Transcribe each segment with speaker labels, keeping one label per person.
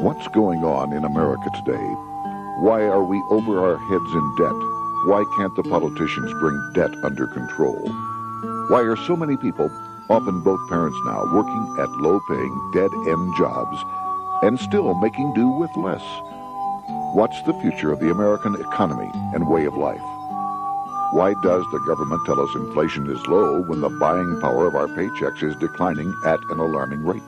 Speaker 1: What's going on in America today? Why are we over our heads in debt? Why can't the politicians bring debt under control? Why are so many people, often both parents now, working at low-paying, dead-end jobs and still making do with less? What's the future of the American economy and way of life? Why does the government tell us inflation is low when the buying power of our paychecks is declining at an alarming rate?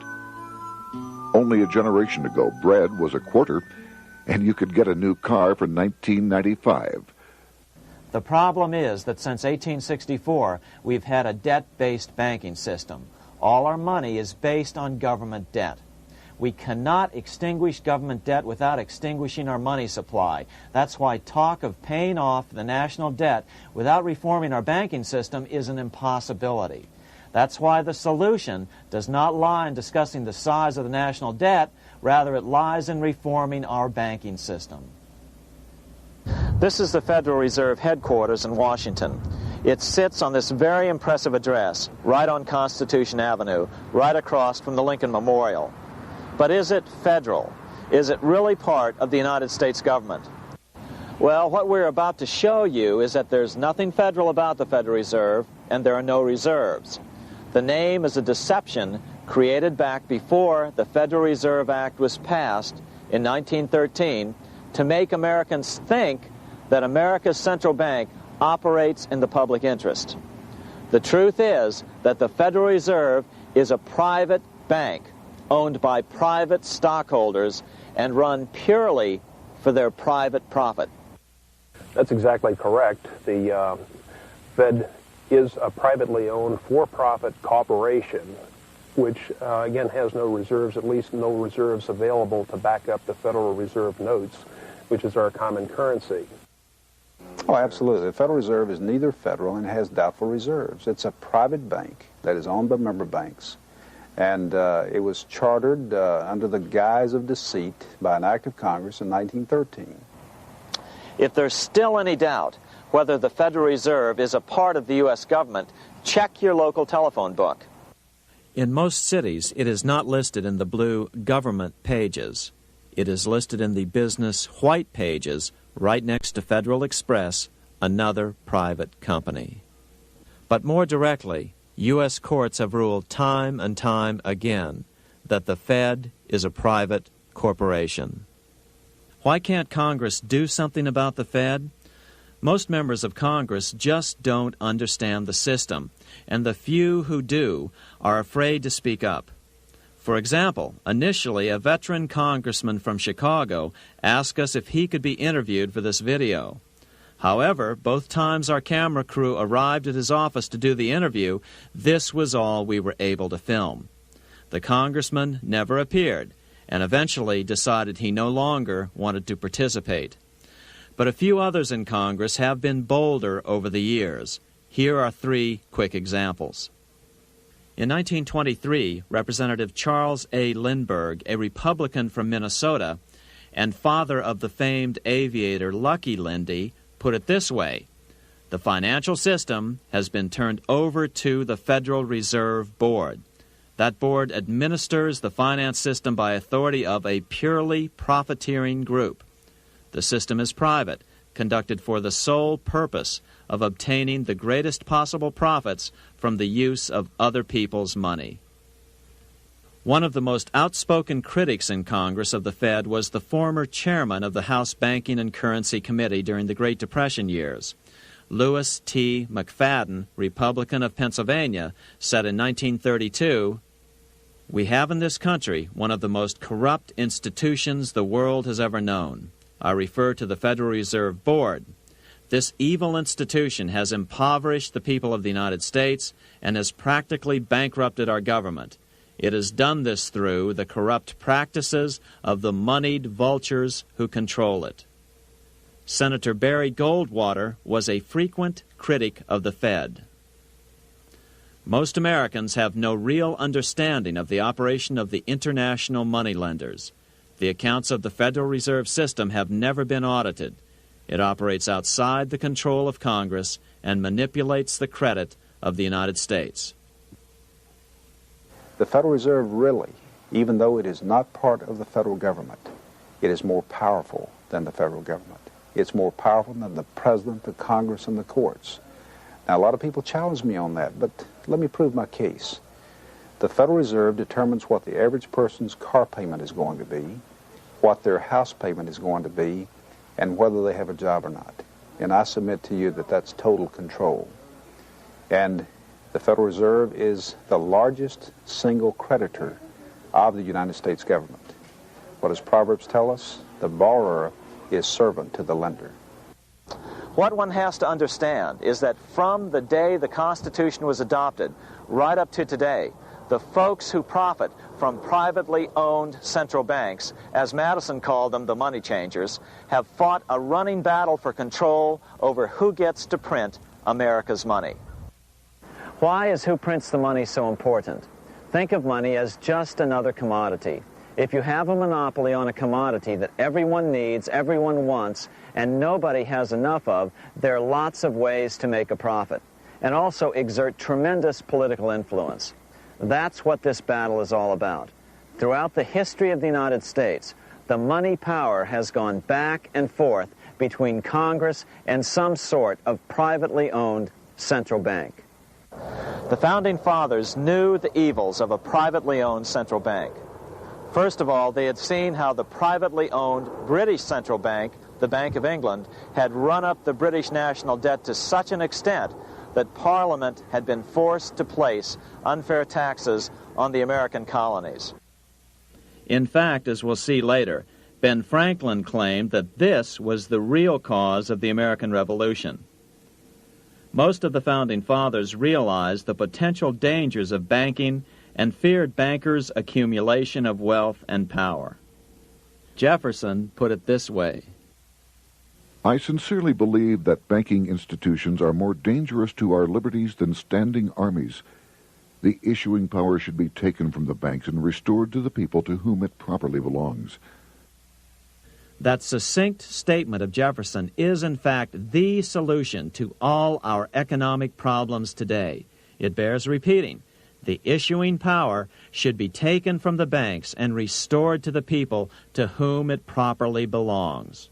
Speaker 1: Only a generation ago, bread was a quarter, and you could get a new car for $19.95.
Speaker 2: The problem is that since 1864, we've had a debt-based banking system. All our money is based on government debt. We cannot extinguish government debt without extinguishing our money supply. That's why talk of paying off the national debt without reforming our banking system is an impossibility. That's why the solution does not lie in discussing the size of the national debt, rather it lies in reforming our banking system. This is the Federal Reserve headquarters in Washington. It sits on this very impressive address, right on Constitution Avenue, right across from the Lincoln Memorial. But is it federal? Is it really part of the United States government? Well, what we're about to show you is that there's nothing federal about the Federal Reserve, and there are no reserves. The name is a deception created back before the Federal Reserve Act was passed in 1913 to make Americans think that America's central bank operates in the public interest. The truth is that the Federal Reserve is a private bank owned by private stockholders and run purely for their private profit.
Speaker 3: That's exactly correct. The Fed is a privately owned for-profit corporation which, again, has no reserves, at least no reserves available to back up the Federal Reserve notes, which is our common currency.
Speaker 4: Oh, absolutely. The Federal Reserve is neither federal and has doubtful reserves. It's a private bank that is owned by member banks. And it was chartered under the guise of deceit by an act of Congress in 1913.
Speaker 2: If there's still any doubt whether the Federal Reserve is a part of the U.S. government, check your local telephone book. In most cities, it is not listed in the blue government pages. It is listed in the business white pages right next to Federal Express, another private company. But more directly, U.S. courts have ruled time and time again that the Fed is a private corporation. Why can't Congress do something about the Fed? Most members of Congress just don't understand the system, and the few who do are afraid to speak up. For example, initially a veteran congressman from Chicago asked us if he could be interviewed for this video. However, both times our camera crew arrived at his office to do the interview, this was all we were able to film. The congressman never appeared, and eventually decided he no longer wanted to participate. But a few others in Congress have been bolder over the years. Here are 3 quick examples. In 1923, Representative Charles A. Lindbergh, a Republican from Minnesota, and father of the famed aviator Lucky Lindy, put it this way: the financial system has been turned over to the Federal Reserve Board. That board administers the finance system by authority of a purely profiteering group. The system is private, conducted for the sole purpose of obtaining the greatest possible profits from the use of other people's money. One of the most outspoken critics in Congress of the Fed was the former chairman of the House Banking and Currency Committee during the Great Depression years. Louis T. McFadden, Republican of Pennsylvania, said in 1932, "We have in this country one of the most corrupt institutions the world has ever known. I refer to the Federal Reserve Board. This evil institution has impoverished the people of the United States and has practically bankrupted our government. It has done this through the corrupt practices of the moneyed vultures who control it." Senator Barry Goldwater was a frequent critic of the Fed. Most Americans have no real understanding of the operation of the international moneylenders. The accounts of the Federal Reserve System have never been audited. It operates outside the control of Congress and manipulates the credit of the United States.
Speaker 4: The Federal Reserve really even though it is not part of the federal government, it is more powerful than the federal government. It's more powerful than the president, the Congress, and the courts. Now, a lot of people challenge me on that, but let me prove my case. The Federal Reserve determines what the average person's car payment is going to be, what their house payment is going to be, and whether they have a job or not. And I submit to you that that's total control. And the Federal Reserve is the largest single creditor of the United States government. What does Proverbs tell us? The borrower is servant to the lender.
Speaker 2: What one has to understand is that from the day the Constitution was adopted right up to today, the folks who profit from privately owned central banks, as Madison called them, the money changers, have fought a running battle for control over who gets to print America's money. Why is who prints the money so important? Think of money as just another commodity. If you have a monopoly on a commodity that everyone needs, everyone wants, and nobody has enough of, there are lots of ways to make a profit, and also exert tremendous political influence. That's what this battle is all about. Throughout the history of the United States, the money power has gone back and forth between Congress and some sort of privately owned central bank. The Founding Fathers knew the evils of a privately owned central bank. First of all, they had seen how the privately owned British central bank, the Bank of England, had run up the British national debt to such an extent that Parliament had been forced to place unfair taxes on the American colonies. In fact, as we'll see later, Ben Franklin claimed that this was the real cause of the American Revolution. Most of the Founding Fathers realized the potential dangers of banking and feared bankers' accumulation of wealth and power. Jefferson put it this way:
Speaker 1: I sincerely believe that banking institutions are more dangerous to our liberties than standing armies. The issuing power should be taken from the banks and restored to the people to whom it properly belongs.
Speaker 2: That succinct statement of Jefferson is, in fact, the solution to all our economic problems today. It bears repeating. The issuing power should be taken from the banks and restored to the people to whom it properly belongs.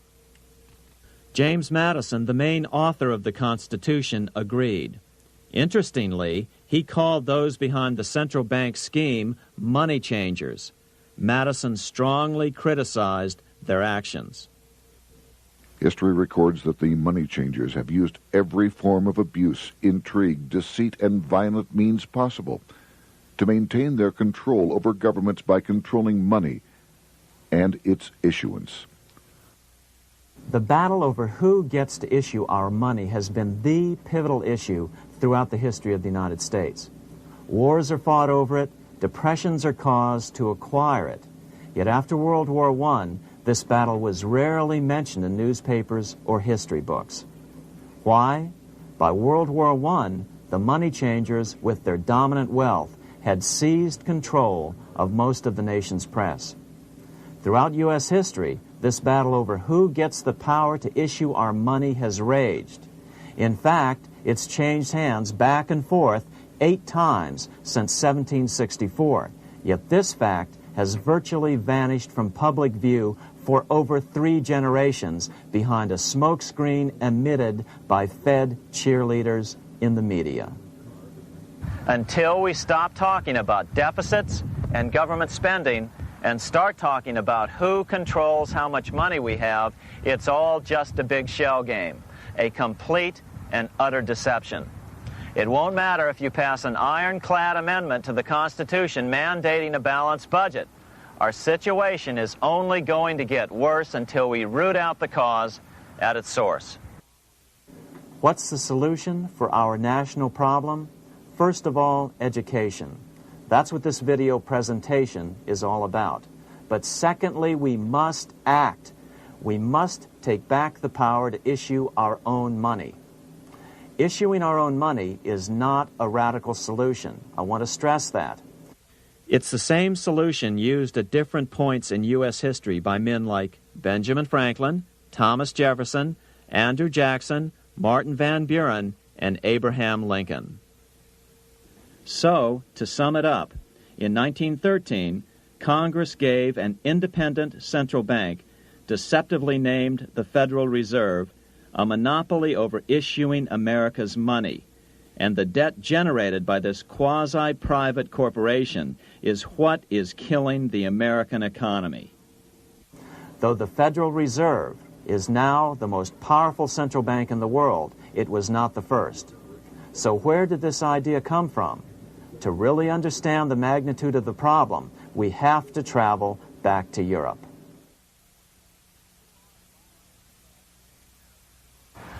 Speaker 2: James Madison, the main author of the Constitution, agreed. Interestingly, he called those behind the central bank scheme money changers. Madison strongly criticized their actions.
Speaker 1: History records that the money changers have used every form of abuse, intrigue, deceit, and violent means possible to maintain their control over governments by controlling money and its issuance.
Speaker 2: The battle over who gets to issue our money has been the pivotal issue throughout the history of the United States. Wars are fought over it, depressions are caused to acquire it. Yet after World War I, this battle was rarely mentioned in newspapers or history books. Why? By World War I, the money changers, with their dominant wealth, had seized control of most of the nation's press. Throughout U.S. history, this battle over who gets the power to issue our money has raged. In fact, it's changed hands back and forth 8 times since 1764. Yet this fact has virtually vanished from public view for over 3 generations behind a smokescreen emitted by Fed cheerleaders in the media. Until we stop talking about deficits and government spending and start talking about who controls how much money we have, it's all just a big shell game, a complete and utter deception. It won't matter if you pass an ironclad amendment to the Constitution mandating a balanced budget. Our situation is only going to get worse until we root out the cause at its source. What's the solution for our national problem? First of all, education. That's what this video presentation is all about. But secondly, we must act. We must take back the power to issue our own money. Issuing our own money is not a radical solution. I want to stress that. It's the same solution used at different points in U.S. history by men like Benjamin Franklin, Thomas Jefferson, Andrew Jackson, Martin Van Buren, and Abraham Lincoln. So, to sum it up, in 1913, Congress gave an independent central bank, deceptively named the Federal Reserve, a monopoly over issuing America's money, and the debt generated by this quasi-private corporation is what is killing the American economy. Though the Federal Reserve is now the most powerful central bank in the world, it was not the first. So where did this idea come from? To really understand the magnitude of the problem, we have to travel back to Europe.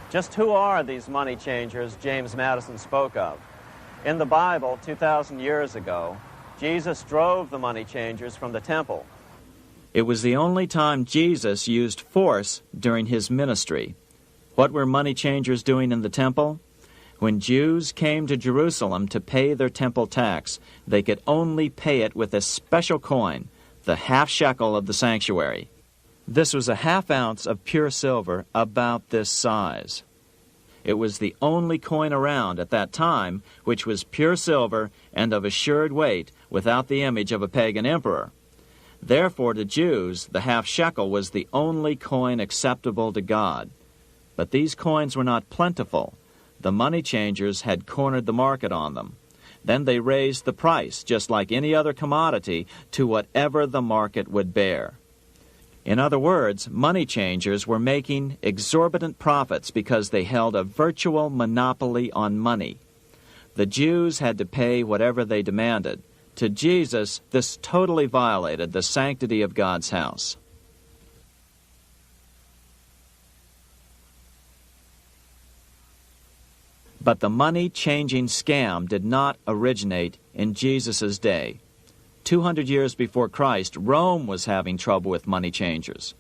Speaker 2: Just who are these money changers James Madison spoke of? In the Bible, 2,000 years ago, Jesus drove the money changers from the temple. It was the only time Jesus used force during his ministry. What were money changers doing in the temple? When Jews came to Jerusalem to pay their temple tax, they could only pay it with a special coin, the half shekel of the sanctuary. This was a half ounce of pure silver about this size. It was the only coin around at that time which was pure silver and of assured weight without the image of a pagan emperor. Therefore, to Jews, the half shekel was the only coin acceptable to God. But these coins were not plentiful. The money changers had cornered the market on them. Then they raised the price, just like any other commodity, to whatever the market would bear. In other words, money changers were making exorbitant profits because they held a virtual monopoly on money. The Jews had to pay whatever they demanded. To Jesus, this totally violated the sanctity of God's house. But the money-changing scam did not originate in Jesus' day. 200 years before Christ, Rome was having trouble with money changers.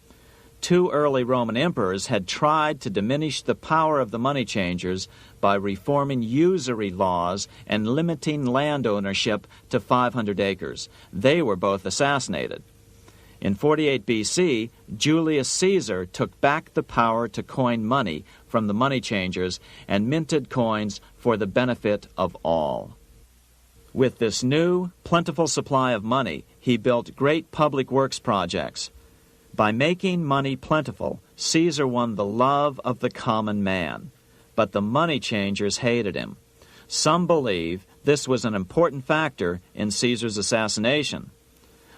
Speaker 2: 2 early Roman emperors had tried to diminish the power of the money changers by reforming usury laws and limiting land ownership to 500 acres. They were both assassinated. In 48 BC, Julius Caesar took back the power to coin money from the money changers and minted coins for the benefit of all. With this new, plentiful supply of money, he built great public works projects. By making money plentiful, Caesar won the love of the common man. But the money changers hated him. Some believe this was an important factor in Caesar's assassination.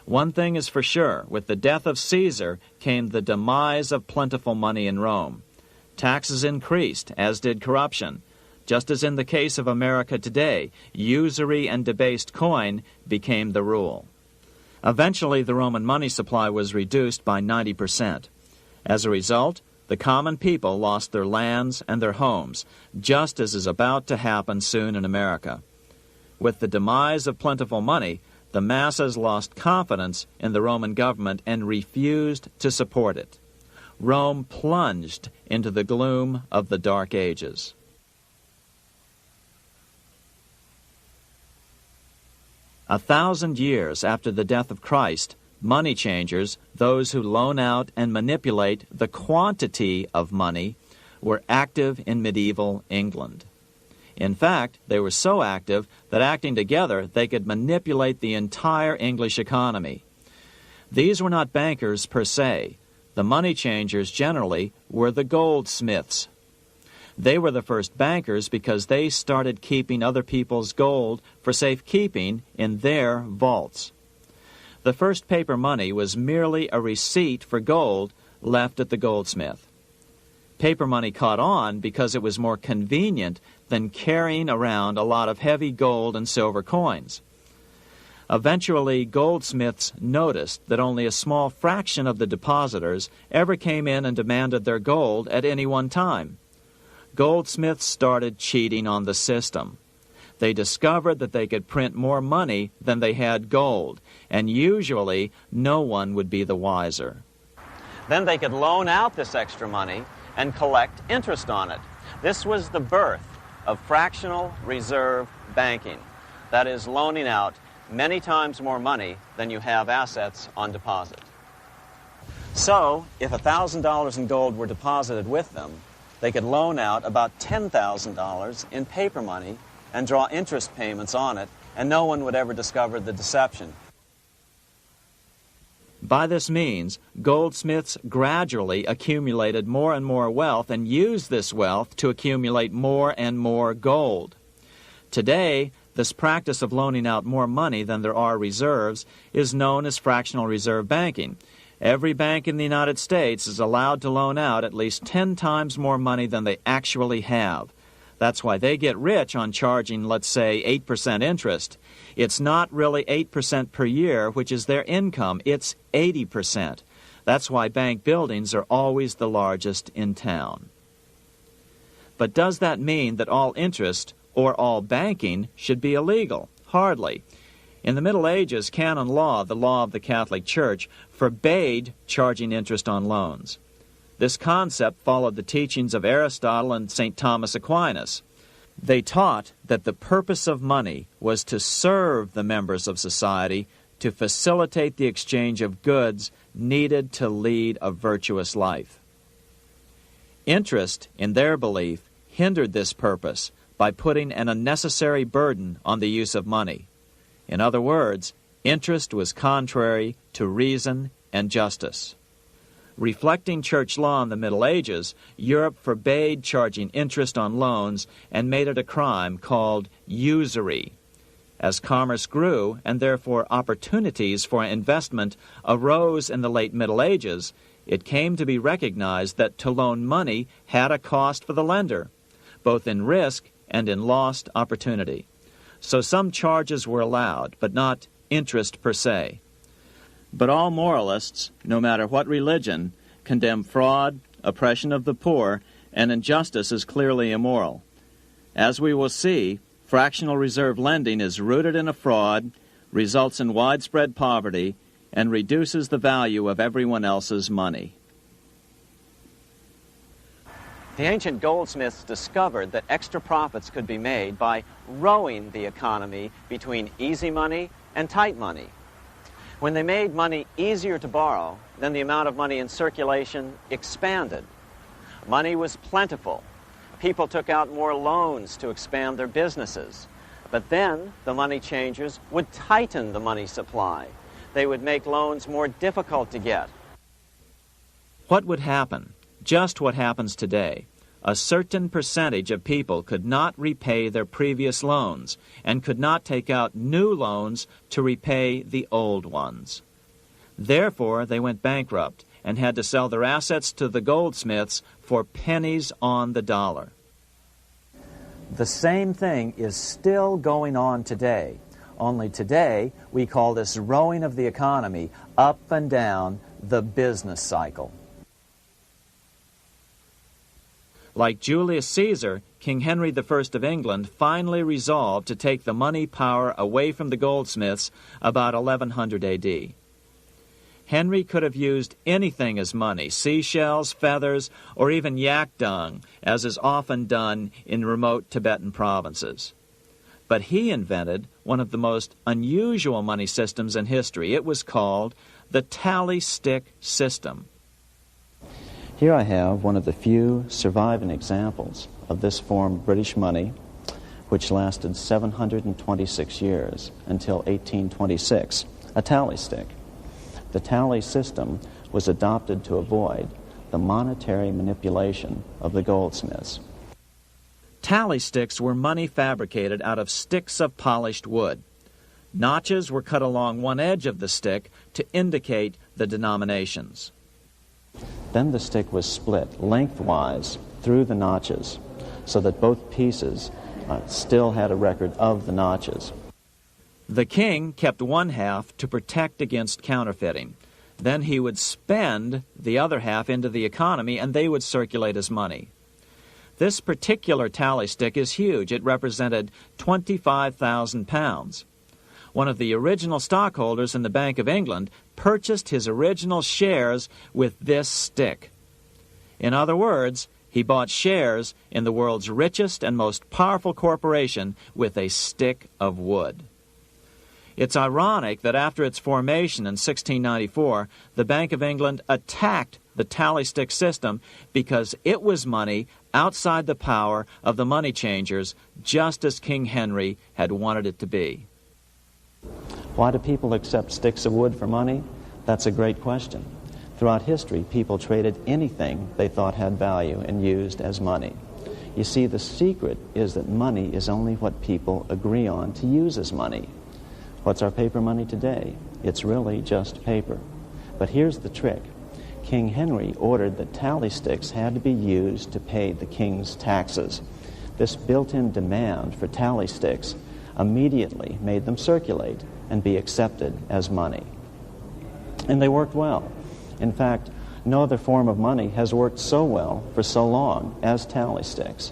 Speaker 2: One thing is for sure, with the death of Caesar came the demise of plentiful money in Rome. Taxes increased, as did corruption. Just as in the case of America today, usury and debased coin became the rule. Eventually, the Roman money supply was reduced by 90%. As a result, the common people lost their lands and their homes, just as is about to happen soon in America. With the demise of plentiful money, the masses lost confidence in the Roman government and refused to support it. Rome plunged into the gloom of the Dark Ages. A 1,000 years after the death of Christ, money changers, those who loan out and manipulate the quantity of money, were active in medieval England. In fact, they were so active that acting together, they could manipulate the entire English economy. These were not bankers per se. The money changers generally were the goldsmiths. They were the first bankers because they started keeping other people's gold for safekeeping in their vaults. The first paper money was merely a receipt for gold left at the goldsmith. Paper money caught on because it was more convenient than carrying around a lot of heavy gold and silver coins. Eventually, goldsmiths noticed that only a small fraction of the depositors ever came in and demanded their gold at any one time. Goldsmiths started cheating on the system. They discovered that they could print more money than they had gold, and usually no one would be the wiser. Then they could loan out this extra money and collect interest on it. This was the birth of fractional reserve banking. That is, loaning out many times more money than you have assets on deposit. So, if $1,000 in gold were deposited with them, they could loan out about $10,000 in paper money and draw interest payments on it, and no one would ever discover the deception. By this means, goldsmiths gradually accumulated more and more wealth and used this wealth to accumulate more and more gold. Today, this practice of loaning out more money than there are reserves is known as fractional reserve banking. Every bank in the United States is allowed to loan out at least 10 times more money than they actually have. That's why they get rich on charging, let's say, 8% interest. It's not really 8% per year, which is their income. It's 80%. That's why bank buildings are always the largest in town. But does that mean that all interest or all banking should be illegal? Hardly. In the Middle Ages, canon law, the law of the Catholic Church, forbade charging interest on loans. This concept followed the teachings of Aristotle and St. Thomas Aquinas. They taught that the purpose of money was to serve the members of society, to facilitate the exchange of goods needed to lead a virtuous life. Interest, in their belief, hindered this purpose by putting an unnecessary burden on the use of money. In other words, interest was contrary to reason and justice. Reflecting church law in the Middle Ages, Europe forbade charging interest on loans and made it a crime called usury. As commerce grew, and therefore opportunities for investment arose in the late Middle Ages, it came to be recognized that to loan money had a cost for the lender, both in risk and in lost opportunity. So some charges were allowed, but not interest per se. But all moralists, no matter what religion, condemn fraud, oppression of the poor, and injustice as clearly immoral. As we will see, fractional reserve lending is rooted in a fraud, results in widespread poverty, and reduces the value of everyone else's money.
Speaker 5: The ancient goldsmiths discovered that extra profits could be made by rowing the economy between easy money and tight money. When they made money easier to borrow, then the amount of money in circulation expanded. Money was plentiful. People took out more loans to expand their businesses. But then the money changers would tighten the money supply. They would make loans more difficult to get.
Speaker 2: What would happen? Just what happens today. A certain percentage of people could not repay their previous loans and could not take out new loans to repay the old ones. Therefore, they went bankrupt and had to sell their assets to the goldsmiths for pennies on the dollar.
Speaker 5: The same thing is still going on today. Only today, we call this rowing of the economy up and down the business cycle.
Speaker 2: Like Julius Caesar, King Henry I of England finally resolved to take the money power away from the goldsmiths about 1100 A.D. Henry could have used anything as money, seashells, feathers, or even yak dung, as is often done in remote Tibetan provinces. But he invented one of the most unusual money systems in history. It was called the tally stick system.
Speaker 5: Here I have one of the few surviving examples of this form of British money, which lasted 726 years until 1826, a tally stick. The tally system was adopted to avoid the monetary manipulation of the goldsmiths.
Speaker 2: Tally sticks were money fabricated out of sticks of polished wood. Notches were cut along one edge of the stick to indicate the denominations.
Speaker 5: Then the stick was split lengthwise through the notches so that both pieces still had a record of the notches.
Speaker 2: The king kept one half to protect against counterfeiting. Then he would spend the other half into the economy and they would circulate as money. This particular tally stick is huge. It represented 25,000 pounds. One of the original stockholders in the Bank of England purchased his original shares with this stick. In other words, he bought shares in the world's richest and most powerful corporation with a stick of wood. It's ironic that after its formation in 1694, the Bank of England attacked the tally stick system because it was money outside the power of the money changers, just as King Henry had wanted it to be.
Speaker 5: Why do people accept sticks of wood for money? That's a great question. Throughout history, people traded anything they thought had value and used as money. You see, the secret is that money is only what people agree on to use as money. What's our paper money today? It's really just paper. But here's the trick. King Henry ordered that tally sticks had to be used to pay the king's taxes. This built-in demand for tally sticks immediately made them circulate and be accepted as money. And they worked well. In fact, no other form of money has worked so well for so long as tally sticks.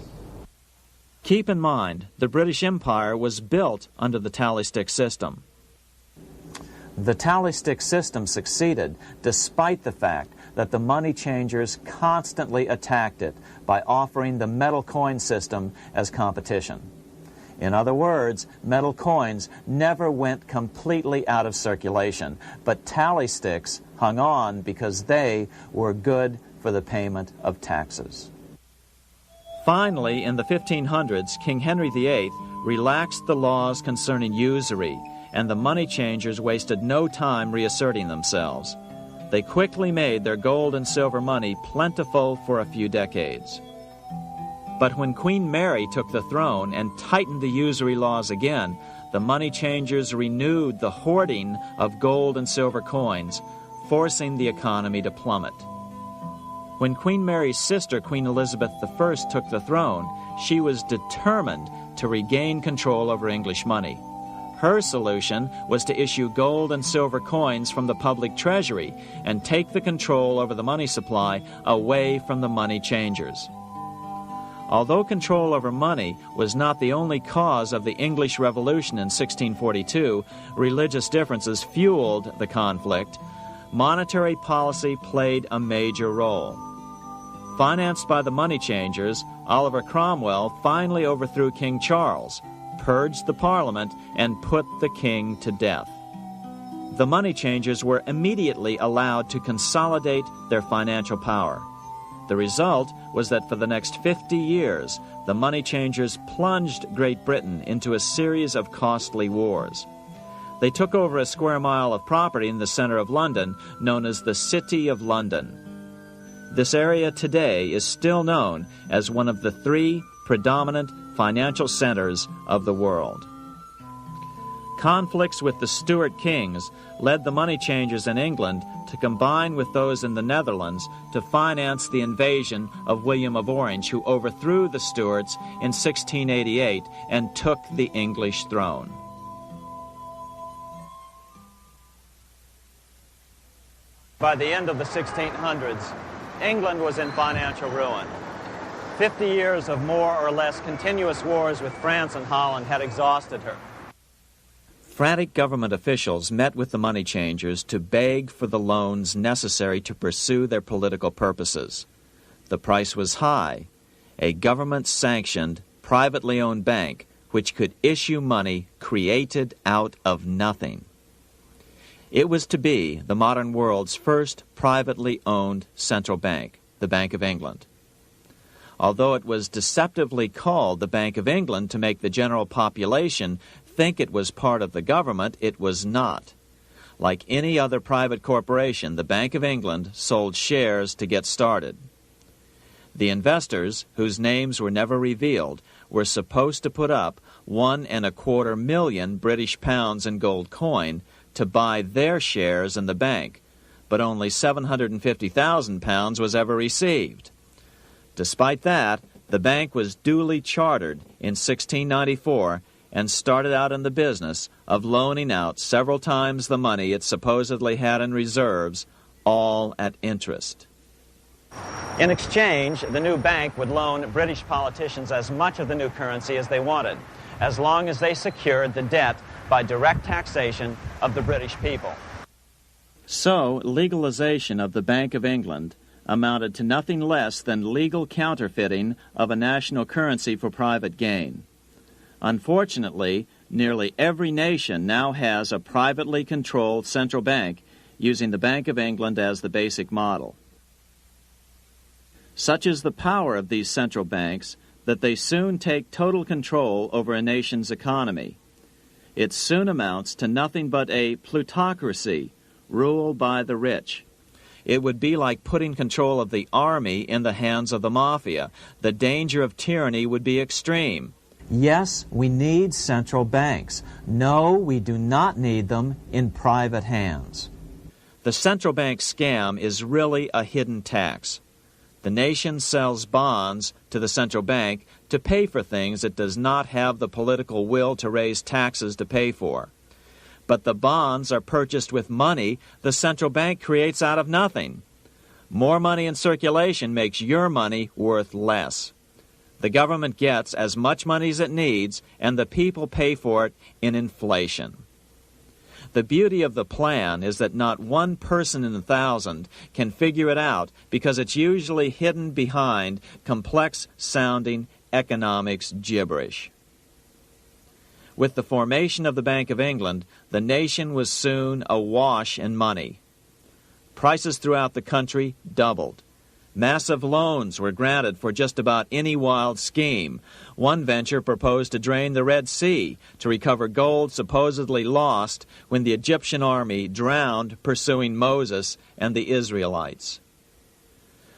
Speaker 2: Keep in mind, the British Empire was built under the tally stick system. The tally stick system succeeded despite the fact that the money changers constantly attacked it by offering the metal coin system as competition. In other words, metal coins never went completely out of circulation, but tally sticks hung on because they were good for the payment of taxes. Finally, in the 1500s, King Henry VIII relaxed the laws concerning usury, and the money changers wasted no time reasserting themselves. They quickly made their gold and silver money plentiful for a few decades. But when Queen Mary took the throne and tightened the usury laws again, the money changers renewed the hoarding of gold and silver coins, forcing the economy to plummet. When Queen Mary's sister, Queen Elizabeth I, took the throne, she was determined to regain control over English money. Her solution was to issue gold and silver coins from the public treasury and take the control over the money supply away from the money changers. Although control over money was not the only cause of the English Revolution in 1642, religious differences fueled the conflict. Monetary policy played a major role. Financed by the money changers, Oliver Cromwell finally overthrew King Charles, purged the Parliament, and put the king to death. The money changers were immediately allowed to consolidate their financial power. The result was that for the next 50 years, the money changers plunged Great Britain into a series of costly wars. They took over a square mile of property in the center of London, known as the City of London. This area today is still known as one of the 3 predominant financial centers of the world. Conflicts with the Stuart kings led the money changers in England to combine with those in the Netherlands to finance the invasion of William of Orange, who overthrew the Stuarts in 1688 and took the English throne.
Speaker 5: By the end of the 1600s, England was in financial ruin. 50 years of more or less continuous wars with France and Holland had exhausted her.
Speaker 2: Frantic government officials met with the money changers to beg for the loans necessary to pursue their political purposes. The price was high. A government-sanctioned, privately owned bank which could issue money created out of nothing. It was to be the modern world's first privately owned central bank, the Bank of England. Although it was deceptively called the Bank of England to make the general population think it was part of the government, it was not. Like any other private corporation, the Bank of England sold shares to get started. The investors, whose names were never revealed, were supposed to put up £1.25 million British pounds in gold coin to buy their shares in the bank, but only £750,000 was ever received. Despite that, the bank was duly chartered in 1694 and started out in the business of loaning out several times the money it supposedly had in reserves, all at interest.
Speaker 5: In exchange, the new bank would loan British politicians as much of the new currency as they wanted, as long as they secured the debt by direct taxation of the British people.
Speaker 2: So, legalization of the Bank of England amounted to nothing less than legal counterfeiting of a national currency for private gain. Unfortunately, nearly every nation now has a privately controlled central bank using the Bank of England as the basic model. Such is the power of these central banks that they soon take total control over a nation's economy. It soon amounts to nothing but a plutocracy, rule by the rich. It would be like putting control of the army in the hands of the mafia. The danger of tyranny would be extreme. Yes, we need central banks. No, we do not need them in private hands. The central bank scam is really a hidden tax. The nation sells bonds to the central bank to pay for things it does not have the political will to raise taxes to pay for. But the bonds are purchased with money the central bank creates out of nothing. More money in circulation makes your money worth less. The government gets as much money as it needs, and the people pay for it in inflation. The beauty of the plan is that not one person in 1,000 can figure it out because it's usually hidden behind complex-sounding economics gibberish. With the formation of the Bank of England, the nation was soon awash in money. Prices throughout the country doubled. Massive loans were granted for just about any wild scheme. One venture proposed to drain the Red Sea to recover gold supposedly lost when the Egyptian army drowned pursuing Moses and the Israelites.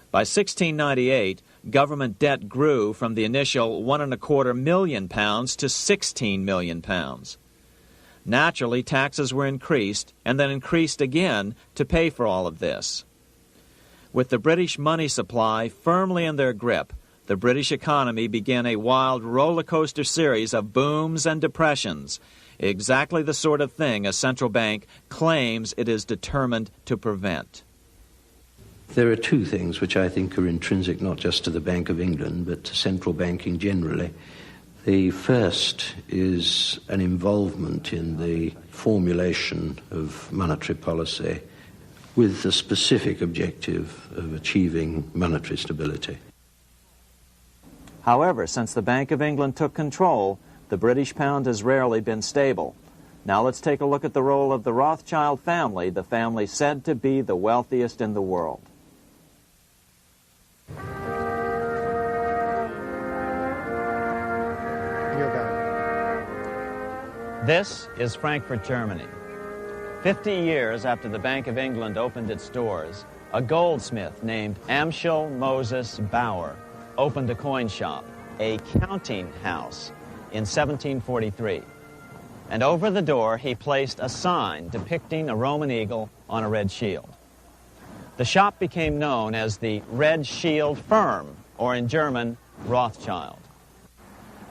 Speaker 2: By 1698, government debt grew from the initial £1.25 million to £16 million. Naturally, taxes were increased and then increased again to pay for all of this. With the British money supply firmly in their grip, the British economy began a wild roller coaster series of booms and depressions, exactly the sort of thing a central bank claims it is determined to prevent.
Speaker 6: There are two things which I think are intrinsic not just to the Bank of England but to central banking generally. The first is an involvement in the formulation of monetary policy with the specific objective of achieving monetary stability.
Speaker 2: However, since the Bank of England took control, the British pound has rarely been stable. Now let's take a look at the role of the Rothschild family, the family said to be the wealthiest in the world. This is Frankfurt, Germany. 50 years after the Bank of England opened its doors, a goldsmith named Amschel Moses Bauer opened a coin shop, a counting house, in 1743. And over the door he placed a sign depicting a Roman eagle on a red shield. The shop became known as the Red Shield Firm, or in German, Rothschild.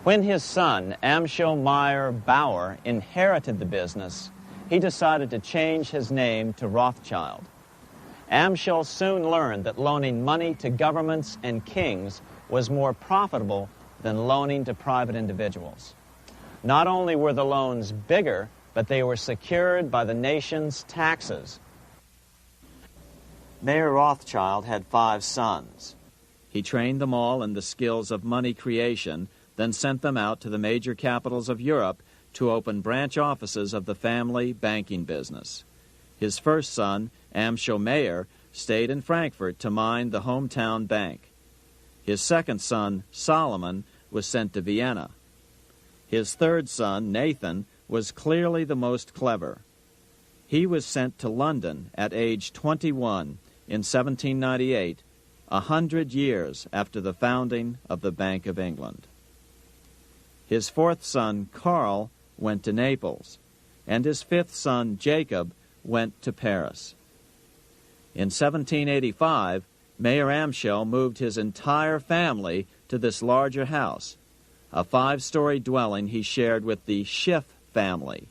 Speaker 2: When his son, Amschel Meyer Bauer, inherited the business, he decided to change his name to Rothschild. Amschel soon learned that loaning money to governments and kings was more profitable than loaning to private individuals. Not only were the loans bigger, but they were secured by the nation's taxes. Mayer Rothschild had 5 sons. He trained them all in the skills of money creation, then sent them out to the major capitals of Europe to open branch offices of the family banking business. His first son, Amschel Meyer, stayed in Frankfurt to mind the hometown bank. His second son, Solomon, was sent to Vienna. His third son, Nathan, was clearly the most clever. He was sent to London at age 21 in 1798, 100 years after the founding of the Bank of England. His fourth son, Karl, went to Naples, and his fifth son, Jacob, went to Paris. In 1785, Mayer Amschel moved his entire family to this larger house, a 5-story dwelling he shared with the Schiff family.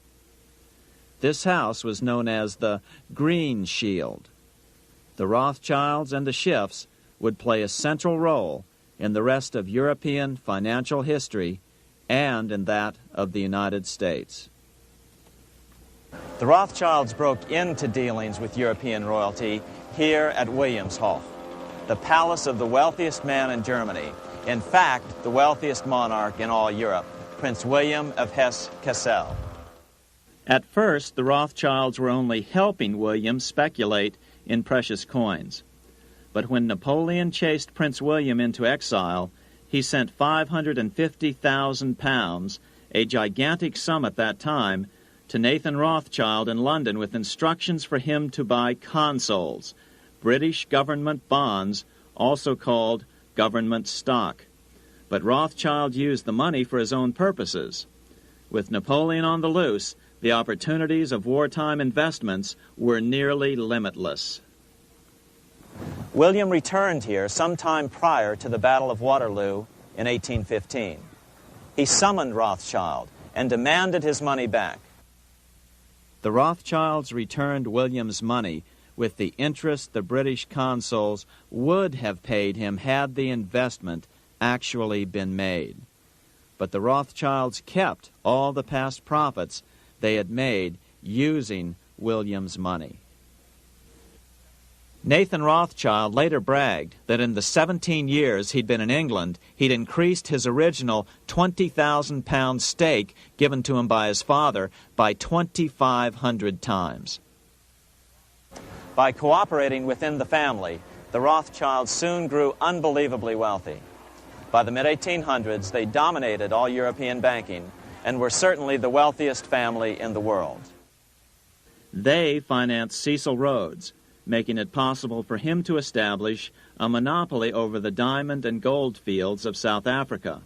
Speaker 2: This house was known as the Green Shield. The Rothschilds and the Schiffs would play a central role in the rest of European financial history and in that of the United States. The Rothschilds broke into dealings with European royalty here at Wilhelmshof, the palace of the wealthiest man in Germany. In fact, the wealthiest monarch in all Europe, Prince William of Hesse-Kassel. At first, the Rothschilds were only helping William speculate in precious coins. But when Napoleon chased Prince William into exile, he sent £550,000, a gigantic sum at that time, to Nathan Rothschild in London with instructions for him to buy consols, British government bonds, also called government stock. But Rothschild used the money for his own purposes. With Napoleon on the loose, the opportunities of wartime investments were nearly limitless.
Speaker 5: William returned here sometime prior to the Battle of Waterloo in 1815. He summoned Rothschild and demanded his money back.
Speaker 2: The Rothschilds returned William's money with the interest the British consuls would have paid him had the investment actually been made. But the Rothschilds kept all the past profits they had made using William's money. Nathan Rothschild later bragged that in the 17 years he'd been in England, he'd increased his original £20,000 stake given to him by his father by 2,500 times.
Speaker 5: By cooperating within the family, the Rothschilds soon grew unbelievably wealthy. By the mid-1800s, they dominated all European banking and were certainly the wealthiest family in the world.
Speaker 2: They financed Cecil Rhodes, making it possible for him to establish a monopoly over the diamond and gold fields of South Africa.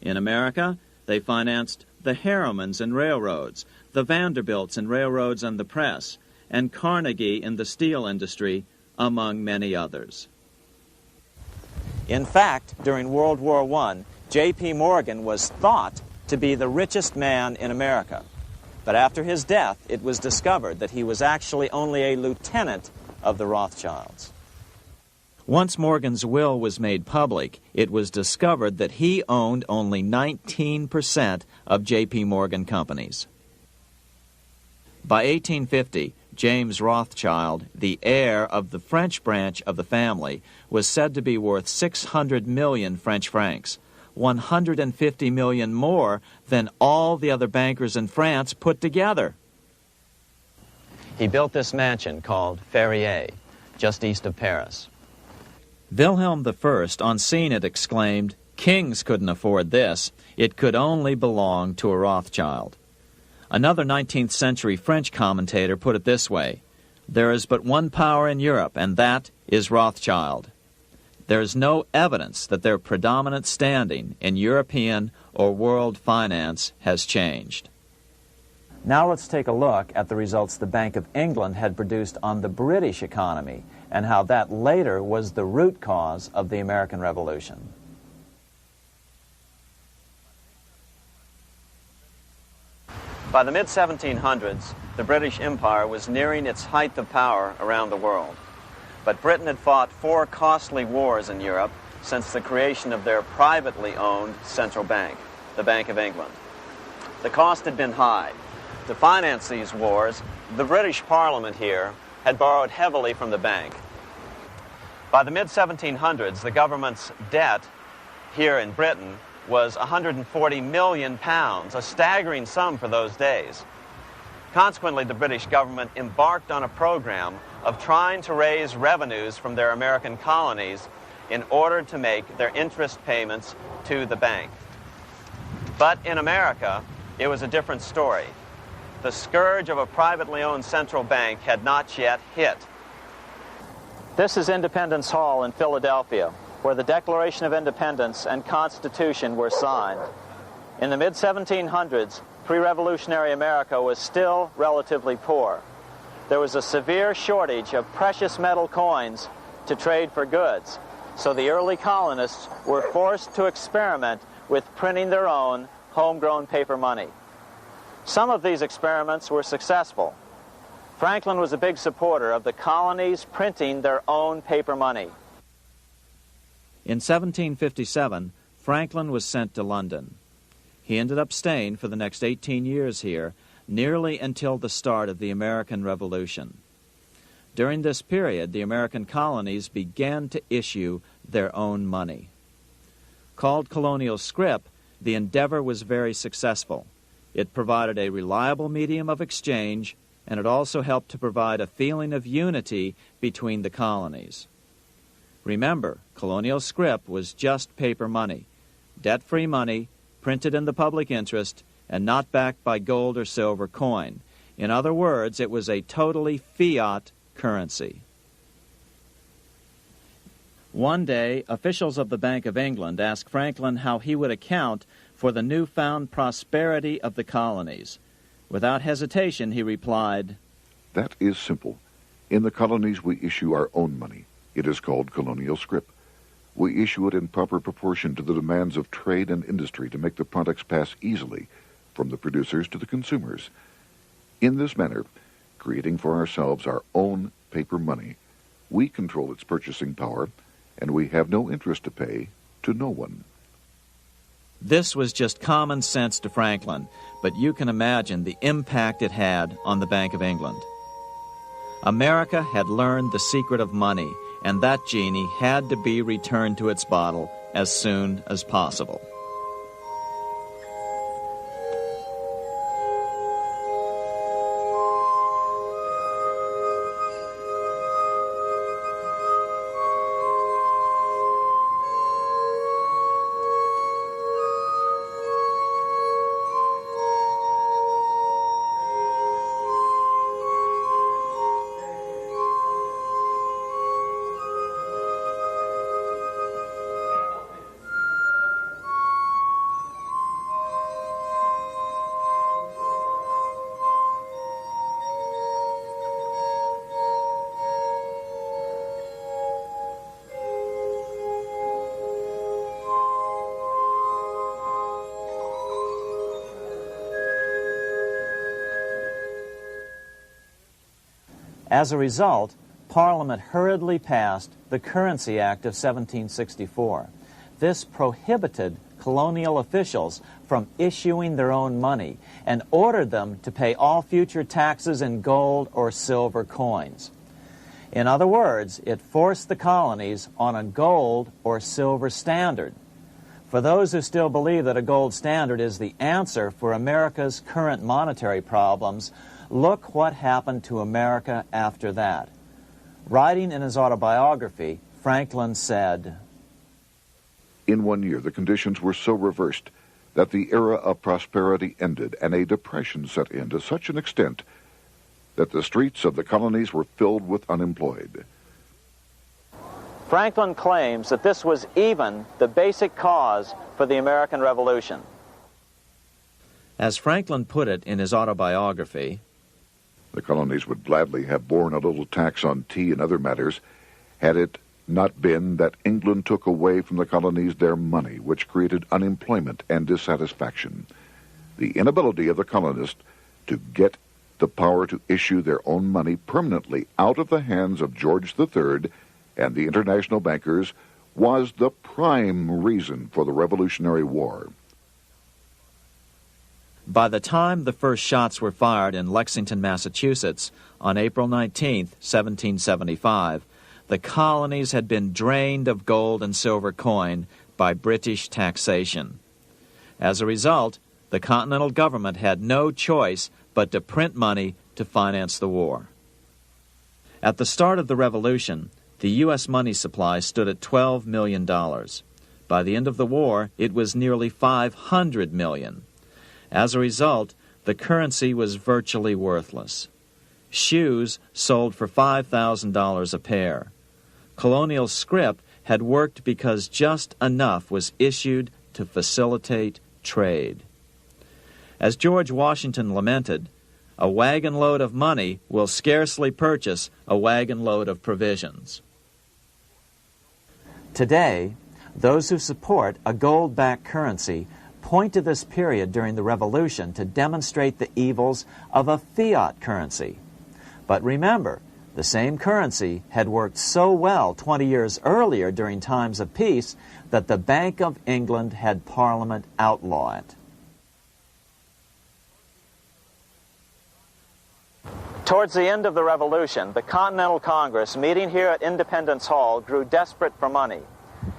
Speaker 2: In America, they financed the Harrimans and railroads, the Vanderbilts and railroads and the press, and Carnegie in the steel industry, among many others.
Speaker 5: In fact, during World War I, J.P. Morgan was thought to be the richest man in America. But after his death, it was discovered that he was actually only a lieutenant of the Rothschilds.
Speaker 2: Once Morgan's will was made public, it was discovered that he owned only 19% of J.P. Morgan companies. By 1850, James Rothschild, the heir of the French branch of the family, was said to be worth 600 million French francs, 150 million more than all the other bankers in France put together.
Speaker 5: He built this mansion called Ferrier, just east of Paris.
Speaker 2: Wilhelm I, on seeing it, exclaimed, "Kings couldn't afford this. It could only belong to a Rothschild." Another 19th century French commentator put it this way: "There is but one power in Europe, and that is Rothschild." There is no evidence that their predominant standing in European or world finance has changed.
Speaker 5: Now let's take a look at the results the Bank of England had produced on the British economy and how that later was the root cause of the American Revolution. By the mid-1700s, the British Empire was nearing its height of power around the world. But Britain had fought 4 costly wars in Europe since the creation of their privately owned central bank, the Bank of England. The cost had been high. To finance these wars, the British Parliament here had borrowed heavily from the bank. By the mid-1700s, the government's debt here in Britain was £140 million, a staggering sum for those days. Consequently, the British government embarked on a program of trying to raise revenues from their American colonies in order to make their interest payments to the bank. But in America, it was a different story. The scourge of a privately owned central bank had not yet hit. This is Independence Hall in Philadelphia, where the Declaration of Independence and Constitution were signed. In the mid-1700s, pre-revolutionary America was still relatively poor. There was a severe shortage of precious metal coins to trade for goods, so the early colonists were forced to experiment with printing their own homegrown paper money. Some of these experiments were successful. Franklin was a big supporter of the colonies printing their own paper money.
Speaker 2: In 1757, Franklin was sent to London. He ended up staying for the next 18 years here, nearly until the start of the American Revolution. During this period, the American colonies began to issue their own money. Called colonial scrip, the endeavor was very successful. It provided a reliable medium of exchange, and it also helped to provide a feeling of unity between the colonies. Remember, colonial scrip was just paper money, debt-free money, printed in the public interest, and not backed by gold or silver coin. In other words, it was a totally fiat currency. One day, officials of the Bank of England asked Franklin how he would account for the newfound prosperity of the colonies. Without hesitation, he replied,
Speaker 1: "That is simple. In the colonies, we issue our own money. It is called colonial scrip. We issue it in proper proportion to the demands of trade and industry to make the products pass easily from the producers to the consumers. In this manner, creating for ourselves our own paper money, we control its purchasing power, and we have no interest to pay to no one."
Speaker 2: This was just common sense to Franklin, but you can imagine the impact it had on the Bank of England. America had learned the secret of money, and that genie had to be returned to its bottle as soon as possible. As a result, Parliament hurriedly passed the Currency Act of 1764. This prohibited colonial officials from issuing their own money and ordered them to pay all future taxes in gold or silver coins. In other words, it forced the colonies on a gold or silver standard. For those who still believe that a gold standard is the answer for America's current monetary problems, look what happened to America after that. Writing in his autobiography, Franklin said,
Speaker 1: "In 1 year, the conditions were so reversed that the era of prosperity ended and a depression set in to such an extent that the streets of the colonies were filled with unemployed."
Speaker 2: Franklin claims that this was even the basic cause for the American Revolution. As Franklin put it in his autobiography,
Speaker 1: "The colonies would gladly have borne a little tax on tea and other matters had it not been that England took away from the colonies their money, which created unemployment and dissatisfaction. The inability of the colonists to get the power to issue their own money permanently out of the hands of George III and the international bankers was the prime reason for the Revolutionary War."
Speaker 2: By the time the first shots were fired in Lexington, Massachusetts, on April 19, 1775, the colonies had been drained of gold and silver coin by British taxation. As a result, the Continental government had no choice but to print money to finance the war. At the start of the Revolution, the U.S. money supply stood at $12 million. By the end of the war, it was nearly $500 million. As a result, the currency was virtually worthless. Shoes sold for $5,000 a pair. Colonial scrip had worked because just enough was issued to facilitate trade. As George Washington lamented, "A wagon load of money will scarcely purchase a wagon load of provisions." Today, those who support a gold-backed currency point to this period during the Revolution to demonstrate the evils of a fiat currency. But remember, the same currency had worked so well 20 years earlier during times of peace that the Bank of England had Parliament outlaw it. Towards the end of the Revolution, the Continental Congress, meeting here at Independence Hall, grew desperate for money.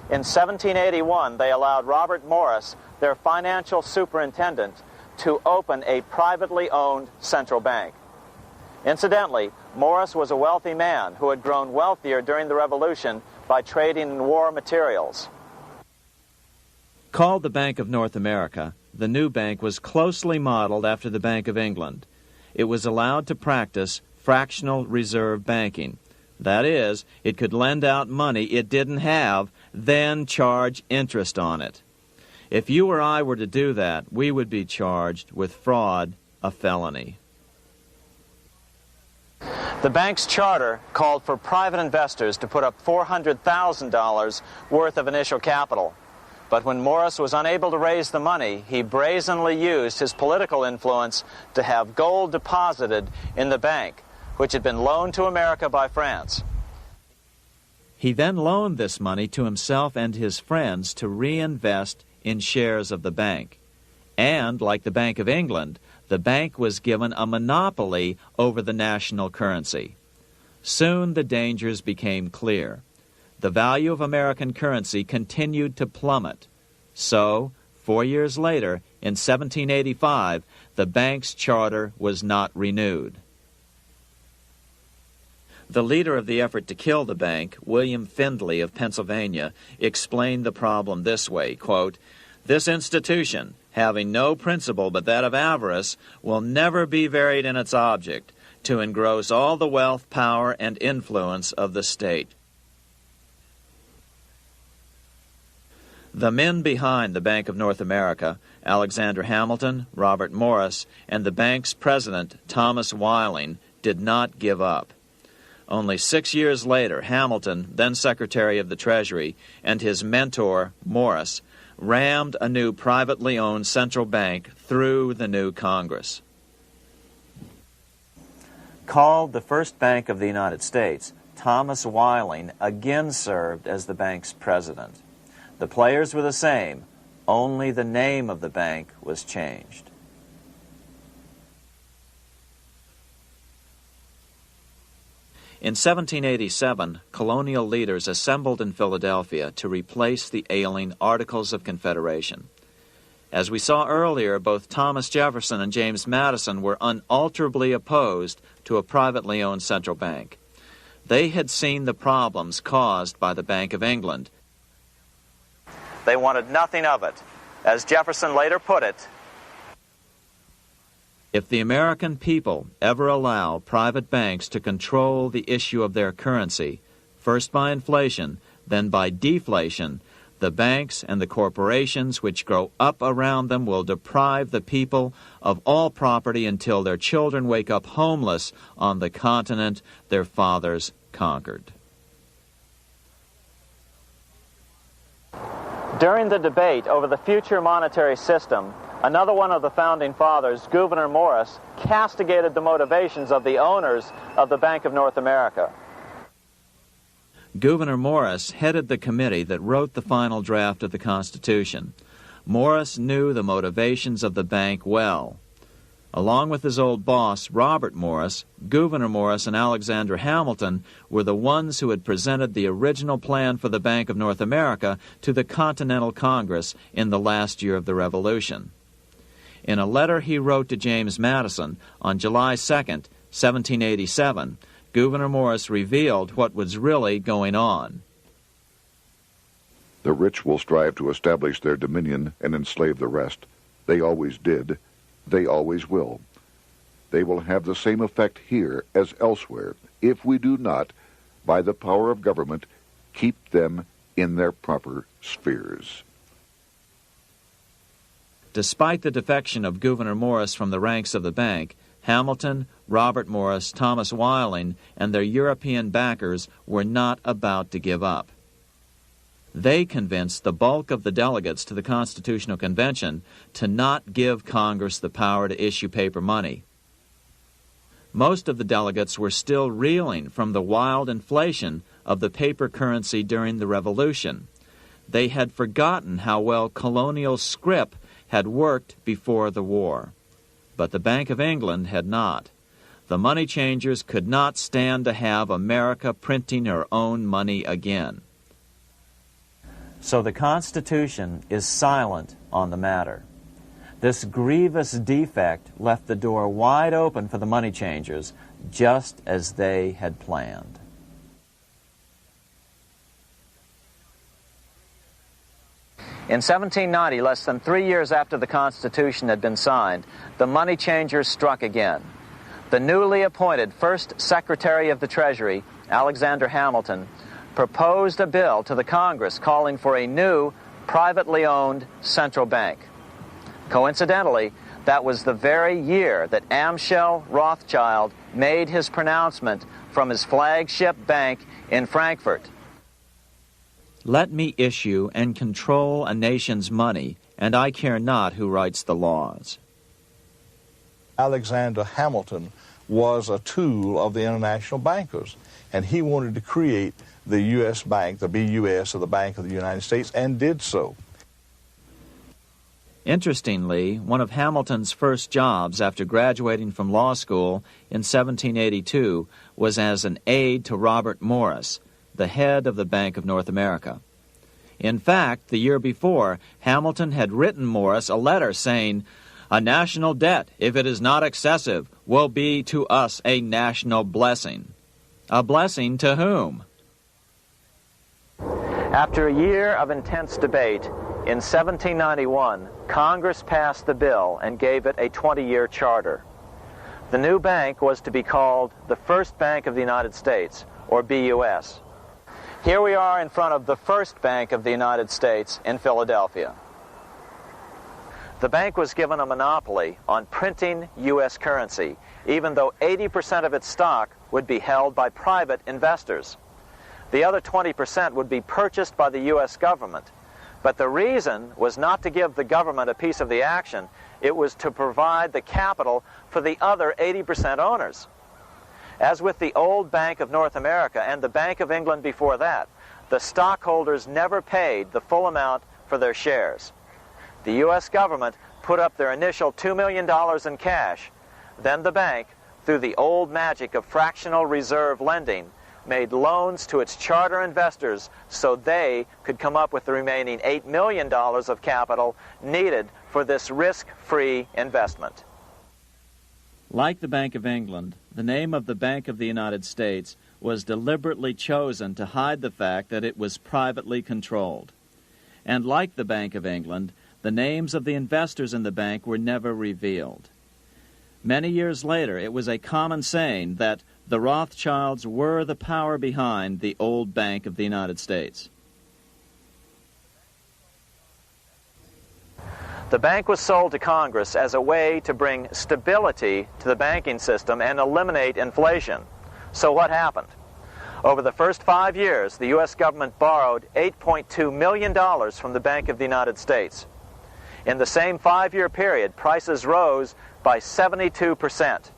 Speaker 2: In 1781, they allowed Robert Morris, their financial superintendent, to open a privately owned central bank. Incidentally, Morris was a wealthy man who had grown wealthier during the Revolution by trading in war materials. Called the Bank of North America, the new bank was closely modeled after the Bank of England. It was allowed to practice fractional reserve banking. That is, it could lend out money it didn't have, then charge interest on it. If you or I were to do that, we would be charged with fraud, a felony. The bank's charter called for private investors to put up $400,000 worth of initial capital. But when Morris was unable to raise the money, he brazenly used his political influence to have gold deposited in the bank, which had been loaned to America by France. He then loaned this money to himself and his friends to reinvest in shares of the bank. And, like the Bank of England, the bank was given a monopoly over the national currency. Soon the dangers became clear. The value of American currency continued to plummet. So, 4 years later, in 1785, the bank's charter was not renewed. The leader of the effort to kill the bank, William Findley of Pennsylvania, explained the problem this way, quote, "This institution, having no principle but that of avarice, will never be varied in its object, to engross all the wealth, power, and influence of the state." The men behind the Bank of North America, Alexander Hamilton, Robert Morris, and the bank's president, Thomas Whiling, did not give up. Only 6 years later, Hamilton, then Secretary of the Treasury, and his mentor, Morris, rammed a new privately owned central bank through the new Congress. Called the First Bank of the United States, Thomas Whiling again served as the bank's president. The players were the same, only the name of the bank was changed. In 1787, colonial leaders assembled in Philadelphia to replace the ailing Articles of Confederation. As we saw earlier, both Thomas Jefferson and James Madison were unalterably opposed to a privately owned central bank. They had seen the problems caused by the Bank of England. They wanted nothing of it. As Jefferson later put it, "If the American people ever allow private banks to control the issue of their currency, first by inflation, then by deflation, the banks and the corporations which grow up around them will deprive the people of all property until their children wake up homeless on the continent their fathers conquered." During the debate over the future monetary system, another one of the founding fathers, Gouverneur Morris, castigated the motivations of the owners of the Bank of North America. Gouverneur Morris headed the committee that wrote the final draft of the Constitution. Morris knew the motivations of the bank well. Along with his old boss, Robert Morris, Gouverneur Morris and Alexander Hamilton were the ones who had presented the original plan for the Bank of North America to the Continental Congress in the last year of the Revolution. In a letter he wrote to James Madison on July 2nd, 1787, Gouverneur Morris revealed what was really going on.
Speaker 1: "The rich will strive to establish their dominion and enslave the rest. They always did. They always will. They will have the same effect here as elsewhere if we do not, by the power of government, keep them in their proper spheres."
Speaker 2: Despite the defection of Gouverneur Morris from the ranks of the bank, Hamilton, Robert Morris, Thomas Whiling, and their European backers were not about to give up. They convinced the bulk of the delegates to the Constitutional Convention to not give Congress the power to issue paper money. Most of the delegates were still reeling from the wild inflation of the paper currency during the Revolution. They had forgotten how well colonial scrip had worked before the war. But the Bank of England had not. The money changers could not stand to have America printing her own money again. So the Constitution is silent on the matter. This grievous defect left the door wide open for the money changers, just as they had planned. In 1790, less than 3 years after the Constitution had been signed, the money changers struck again. The newly appointed first Secretary of the Treasury, Alexander Hamilton, proposed a bill to the Congress calling for a new, privately owned central bank. Coincidentally, that was the very year that Amschel Rothschild made his pronouncement from his flagship bank in Frankfurt. Let me issue and control a nation's money, and I care not who writes the laws.
Speaker 7: Alexander Hamilton was a tool of the international bankers, and he wanted to create the U.S. Bank, the BUS, or the Bank of the United States, and did so.
Speaker 2: Interestingly, one of Hamilton's first jobs after graduating from law school in 1782 was as an aide to Robert Morris, the head of the Bank of North America. In fact, the year before, Hamilton had written Morris a letter saying, "A national debt, if it is not excessive, will be to us a national blessing." A blessing to whom? After a year of intense debate, in 1791, Congress passed the bill and gave it a 20-year charter. The new bank was to be called the First Bank of the United States, or BUS. Here we are in front of the First Bank of the United States in Philadelphia. The bank was given a monopoly on printing U.S. currency, even though 80% of its stock would be held by private investors. The other 20% would be purchased by the U.S. government. But the reason was not to give the government a piece of the action. It was to provide the capital for the other 80% owners. As with the old Bank of North America and the Bank of England before that, the stockholders never paid the full amount for their shares. The U.S. government put up their initial $2 million in cash. Then the bank, through the old magic of fractional reserve lending, made loans to its charter investors so they could come up with the remaining $8 million of capital needed for this risk-free investment. Like the Bank of England, the name of the Bank of the United States was deliberately chosen to hide the fact that it was privately controlled. And like the Bank of England, the names of the investors in the bank were never revealed. Many years later, it was a common saying that the Rothschilds were the power behind the old Bank of the United States. The bank was sold to Congress as a way to bring stability to the banking system and eliminate inflation. So what happened? Over the first 5 years, the U.S. government borrowed $8.2 million from the Bank of the United States. In the same 5-year period, prices rose by 72%.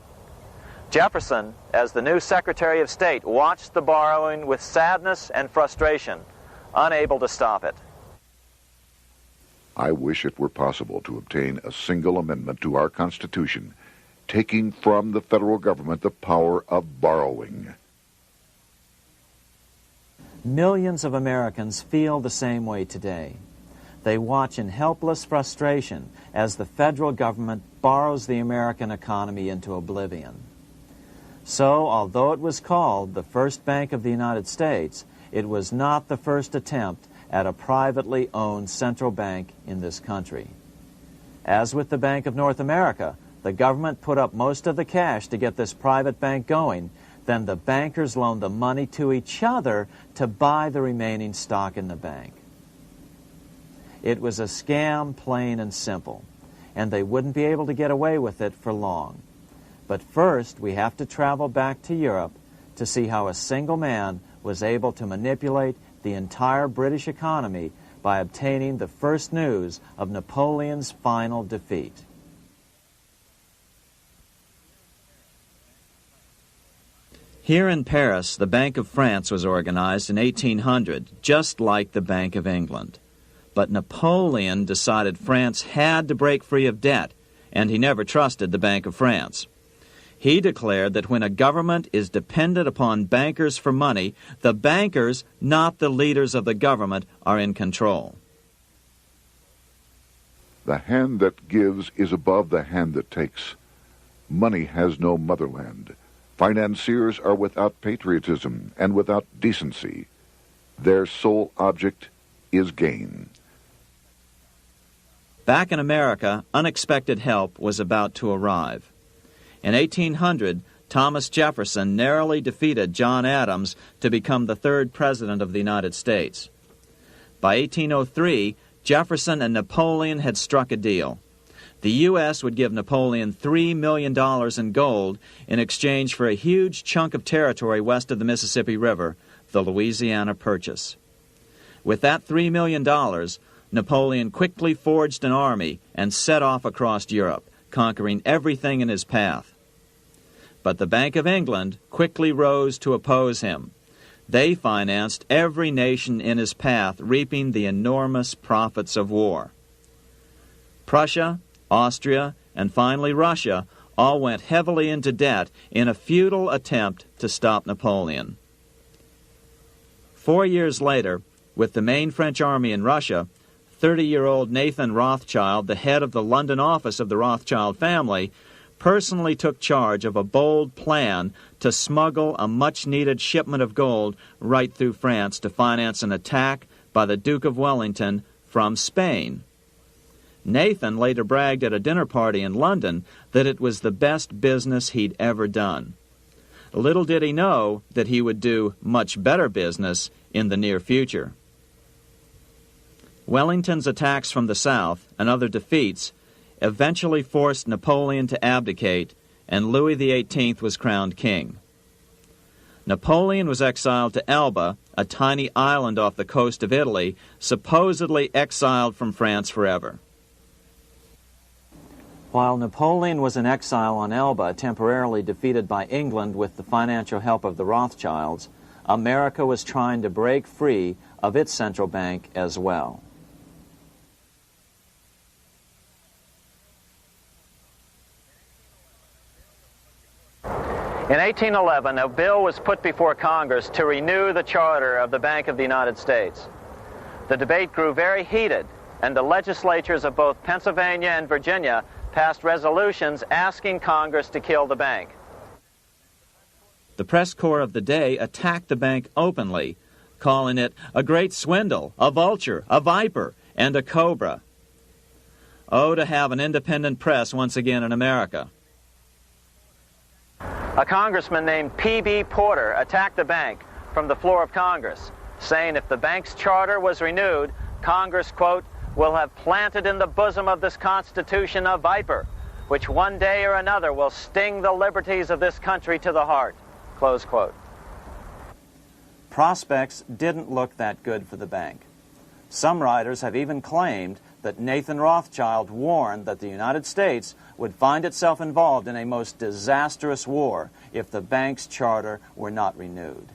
Speaker 2: Jefferson, as the new Secretary of State, watched the borrowing with sadness and frustration, unable to stop it.
Speaker 1: I wish it were possible to obtain a single amendment to our Constitution, taking from the federal government the power of borrowing.
Speaker 2: Millions of Americans feel the same way today. They watch in helpless frustration as the federal government borrows the American economy into oblivion. So, although it was called the First Bank of the United States, it was not the first attempt at a privately owned central bank in this country. As with the Bank of North America, the government put up most of the cash to get this private bank going, then the bankers loaned the money to each other to buy the remaining stock in the bank. It was a scam, plain and simple, and they wouldn't be able to get away with it for long. But first, we have to travel back to Europe to see how a single man was able to manipulate the entire British economy by obtaining the first news of Napoleon's final defeat. Here in Paris, the Bank of France was organized in 1800, just like the Bank of England. But Napoleon decided France had to break free of debt, and he never trusted the Bank of France. He declared that when a government is dependent upon bankers for money, the bankers, not the leaders of the government, are in control.
Speaker 1: The hand that gives is above the hand that takes. Money has no motherland. Financiers are without patriotism and without decency. Their sole object is gain.
Speaker 2: Back in America, unexpected help was about to arrive. In 1800, Thomas Jefferson narrowly defeated John Adams to become the third president of the United States. By 1803, Jefferson and Napoleon had struck a deal. The U.S. would give Napoleon $3 million in gold in exchange for a huge chunk of territory west of the Mississippi River, the Louisiana Purchase. With that $3 million, Napoleon quickly forged an army and set off across Europe, conquering everything in his path. But the Bank of England quickly rose to oppose him. They financed every nation in his path, reaping the enormous profits of war. Prussia, Austria, and finally Russia all went heavily into debt in a futile attempt to stop Napoleon. 4 years later, with the main French army in Russia, 30-year-old Nathan Rothschild, the head of the London office of the Rothschild family, personally took charge of a bold plan to smuggle a much-needed shipment of gold right through France to finance an attack by the Duke of Wellington from Spain. Nathan later bragged at a dinner party in London that it was the best business he'd ever done. Little did he know that he would do much better business in the near future. Wellington's attacks from the south and other defeats eventually forced Napoleon to abdicate, and Louis XVIII was crowned king. Napoleon was exiled to Elba, a tiny island off the coast of Italy, supposedly exiled from France forever. While Napoleon was in exile on Elba, temporarily defeated by England with the financial help of the Rothschilds, America was trying to break free of its central bank as well. In 1811, a bill was put before Congress to renew the charter of the Bank of the United States. The debate grew very heated, and the legislatures of both Pennsylvania and Virginia passed resolutions asking Congress to kill the bank. The press corps of the day attacked the bank openly, calling it a great swindle, a vulture, a viper, and a cobra. Oh, to have an independent press once again in America. A congressman named P.B. Porter attacked the bank from the floor of Congress, saying if the bank's charter was renewed, Congress, quote, will have planted in the bosom of this Constitution a viper, which one day or another will sting the liberties of this country to the heart, close quote. Prospects didn't look that good for the bank. Some writers have even claimed that Nathan Rothschild warned that the United States would find itself involved in a most disastrous war if the bank's charter were not renewed.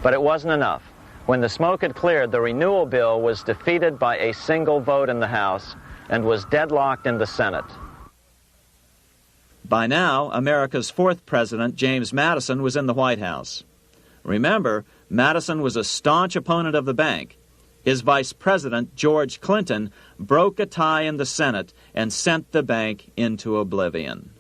Speaker 2: But it wasn't enough. When the smoke had cleared, the renewal bill was defeated by a single vote in the House and was deadlocked in the Senate. By now, America's fourth president, James Madison, was in the White House. Remember, Madison was a staunch opponent of the bank. His vice president, George Clinton, broke a tie in the Senate and sent the bank into oblivion.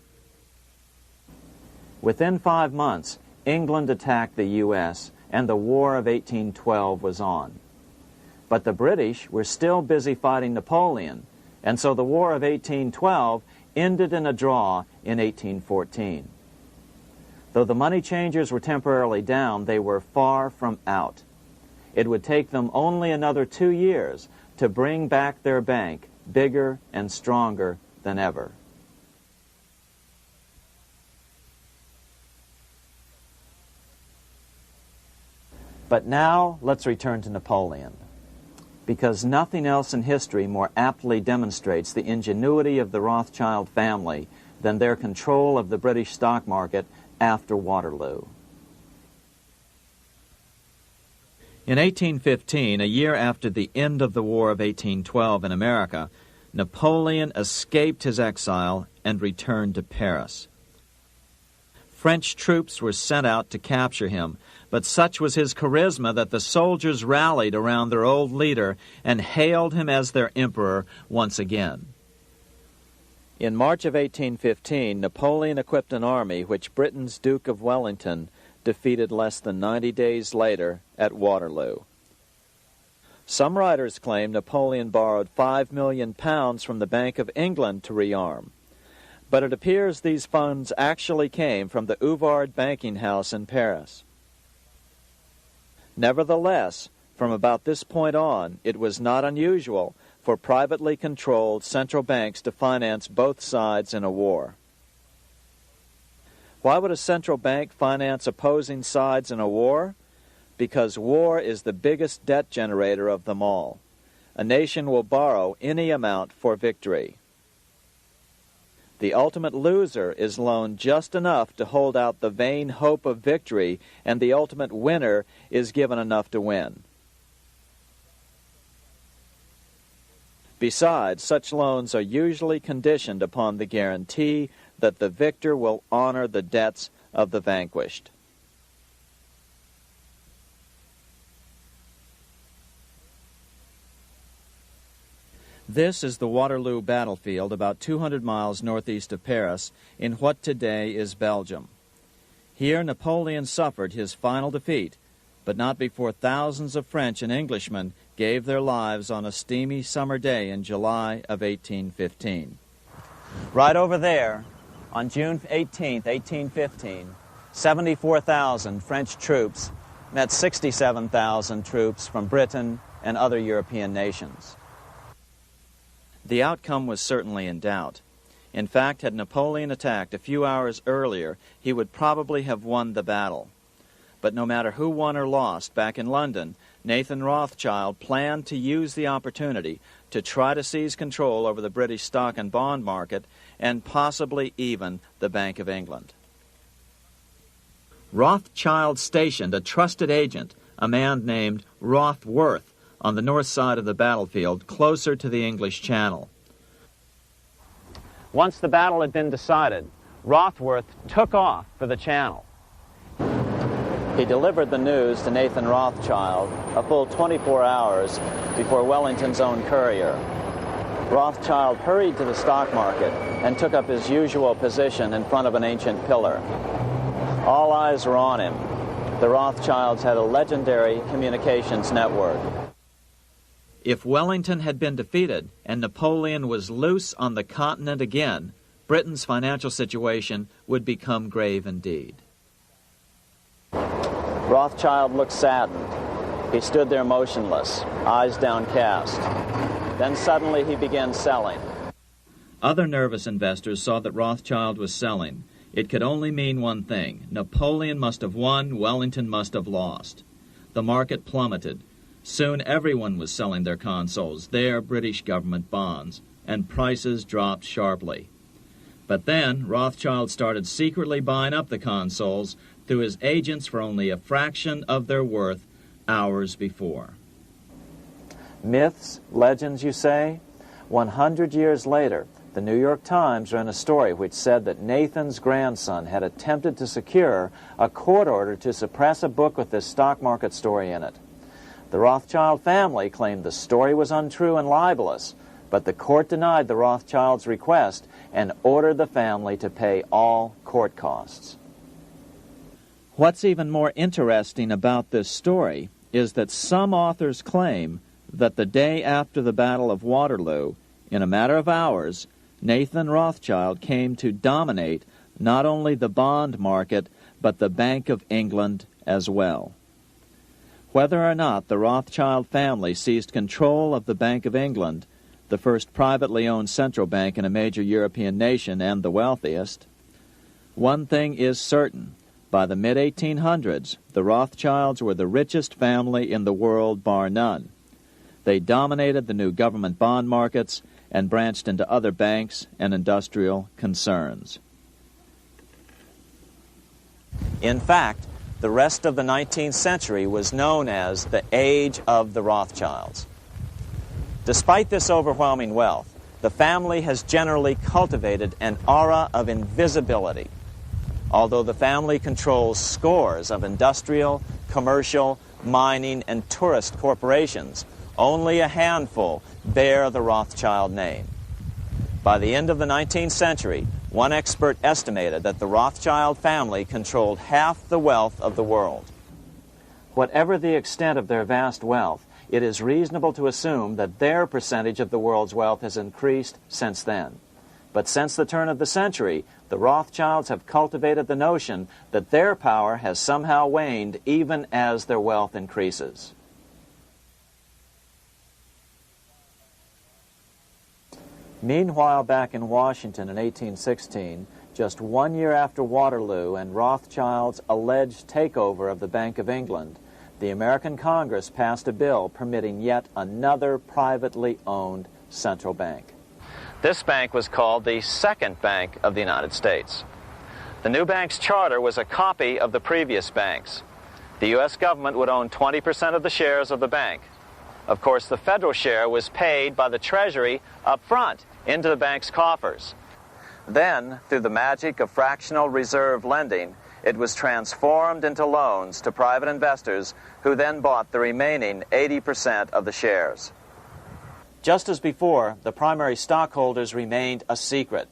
Speaker 2: Within 5 months, England attacked the U.S., and the War of 1812 was on. But the British were still busy fighting Napoleon, and so the War of 1812 ended in a draw in 1814. Though the money changers were temporarily down, they were far from out. It would take them only another 2 years to bring back their bank bigger and stronger than ever. But now let's return to Napoleon, because nothing else in history more aptly demonstrates the ingenuity of the Rothschild family than their control of the British stock market after Waterloo. In 1815, a year after the end of the War of 1812 in America, Napoleon escaped his exile and returned to Paris. French troops were sent out to capture him, but such was his charisma that the soldiers rallied around their old leader and hailed him as their emperor once again. In March of 1815, Napoleon equipped an army which Britain's Duke of Wellington defeated less than 90 days later at Waterloo. Some writers claim Napoleon borrowed £5 million from the Bank of England to rearm, but it appears these funds actually came from the Ouvard banking house in Paris. Nevertheless, from about this point on, it was not unusual for privately controlled central banks to finance both sides in a war. Why would a central bank finance opposing sides in a war? Because war is the biggest debt generator of them all. A nation will borrow any amount for victory. The ultimate loser is loaned just enough to hold out the vain hope of victory, and the ultimate winner is given enough to win. Besides, such loans are usually conditioned upon the guarantee that the victor will honor the debts of the vanquished. This is the Waterloo battlefield about 200 miles northeast of Paris in what today is Belgium. Here Napoleon suffered his final defeat, but not before thousands of French and Englishmen gave their lives on a steamy summer day in July of 1815.
Speaker 5: Right over there, on June 18, 1815, 74,000 French troops met 67,000 troops from Britain and other European nations.
Speaker 2: The outcome was certainly in doubt. In fact, had Napoleon attacked a few hours earlier, he would probably have won the battle. But no matter who won or lost, back in London, Nathan Rothschild planned to use the opportunity to try to seize control over the British stock and bond market and possibly even the Bank of England. Rothschild stationed a trusted agent, a man named Rothworth, on the north side of the battlefield, closer to the English Channel.
Speaker 5: Once the battle had been decided, Rothworth took off for the Channel.
Speaker 2: He delivered the news to Nathan Rothschild a full 24 hours before Wellington's own courier. Rothschild hurried to the stock market and took up his usual position in front of an ancient pillar. All eyes were on him. The Rothschilds had a legendary communications network. If Wellington had been defeated and Napoleon was loose on the continent again, Britain's financial situation would become grave indeed. Rothschild looked saddened. He stood there motionless, eyes downcast. Then suddenly he began selling. Other nervous investors saw that Rothschild was selling. It could only mean one thing. Napoleon must have won, Wellington must have lost. The market plummeted. Soon everyone was selling their consols, their British government bonds, and prices dropped sharply. But then Rothschild started secretly buying up the consols through his agents for only a fraction of their worth hours before. Myths, legends, you say? 100 years later, the New York Times ran a story which said that Nathan's grandson had attempted to secure a court order to suppress a book with this stock market story in it. The Rothschild family claimed the story was untrue and libelous, but the court denied the Rothschilds' request and ordered the family to pay all court costs. What's even more interesting about this story is that some authors claim that the day after the Battle of Waterloo, in a matter of hours, Nathan Rothschild came to dominate not only the bond market, but the Bank of England as well. Whether or not the Rothschild family seized control of the Bank of England, the first privately owned central bank in a major European nation and the wealthiest, one thing is certain. By the mid-1800s, the Rothschilds were the richest family in the world, bar none. They dominated the new government bond markets and branched into other banks and industrial concerns. In fact, the rest of the 19th century was known as the Age of the Rothschilds. Despite this overwhelming wealth, the family has generally cultivated an aura of invisibility. Although the family controls scores of industrial, commercial, mining, and tourist corporations, only a handful bear the Rothschild name. By the end of the 19th century, one expert estimated that the Rothschild family controlled half the wealth of the world. Whatever the extent of their vast wealth, it is reasonable to assume that their percentage of the world's wealth has increased since then. But since the turn of the century, the Rothschilds have cultivated the notion that their power has somehow waned even as their wealth increases. Meanwhile, back in Washington in 1816, just 1 year after Waterloo and Rothschild's alleged takeover of the Bank of England, the American Congress passed a bill permitting yet another privately owned central bank. This bank was called the Second Bank of the United States. The new bank's charter was a copy of the previous bank's. The U.S. government would own 20% of the shares of the bank. Of course, the federal share was paid by the Treasury up front into the bank's coffers. Then, through the magic of fractional reserve lending, it was transformed into loans to private investors who then bought the remaining 80% of the shares. Just as before, the primary stockholders remained a secret.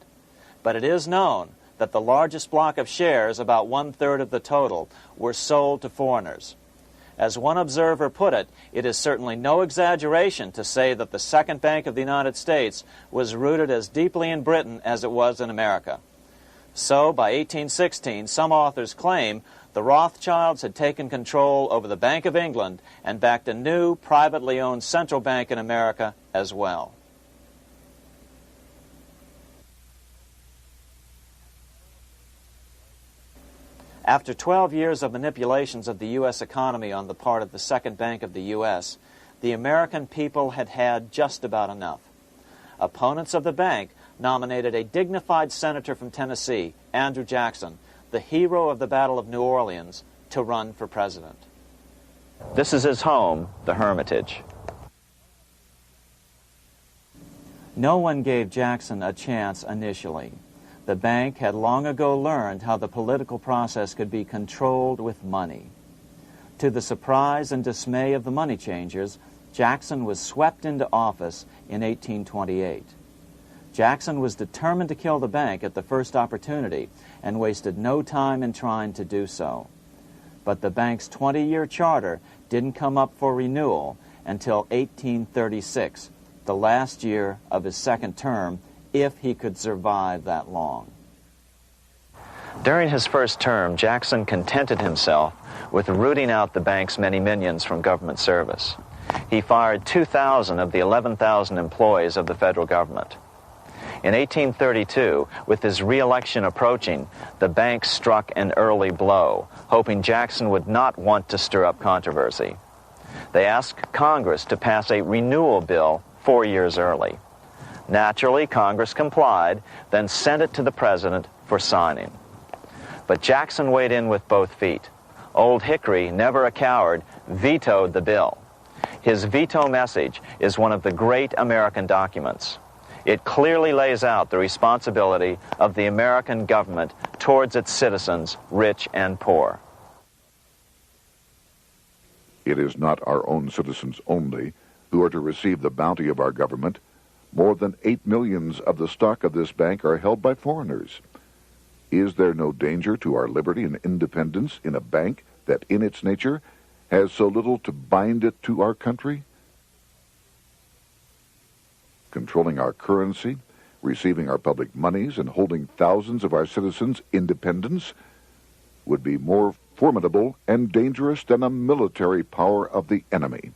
Speaker 2: But it is known that the largest block of shares, about 1/3 of the total, were sold to foreigners. As one observer put it, it is certainly no exaggeration to say that the Second Bank of the United States was rooted as deeply in Britain as it was in America. So, by 1816, some authors claim the Rothschilds had taken control over the Bank of England and backed a new, privately owned central bank in America as well. After 12 years of manipulations of the U.S. economy on the part of the Second Bank of the U.S., the American people had had just about enough. Opponents of the bank nominated a dignified senator from Tennessee, Andrew Jackson, the hero of the Battle of New Orleans, to run for president. This is his home, the Hermitage. No one gave Jackson a chance initially. The bank had long ago learned how the political process could be controlled with money. To the surprise and dismay of the money changers, Jackson was swept into office in 1828. Jackson was determined to kill the bank at the first opportunity and wasted no time in trying to do so. But the bank's 20-year charter didn't come up for renewal until 1836, the last year of his second term, if he could survive that long. During his first term, Jackson contented himself with rooting out the bank's many minions from government service. He fired 2,000 of the 11,000 employees of the federal government. In 1832, with his re-election approaching, the bank struck an early blow, hoping Jackson would not want to stir up controversy. They asked Congress to pass a renewal bill 4 years early. Naturally, Congress complied, then sent it to the president for signing. But Jackson weighed in with both feet. Old Hickory, never a coward, vetoed the bill. His veto message is one of the great American documents. It clearly lays out the responsibility of the American government towards its citizens, rich and poor.
Speaker 1: It is not our own citizens only who are to receive the bounty of our government. More than 8 millions of the stock of this bank are held by foreigners. Is there no danger to our liberty and independence in a bank that in its nature has so little to bind it to our country? Controlling our currency, receiving our public monies, and holding thousands of our citizens' independence would be more formidable and dangerous than a military power of the enemy.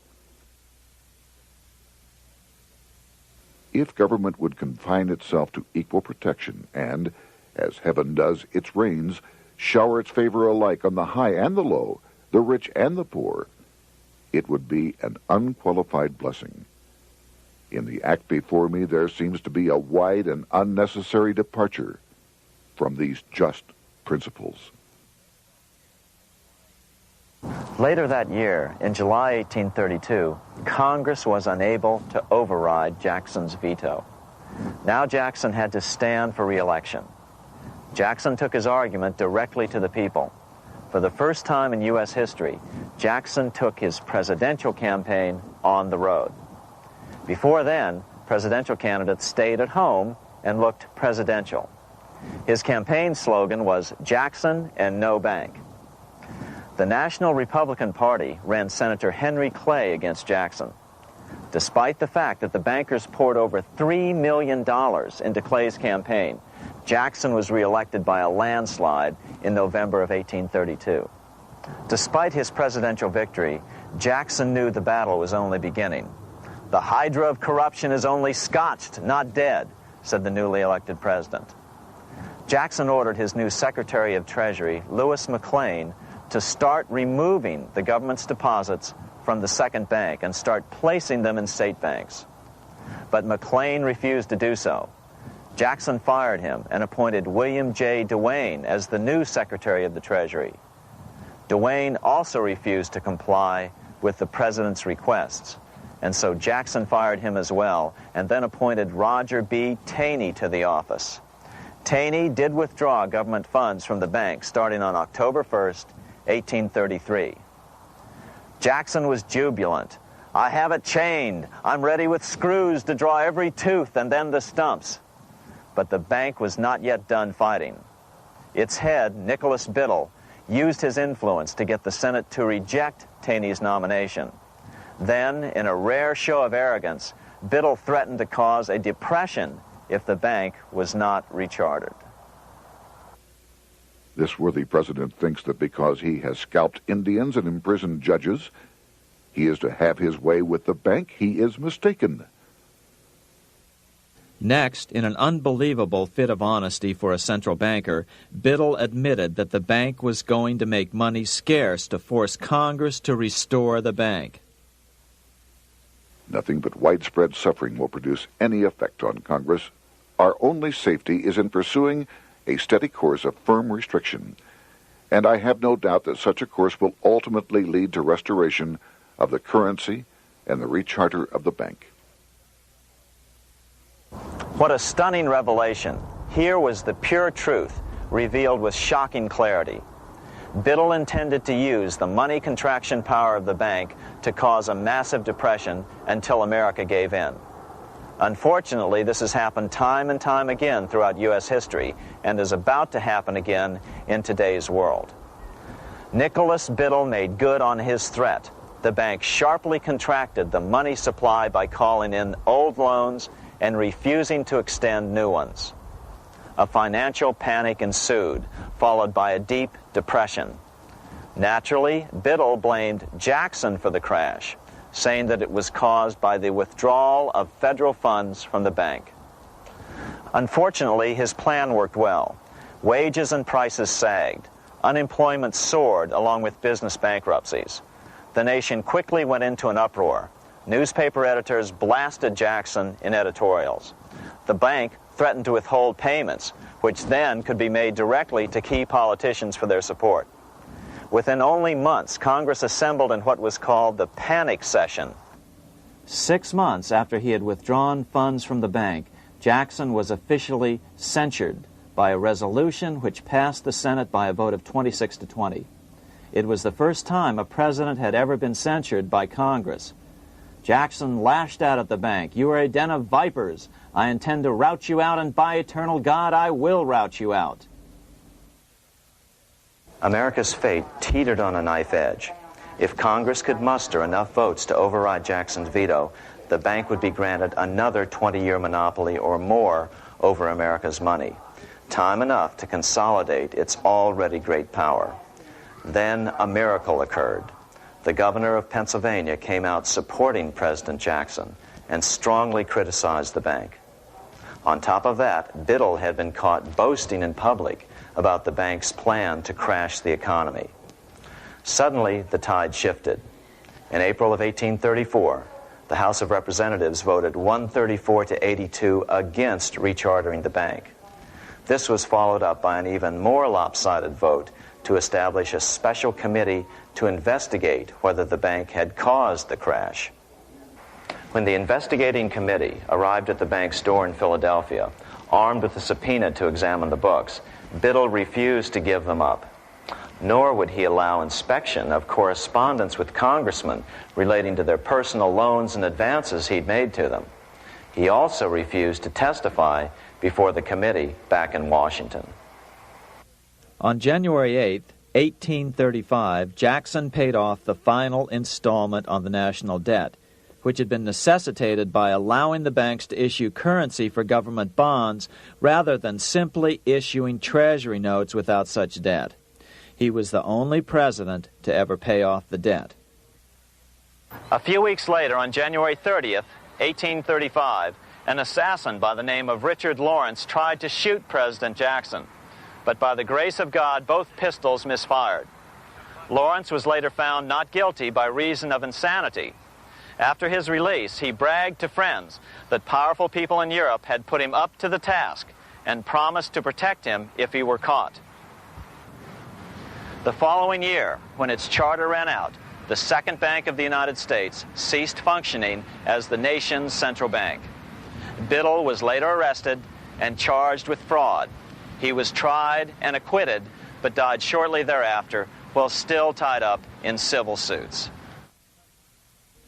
Speaker 1: If government would confine itself to equal protection and, as heaven does its rains, shower its favor alike on the high and the low, the rich and the poor, it would be an unqualified blessing. In the act before me, there seems to be a wide and unnecessary departure from these just principles.
Speaker 2: Later that year, in July 1832, Congress was unable to override Jackson's veto. Now Jackson had to stand for re-election. Jackson took his argument directly to the people. For the first time in U.S. history, Jackson took his presidential campaign on the road. Before then, presidential candidates stayed at home and looked presidential. His campaign slogan was "Jackson and no bank." The National Republican Party ran Senator Henry Clay against Jackson. Despite the fact that the bankers poured over $3 million into Clay's campaign, Jackson was reelected by a landslide in November of 1832. Despite his presidential victory, Jackson knew the battle was only beginning. "The hydra of corruption is only scotched, not dead," said the newly elected president. Jackson ordered his new Secretary of Treasury, Lewis McLean, to start removing the government's deposits from the second bank and start placing them in state banks. But McLean refused to do so. Jackson fired him and appointed William J. Duane as the new Secretary of the Treasury. Duane also refused to comply with the president's requests, and so Jackson fired him as well and then appointed Roger B. Taney to the office. Taney did withdraw government funds from the bank starting on October 1st, 1833. Jackson was jubilant. "I have it chained. I'm ready with screws to draw every tooth and then the stumps." But the bank was not yet done fighting. Its head, Nicholas Biddle, used his influence to get the Senate to reject Taney's nomination. Then, in a rare show of arrogance, Biddle threatened to cause a depression if the bank was not rechartered.
Speaker 1: This worthy president thinks that because he has scalped Indians and imprisoned judges, he is to have his way with the bank. He is mistaken.
Speaker 2: Next, in an unbelievable fit of honesty for a central banker, Biddle admitted that the bank was going to make money scarce to force Congress to restore the bank.
Speaker 1: Nothing but widespread suffering will produce any effect on Congress. Our only safety is in pursuing a steady course of firm restriction, and I have no doubt that such a course will ultimately lead to restoration of the currency and the recharter of the bank.
Speaker 2: What a stunning revelation. Here was the pure truth, revealed with shocking clarity. Biddle intended to use the money contraction power of the bank to cause a massive depression until America gave in. Unfortunately, this has happened time and time again throughout U.S. history and is about to happen again in today's world. Nicholas Biddle made good on his threat. The bank sharply contracted the money supply by calling in old loans and refusing to extend new ones. A financial panic ensued, followed by a deep depression. Naturally, Biddle blamed Jackson for the crash, saying that it was caused by the withdrawal of federal funds from the bank. Unfortunately, his plan worked well. Wages and prices sagged. Unemployment soared along with business bankruptcies. The nation quickly went into an uproar. Newspaper editors blasted Jackson in editorials. The bank threatened to withhold payments, which then could be made directly to key politicians for their support. Within only months, Congress assembled in what was called the panic session. 6 months after he had withdrawn funds from the bank, Jackson was officially censured by a resolution which passed the Senate by a vote of 26 to 20. It was the first time a president had ever been censured by Congress. Jackson lashed out at the bank. "You are a den of vipers. I intend to rout you out, and by eternal God, I will rout you out." America's fate teetered on a knife edge. If Congress could muster enough votes to override Jackson's veto, the bank would be granted another 20-year monopoly or more over America's money, time enough to consolidate its already great power. Then a miracle occurred. The governor of Pennsylvania came out supporting President Jackson and strongly criticized the bank. On top of that, Biddle had been caught boasting in public about the bank's plan to crash the economy. Suddenly, the tide shifted. In April of 1834, the House of Representatives voted 134 to 82 against rechartering the bank. This was followed up by an even more lopsided vote to establish a special committee to investigate whether the bank had caused the crash. When the investigating committee arrived at the bank's door in Philadelphia, armed with a subpoena to examine the books, Biddle refused to give them up. Nor would he allow inspection of correspondence with congressmen relating to their personal loans and advances he'd made to them. He also refused to testify before the committee back in Washington. On January 8th, 1835, Jackson paid off the final installment on the national debt, which had been necessitated by allowing the banks to issue currency for government bonds rather than simply issuing treasury notes without such debt. He was the only president to ever pay off the debt.
Speaker 5: A few weeks later, on January 30th, 1835, an assassin by the name of Richard Lawrence tried to shoot President Jackson, but by the grace of God, both pistols misfired. Lawrence was later found not guilty by reason of insanity. After his release, he bragged to friends that powerful people in Europe had put him up to the task and promised to protect him if he were caught. The following year, when its charter ran out, the Second Bank of the United States ceased functioning as the nation's central bank. Biddle was later arrested and charged with fraud. He was tried and acquitted, but died shortly thereafter while still tied up in civil suits.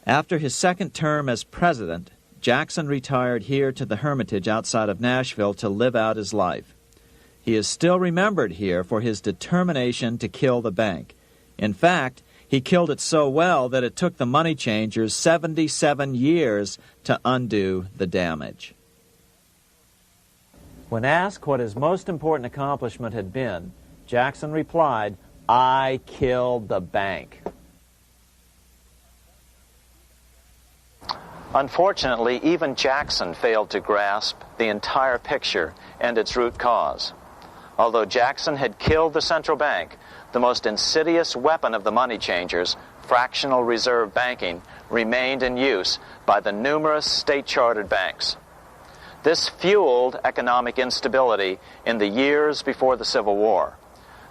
Speaker 2: After his second term as president, Jackson retired here to the Hermitage outside of Nashville to live out his life. He is still remembered here for his determination to kill the bank. In fact, he killed it so well that it took the money changers 77 years to undo the damage. When asked what his most important accomplishment had been, Jackson replied, "I killed the bank." Unfortunately, even Jackson failed to grasp the entire picture and its root cause. Although Jackson had killed the central bank, the most insidious weapon of the money changers, fractional reserve banking, remained in use by the numerous state-chartered banks. This fueled economic instability in the years before the Civil War.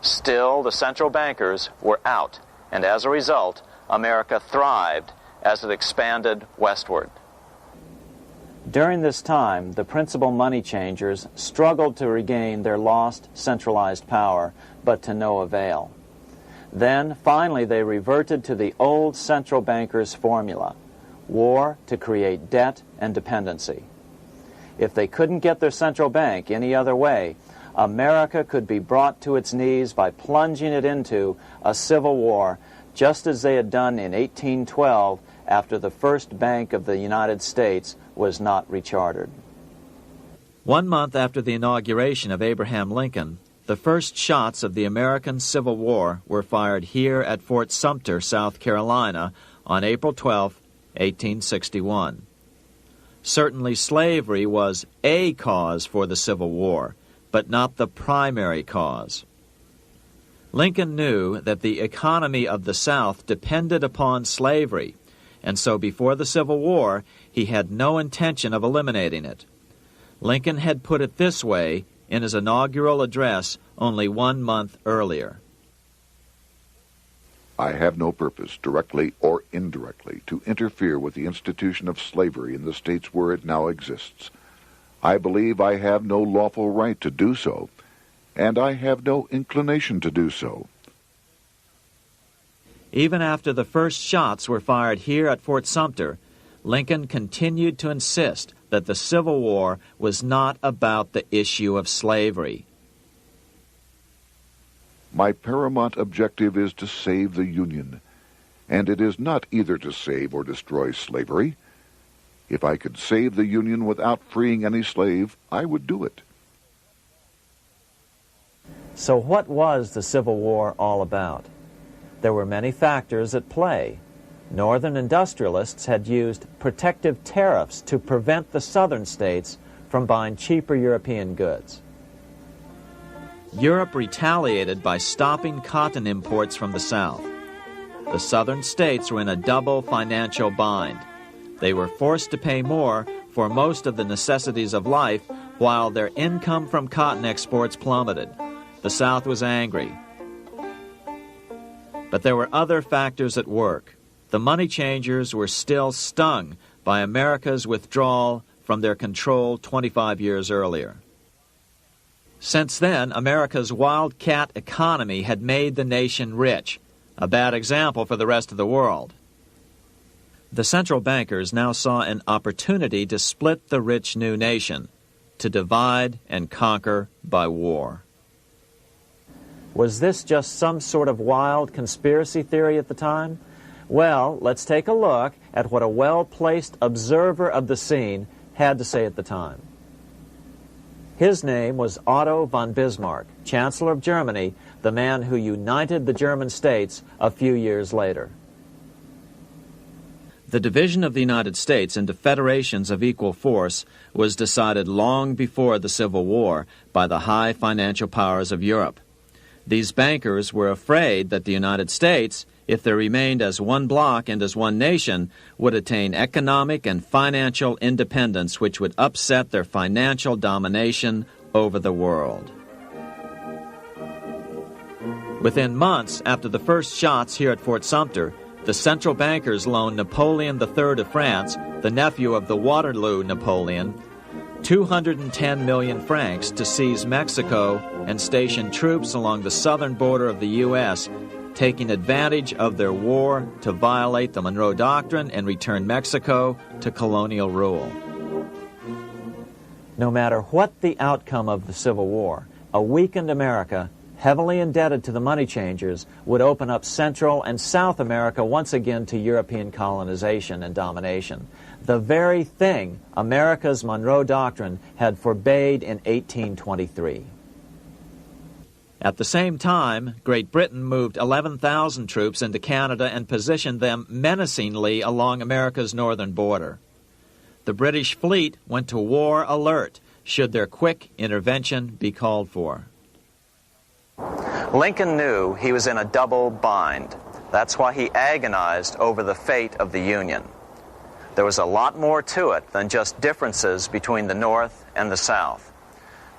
Speaker 2: Still, the central bankers were out, and as a result, America thrived as it expanded westward. During this time, the principal money changers struggled to regain their lost centralized power, but to no avail. Then, finally, they reverted to the old central bankers' formula: war to create debt and dependency. If they couldn't get their central bank any other way, America could be brought to its knees by plunging it into a civil war, just as they had done in 1812 after the first Bank of the United States was not rechartered. 1 month after the inauguration of Abraham Lincoln, the first shots of the American Civil War were fired here at Fort Sumter, South Carolina, on April 12, 1861. Certainly slavery was a cause for the Civil War, but not the primary cause. Lincoln knew that the economy of the South depended upon slavery, and so before the Civil War, he had no intention of eliminating it. Lincoln had put it this way in his inaugural address only 1 month earlier.
Speaker 1: I have no purpose, directly or indirectly, to interfere with the institution of slavery in the states where it now exists. I believe I have no lawful right to do so, and I have no inclination to do so.
Speaker 2: Even after the first shots were fired here at Fort Sumter, Lincoln continued to insist that the Civil War was not about the issue of slavery.
Speaker 1: My paramount objective is to save the Union, and it is not either to save or destroy slavery. If I could save the Union without freeing any slave, I would do it.
Speaker 2: So what was the Civil War all about? There were many factors at play. Northern industrialists had used protective tariffs to prevent the southern states from buying cheaper European goods. Europe retaliated by stopping cotton imports from the South. The southern states were in a double financial bind. They were forced to pay more for most of the necessities of life, while their income from cotton exports plummeted. The South was angry. But there were other factors at work. The money changers were still stung by America's withdrawal from their control 25 years earlier. Since then, America's wildcat economy had made the nation rich, a bad example for the rest of the world. The central bankers now saw an opportunity to split the rich new nation, to divide and conquer by war. Was this just some sort of wild conspiracy theory at the time? Well, let's take a look at what a well-placed observer of the scene had to say at the time. His name was Otto von Bismarck, Chancellor of Germany, the man who united the German states a few years later. The division of the United States into federations of equal force was decided long before the Civil War by the high financial powers of Europe. These bankers were afraid that the United States, if they remained as one bloc and as one nation, would attain economic and financial independence which would upset their financial domination over the world. Within months after the first shots here at Fort Sumter, the central bankers loaned Napoleon III of France, the nephew of the Waterloo Napoleon, 210 million francs to seize Mexico and station troops along the southern border of the U.S., taking advantage of their war to violate the Monroe Doctrine and return Mexico to colonial rule. No matter what the outcome of the Civil War, a weakened America, heavily indebted to the money changers, would open up Central and South America once again to European colonization and domination. The very thing America's Monroe Doctrine had forbade in 1823. At the same time, Great Britain moved 11,000 troops into Canada and positioned them menacingly along America's northern border. The British fleet went to war alert should their quick intervention be called for.
Speaker 5: Lincoln knew he was in a double bind. That's why he agonized over the fate of the Union. There was a lot more to it than just differences between the North and the South.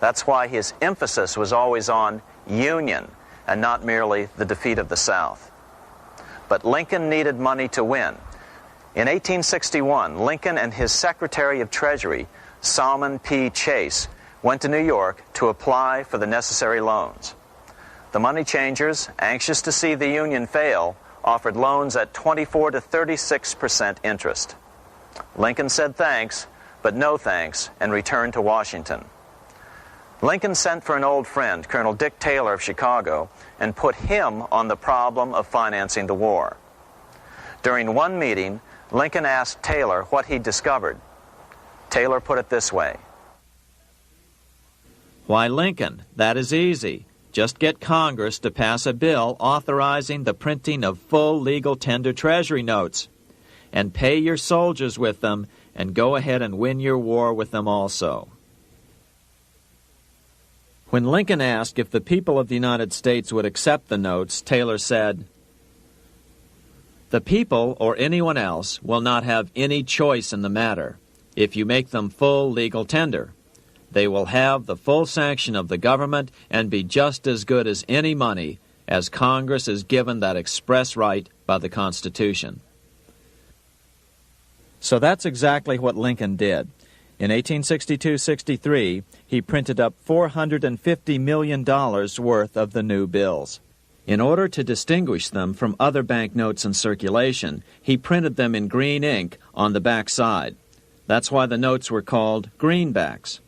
Speaker 5: That's why his emphasis was always on union and not merely the defeat of the South. But Lincoln needed money to win. In 1861, Lincoln and his Secretary of Treasury, Salmon P. Chase, went to New York to apply for the necessary loans. The money changers, anxious to see the Union fail, offered loans at 24 to 36% interest. Lincoln said thanks, but no thanks, and returned to Washington. Lincoln sent for an old friend, Colonel Dick Taylor of Chicago, and put him on the problem of financing the war. During one meeting, Lincoln asked Taylor what he'd discovered. Taylor put it this way.
Speaker 2: Why, Lincoln, that is easy. Just get Congress to pass a bill authorizing the printing of full legal tender Treasury notes, and pay your soldiers with them, and go ahead and win your war with them also. When Lincoln asked if the people of the United States would accept the notes, Taylor said, "The people, or anyone else, will not have any choice in the matter if you make them full legal tender. They will have the full sanction of the government and be just as good as any money, as Congress is given that express right by the Constitution." So that's exactly what Lincoln did. In 1862-63, he printed up $450 million worth of the new bills. In order to distinguish them from other banknotes in circulation, he printed them in green ink on the back side. That's why the notes were called greenbacks.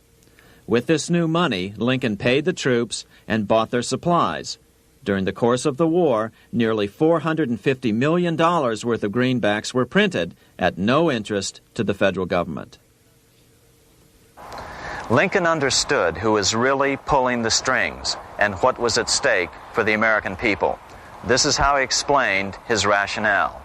Speaker 2: With this new money, Lincoln paid the troops and bought their supplies. During the course of the war, nearly $450 million worth of greenbacks were printed at no interest to the federal government.
Speaker 5: Lincoln understood who was really pulling the strings and what was at stake for the American people. This is how he explained his rationale.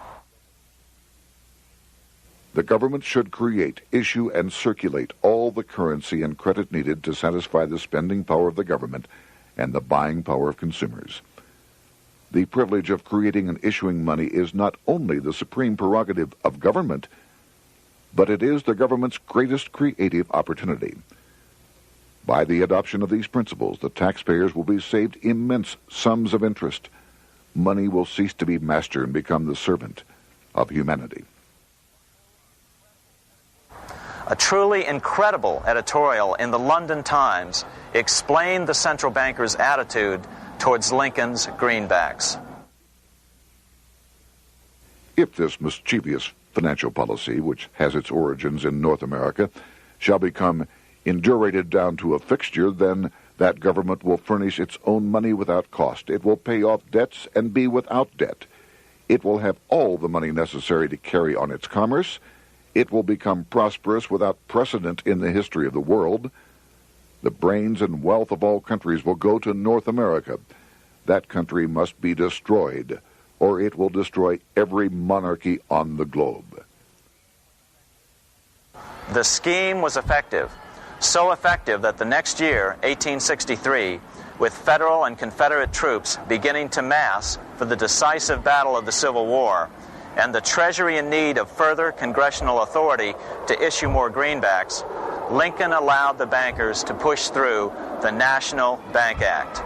Speaker 1: The government should create, issue, and circulate all the currency and credit needed to satisfy the spending power of the government and the buying power of consumers. The privilege of creating and issuing money is not only the supreme prerogative of government, but it is the government's greatest creative opportunity. By the adoption of these principles, the taxpayers will be saved immense sums of interest. Money will cease to be master and become the servant of humanity.
Speaker 5: A truly incredible editorial in the London Times explained the central bankers' attitude towards Lincoln's greenbacks.
Speaker 1: If this mischievous financial policy, which has its origins in North America, shall become indurated down to a fixture, then That government will furnish its own money without cost. It will pay off debts and be without debt. It will have all the money necessary to carry on its commerce. It will become prosperous without precedent in the history of the world. The brains and wealth of all countries will go to North America. That country must be destroyed, or it will destroy every monarchy on the globe.
Speaker 2: The scheme was effective, so effective that the next year, 1863, with Federal and Confederate troops beginning to mass for the decisive battle of the Civil War, and the Treasury in need of further congressional authority to issue more greenbacks, Lincoln allowed the bankers to push through the National Bank Act.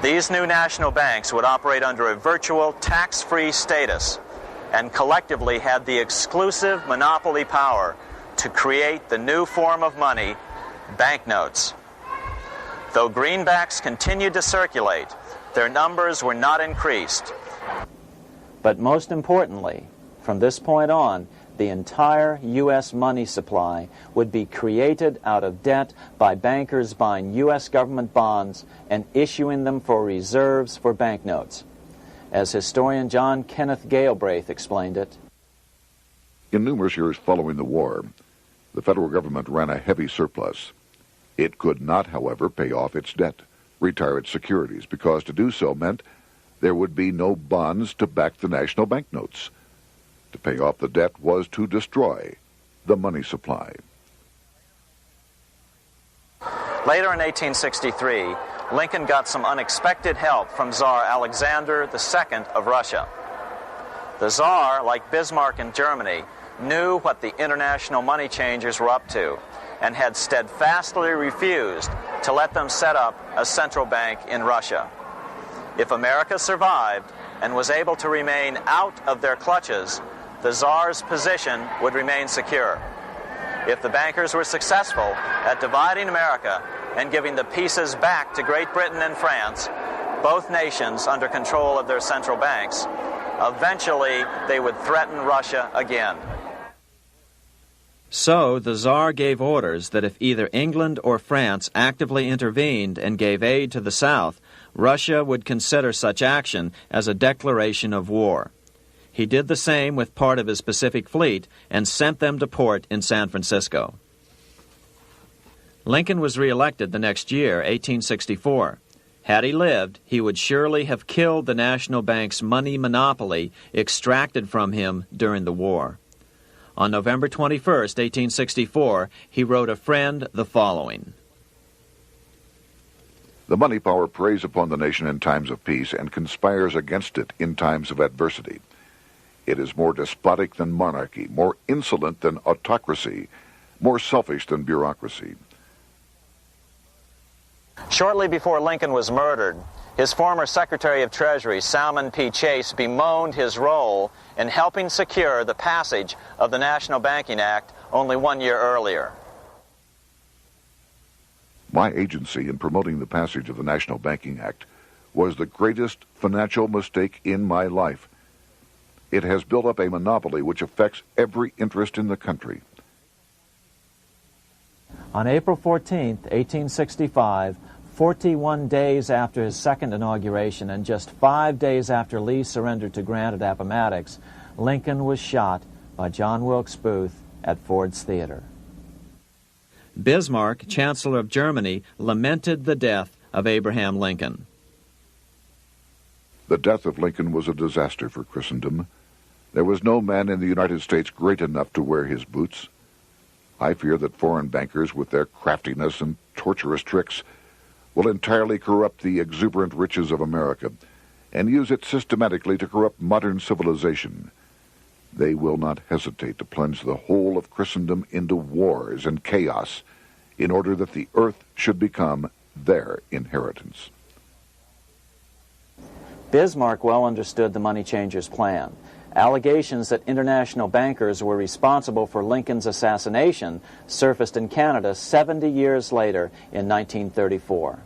Speaker 2: These new national banks would operate under a virtual tax-free status and collectively had the exclusive monopoly power to create the new form of money, banknotes. Though greenbacks continued to circulate, their numbers were not increased. But most importantly, from this point on, the entire U.S. money supply would be created out of debt by bankers buying U.S. government bonds and issuing them for reserves for banknotes. As historian John Kenneth Galbraith explained it,
Speaker 1: in numerous years following the war, the federal government ran a heavy surplus. It could not, however, pay off its debt, retire its securities, because to do so meant there would be no bonds to back the national banknotes. To pay off the debt was to destroy the money supply.
Speaker 2: Later in 1863, Lincoln got some unexpected help from Tsar Alexander II of Russia. The Tsar, like Bismarck in Germany, knew what the international money changers were up to and had steadfastly refused to let them set up a central bank in Russia. If America survived and was able to remain out of their clutches, the Tsar's position would remain secure. If the bankers were successful at dividing America and giving the pieces back to Great Britain and France, both nations under control of their central banks, eventually they would threaten Russia again. So the Tsar gave orders that if either England or France actively intervened and gave aid to the South, Russia would consider such action as a declaration of war. He did the same with part of his Pacific Fleet and sent them to port in San Francisco. Lincoln was reelected the next year, 1864. Had he lived, he would surely have killed the national bank's money monopoly extracted from him during the war. On November 21, 1864, he wrote a friend the following:
Speaker 1: The money power preys upon the nation in times of peace and conspires against it in times of adversity. It is more despotic than monarchy, more insolent than autocracy, more selfish than bureaucracy.
Speaker 2: Shortly before Lincoln was murdered, his former Secretary of Treasury, Salmon P. Chase, bemoaned his role in helping secure the passage of the National Banking Act only 1 year earlier.
Speaker 1: My agency in promoting the passage of the National Banking Act was the greatest financial mistake in my life. It has built up a monopoly which affects every interest in the country.
Speaker 2: On April 14, 1865, 41 days after his second inauguration and just 5 days after Lee surrendered to Grant at Appomattox, Lincoln was shot by John Wilkes Booth at Ford's Theater. Bismarck, Chancellor of Germany, lamented the death of Abraham Lincoln.
Speaker 1: The death of Lincoln was a disaster for Christendom. There was no man in the United States great enough to wear his boots. I fear that foreign bankers, with their craftiness and tortuous tricks, will entirely corrupt the exuberant riches of America and use it systematically to corrupt modern civilization. They will not hesitate to plunge the whole of Christendom into wars and chaos in order that the earth should become their inheritance.
Speaker 2: Bismarck well understood the money changers' plan. Allegations that international bankers were responsible for Lincoln's assassination surfaced in Canada 70 years later in 1934.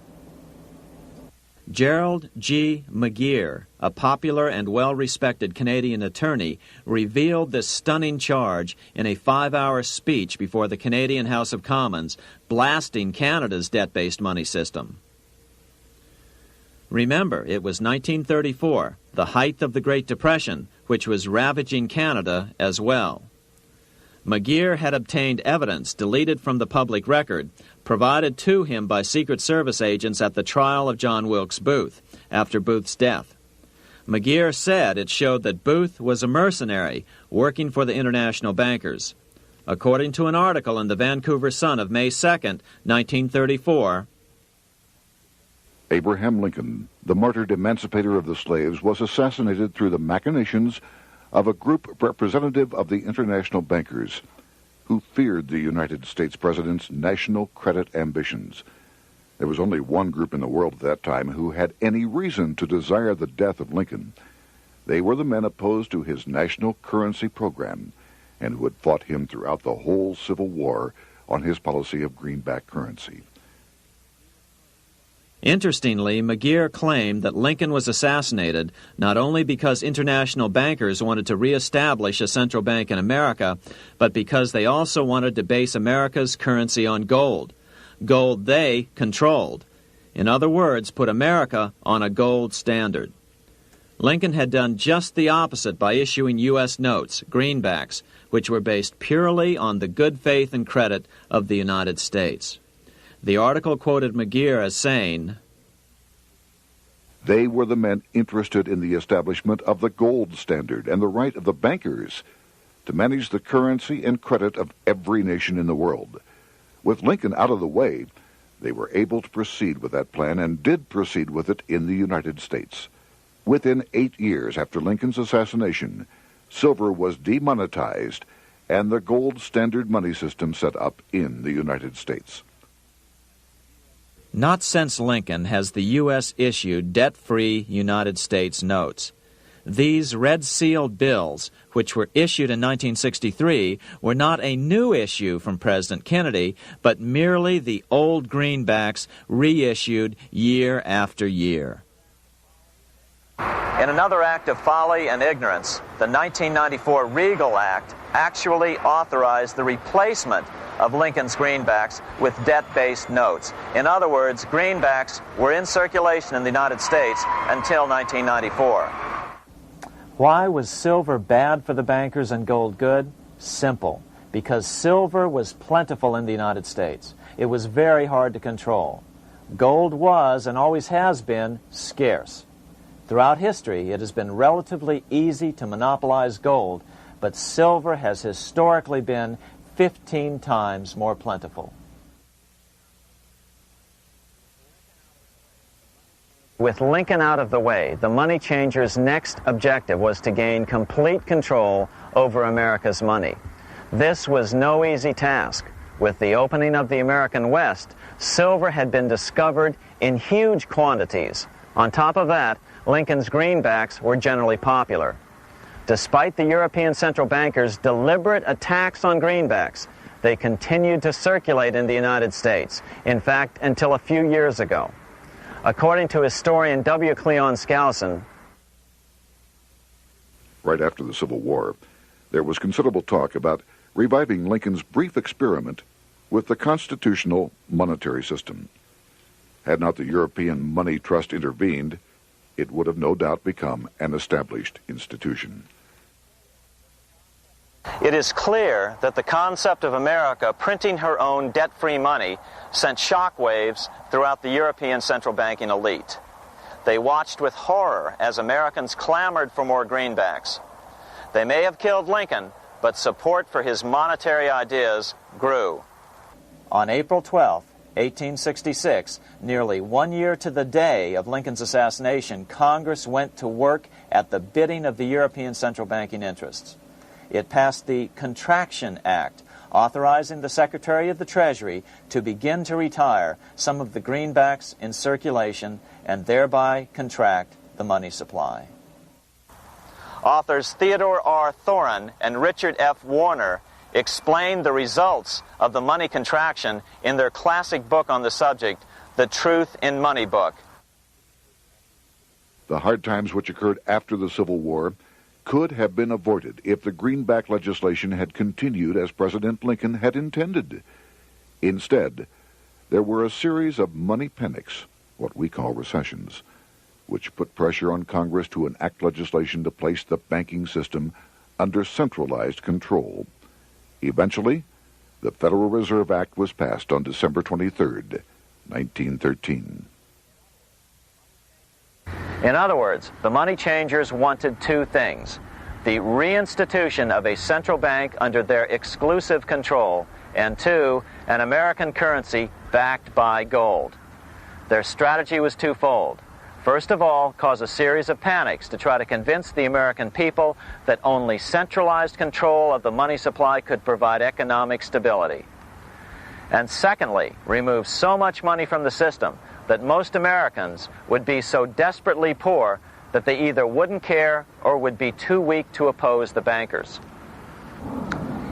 Speaker 2: Gerald G. McGeer, a popular and well-respected Canadian attorney, revealed this stunning charge in a 5-hour speech before the Canadian House of Commons, blasting Canada's debt-based money system. Remember, it was 1934, the height of the Great Depression, which was ravaging Canada as well. McGeer had obtained evidence deleted from the public record, provided to him by Secret Service agents at the trial of John Wilkes Booth, after Booth's death. McGeer said it showed that Booth was a mercenary working for the international bankers. According to an article in the Vancouver Sun of May 2, 1934,
Speaker 1: Abraham Lincoln, the martyred emancipator of the slaves, was assassinated through the machinations of a group representative of the international bankers who feared the United States president's national credit ambitions. There was only one group in the world at that time who had any reason to desire the death of Lincoln. They were the men opposed to his national currency program and who had fought him throughout the whole Civil War on his policy of greenback currency.
Speaker 2: Interestingly, McGeer claimed that Lincoln was assassinated not only because international bankers wanted to reestablish a central bank in America, but because they also wanted to base America's currency on gold. Gold they controlled. In other words, put America on a gold standard. Lincoln had done just the opposite by issuing U.S. notes, greenbacks, which were based purely on the good faith and credit of the United States. The article quoted McGeer as saying,
Speaker 1: "They were the men interested in the establishment of the gold standard and the right of the bankers to manage the currency and credit of every nation in the world. With Lincoln out of the way, they were able to proceed with that plan and did proceed with it in the United States. Within 8 years after Lincoln's assassination, silver was demonetized and the gold standard money system set up in the United States."
Speaker 2: Not since Lincoln has the U.S. issued debt-free United States notes. These red-sealed bills, which were issued in 1963, were not a new issue from President Kennedy, but merely the old greenbacks reissued year after year.
Speaker 5: In another act of folly and ignorance, the 1994 Regal Act actually authorized the replacement of Lincoln's greenbacks with debt-based notes. In other words, greenbacks were in circulation in the United States until 1994.
Speaker 2: Why was silver bad for the bankers and gold good? Simple. Because silver was plentiful in the United States. It was very hard to control. Gold was, and always has been, scarce. Throughout history, it has been relatively easy to monopolize gold, but silver has historically been 15 times more plentiful.
Speaker 5: With Lincoln out of the way, the money changers' next objective was to gain complete control over America's money. This was no easy task. With the opening of the American West, silver had been discovered in huge quantities. On top of that, Lincoln's greenbacks were generally popular. Despite the European central bankers' deliberate attacks on greenbacks, they continued to circulate in the United States, in fact, until a few years ago. According to historian W. Cleon Skousen,
Speaker 1: right after the Civil War, there was considerable talk about reviving Lincoln's brief experiment with the constitutional monetary system. Had not the European Money Trust intervened, it would have no doubt become an established institution.
Speaker 5: it is clear that the concept of America printing her own debt-free money sent shockwaves throughout the European central banking elite. They watched with horror as Americans clamored for more greenbacks. They may have killed Lincoln, but support for his monetary ideas grew.
Speaker 2: On April 12, 1866, nearly 1 year to the day of Lincoln's assassination, Congress went to work at the bidding of the European central banking interests. It passed the Contraction Act, authorizing the Secretary of the Treasury to begin to retire some of the greenbacks in circulation and thereby contract the money supply.
Speaker 5: Authors Theodore R. Thorin and Richard F. Warner explained the results of the money contraction in their classic book on the subject, The Truth in Money Book.
Speaker 1: The hard times which occurred after the Civil War could have been avoided if the greenback legislation had continued as President Lincoln had intended. Instead, there were a series of money panics, what we call recessions, which put pressure on Congress to enact legislation to place the banking system under centralized control. Eventually, the Federal Reserve Act was passed on December 23, 1913.
Speaker 2: In other words, the money changers wanted two things: the reinstitution of a central bank under their exclusive control, and two, an American currency backed by gold. Their strategy was twofold. First of all, cause a series of panics to try to convince the American people that only centralized control of the money supply could provide economic stability. And secondly, remove so much money from the system that most Americans would be so desperately poor that they either wouldn't care or would be too weak to oppose the bankers.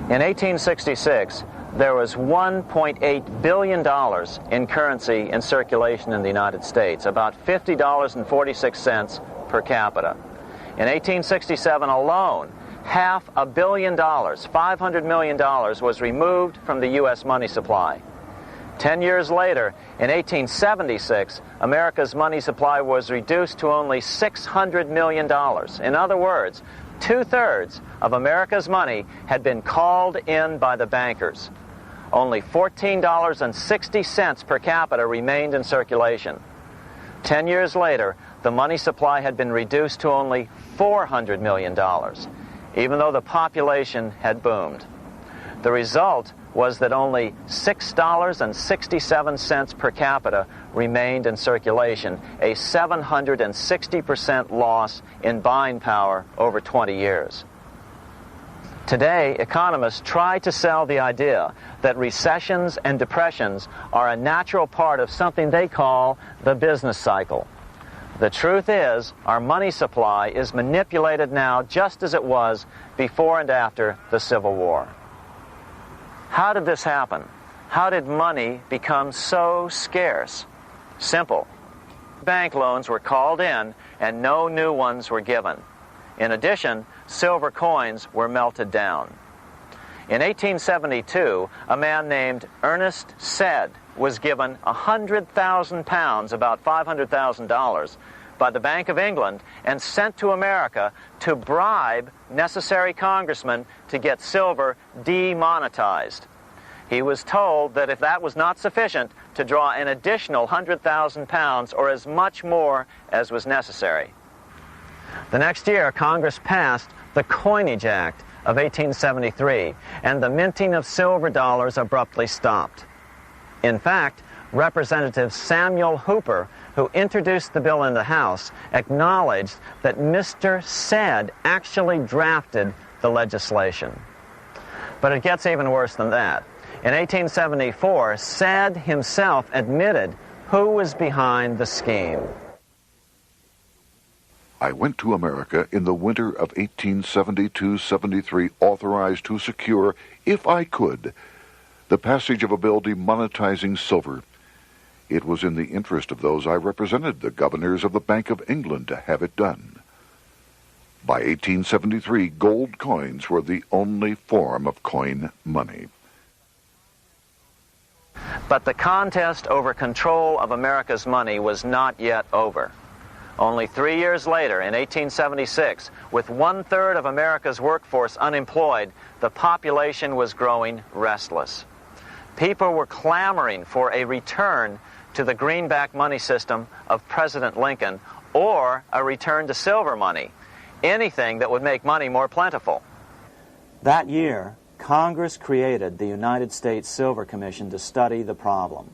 Speaker 2: In 1866, there was $1.8 billion in currency in circulation in the United States, about $50.46 per capita. In 1867 alone, $500 million, $500 million, was removed from the U.S. money supply. 10 years later, in 1876, America's money supply was reduced to only $600 million. In other words, 2/3 of America's money had been called in by the bankers. Only $14.60 per capita remained in circulation. 10 years later, the money supply had been reduced to only $400 million, even though the population had boomed. The result was that only $6.67 per capita remained in circulation, a 760% loss in buying power over 20 years. Today, economists try to sell the idea that recessions and depressions are a natural part of something they call the business cycle. The truth is, our money supply is manipulated now just as it was before and after the Civil War. How did this happen? How did money become so scarce? Simple. Bank loans were called in and no new ones were given. In addition, silver coins were melted down. In 1872, a man named Ernest Sed was given 100,000 pounds, about $500,000, by the Bank of England and sent to America to bribe necessary congressmen to get silver demonetized. He was told that if that was not sufficient, to draw an additional 100,000 pounds or as much more as was necessary. The next year, Congress passed the Coinage Act of 1873, and the minting of silver dollars abruptly stopped. In fact, Representative Samuel Hooper, who introduced the bill in the House, acknowledged that Mr. Sed actually drafted the legislation. But it gets even worse than that. In 1874, Sed himself admitted who was behind the scheme.
Speaker 1: I went to America in the winter of 1872-73, authorized to secure, if I could, the passage of a bill demonetizing silver. It was in the interest of those I represented, the governors of the Bank of England, to have it done. By 1873, gold coins were the only form of coin money.
Speaker 2: But the contest over control of America's money was not yet over. Only 3 years later, in 1876, with 1/3 of America's workforce unemployed, the population was growing restless. People were clamoring for a return to the greenback money system of President Lincoln, or a return to silver money, anything that would make money more plentiful. That year, Congress created the United States Silver Commission to study the problem.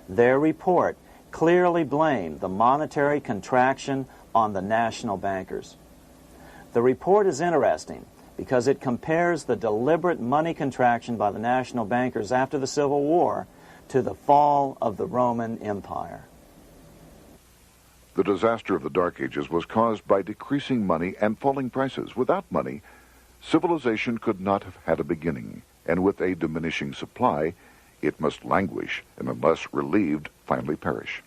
Speaker 2: Their report clearly blamed the monetary contraction on the national bankers. The report is interesting because it compares the deliberate money contraction by the national bankers after the Civil War to the fall of the Roman Empire.
Speaker 1: The disaster of the Dark Ages was caused by decreasing money and falling prices. Without money, civilization could not have had a beginning, and with a diminishing supply, it must languish, and unless relieved, finally perish.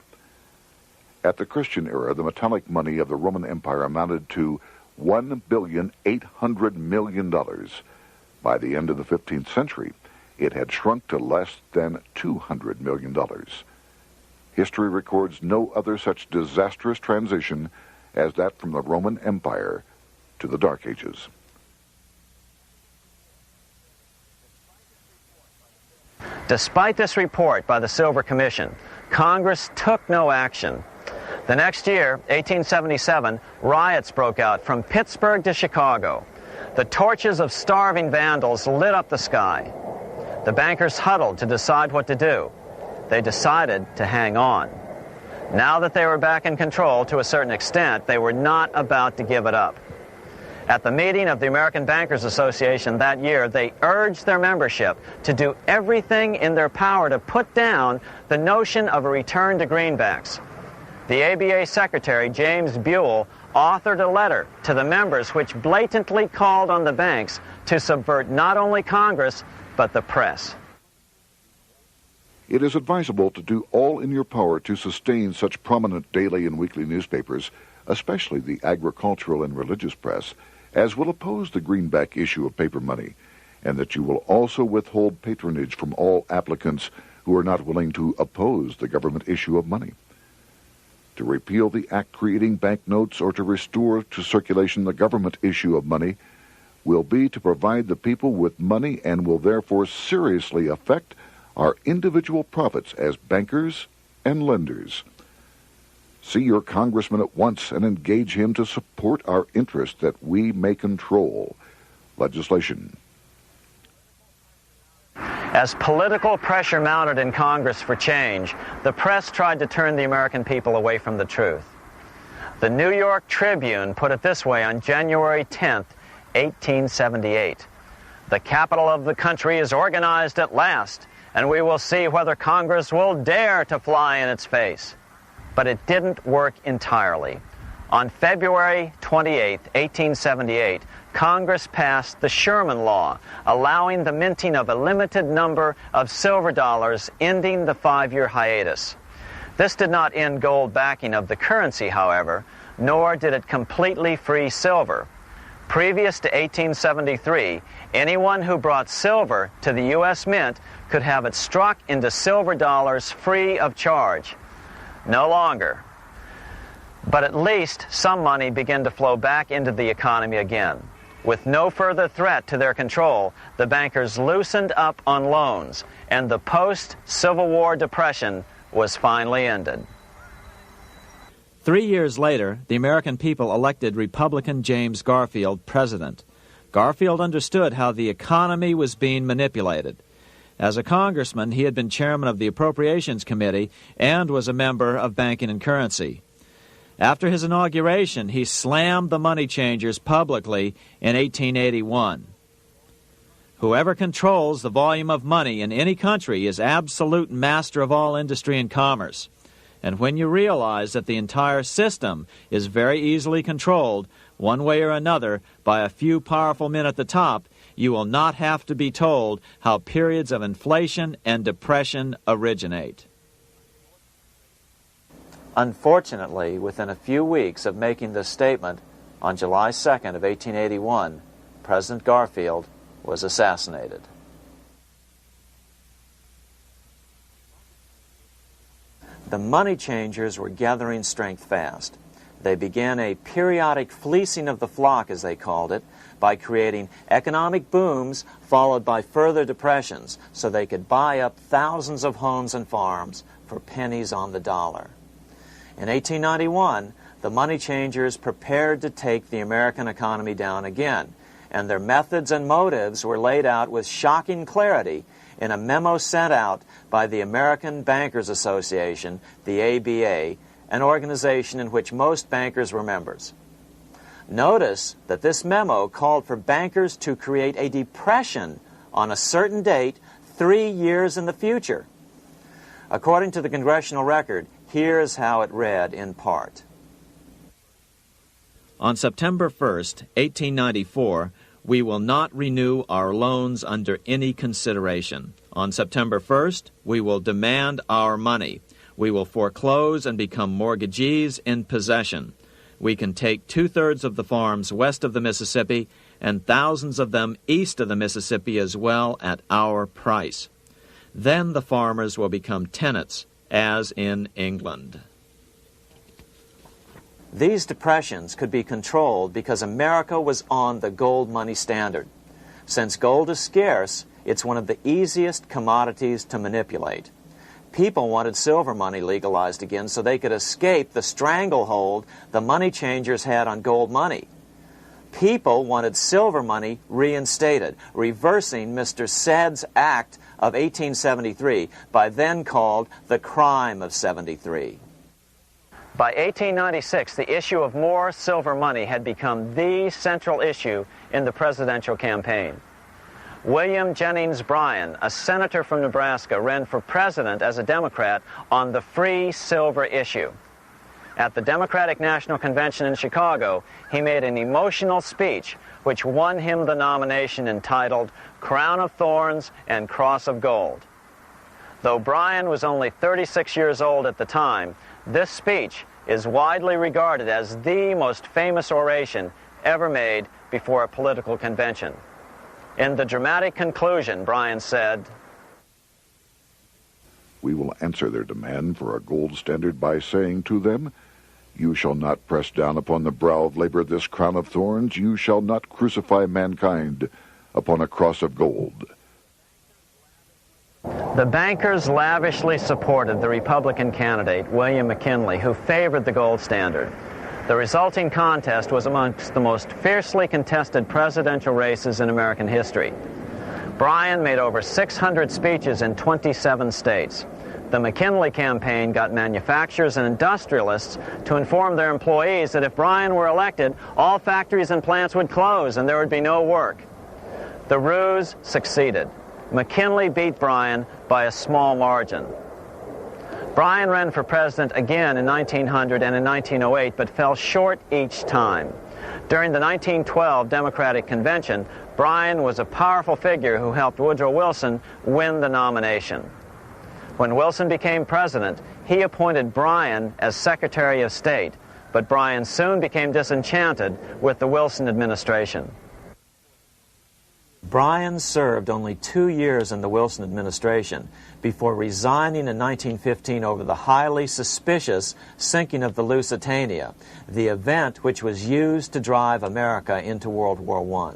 Speaker 1: At the Christian era, the metallic money of the Roman Empire amounted to $1,800,000,000. By the end of the 15th century, it had shrunk to less than $200 million. History records no other such disastrous transition as that from the Roman Empire to the Dark Ages.
Speaker 5: Despite this report by the Silver Commission, Congress took no action. The next year, 1877, riots broke out from Pittsburgh to Chicago. The torches of starving vandals lit up the sky. The bankers huddled to decide what to do. They decided to hang on. Now that they were back in control to a certain extent, they were not about to give it up. At the meeting of the American Bankers Association that year, they urged their membership to do everything in their power to put down the notion of a return to greenbacks. The ABA Secretary, James Buell, authored a letter to the members which blatantly called on the banks to subvert not only Congress, but the press.
Speaker 1: It is advisable to do all in your power to sustain such prominent daily and weekly newspapers, especially the agricultural and religious press, as will oppose the greenback issue of paper money, and that you will also withhold patronage from all applicants who are not willing to oppose the government issue of money. To repeal the act creating banknotes or to restore to circulation the government issue of money will be to provide the people with money and will therefore seriously affect our individual profits as bankers and lenders. See your congressman at once and engage him to support our interest that we may control legislation.
Speaker 5: As political pressure mounted in Congress for change, the press tried to turn the American people away from the truth. The New York Tribune put it this way on January 10th, 1878. "The capital of the country is organized at last, and we will see whether Congress will dare to fly in its face." But it didn't work entirely. On February 28, 1878, Congress passed the Sherman Law, allowing the minting of a limited number of silver dollars, ending the 5-year hiatus. This did not end gold backing of the currency, however, nor did it completely free silver. Previous to 1873, anyone who brought silver to the U.S. Mint could have it struck into silver dollars free of charge. No longer. But at least some money began to flow back into the economy again. With no further threat to their control, the bankers loosened up on loans, and the post-Civil War depression was finally ended.
Speaker 2: 3 years later, the American people elected Republican James Garfield president. Garfield understood how the economy was being manipulated. As a congressman, he had been chairman of the Appropriations Committee and was a member of Banking and Currency. After his inauguration, he slammed the money changers publicly in 1881. Whoever controls the volume of money in any country is absolute master of all industry and commerce. And when you realize that the entire system is very easily controlled, one way or another, by a few powerful men at the top, you will not have to be told how periods of inflation and depression originate. Unfortunately, within a few weeks of making this statement, on July 2nd of 1881, President Garfield was assassinated. The money changers were gathering strength fast. They began a periodic fleecing of the flock, as they called it, by creating economic booms followed by further depressions so they could buy up thousands of homes and farms for pennies on the dollar. In 1891, the money changers prepared to take the American economy down again, and their methods and motives were laid out with shocking clarity in a memo sent out by the American Bankers Association, the ABA, an organization in which most bankers were members. Notice that this memo called for bankers to create a depression on a certain date 3 years in the future. According to the Congressional Record, here's how it read in part. On September 1st, 1894, we will not renew our loans under any consideration. On September 1st, we will demand our money. We will foreclose and become mortgagees in possession. We can take 2/3 of the farms west of the Mississippi and thousands of them east of the Mississippi as well at our price. Then the farmers will become tenants, as in England. These depressions could be controlled because America was on the gold money standard. Since gold is scarce, it's one of the easiest commodities to manipulate. People wanted silver money legalized again so they could escape the stranglehold the money changers had on gold money. People wanted silver money reinstated, reversing Mr. Said's Act of 1873, by then called the Crime of 73. By 1896, the issue of more silver money had become the central issue in the presidential campaign. William Jennings Bryan, a senator from Nebraska, ran for president as a Democrat on the free silver issue. At the Democratic National Convention in Chicago, he made an emotional speech which won him the nomination entitled Crown of Thorns and Cross of Gold. Though Bryan was only 36 years old at the time, this speech is widely regarded as the most famous oration ever made before a political convention. In the dramatic conclusion, Bryan said,
Speaker 1: "We will answer their demand for a gold standard by saying to them, you shall not press down upon the brow of labor this crown of thorns. You shall not crucify mankind upon a cross of gold."
Speaker 5: The bankers lavishly supported the Republican candidate, William McKinley, who favored the gold standard. The resulting contest was amongst the most fiercely contested presidential races in American history. Bryan made over 600 speeches in 27 states. The McKinley campaign got manufacturers and industrialists to inform their employees that if Bryan were elected, all factories and plants would close and there would be no work. The ruse succeeded. McKinley beat Bryan by a small margin. Bryan ran for president again in 1900 and in 1908, but fell short each time. During the 1912 Democratic Convention, Bryan was a powerful figure who helped Woodrow Wilson win the nomination. When Wilson became president, he appointed Bryan as Secretary of State, but Bryan soon became disenchanted with the Wilson administration. Bryan served only 2 years in the Wilson administration before resigning in 1915 over the highly suspicious sinking of the Lusitania, the event which was used to drive America into World War I.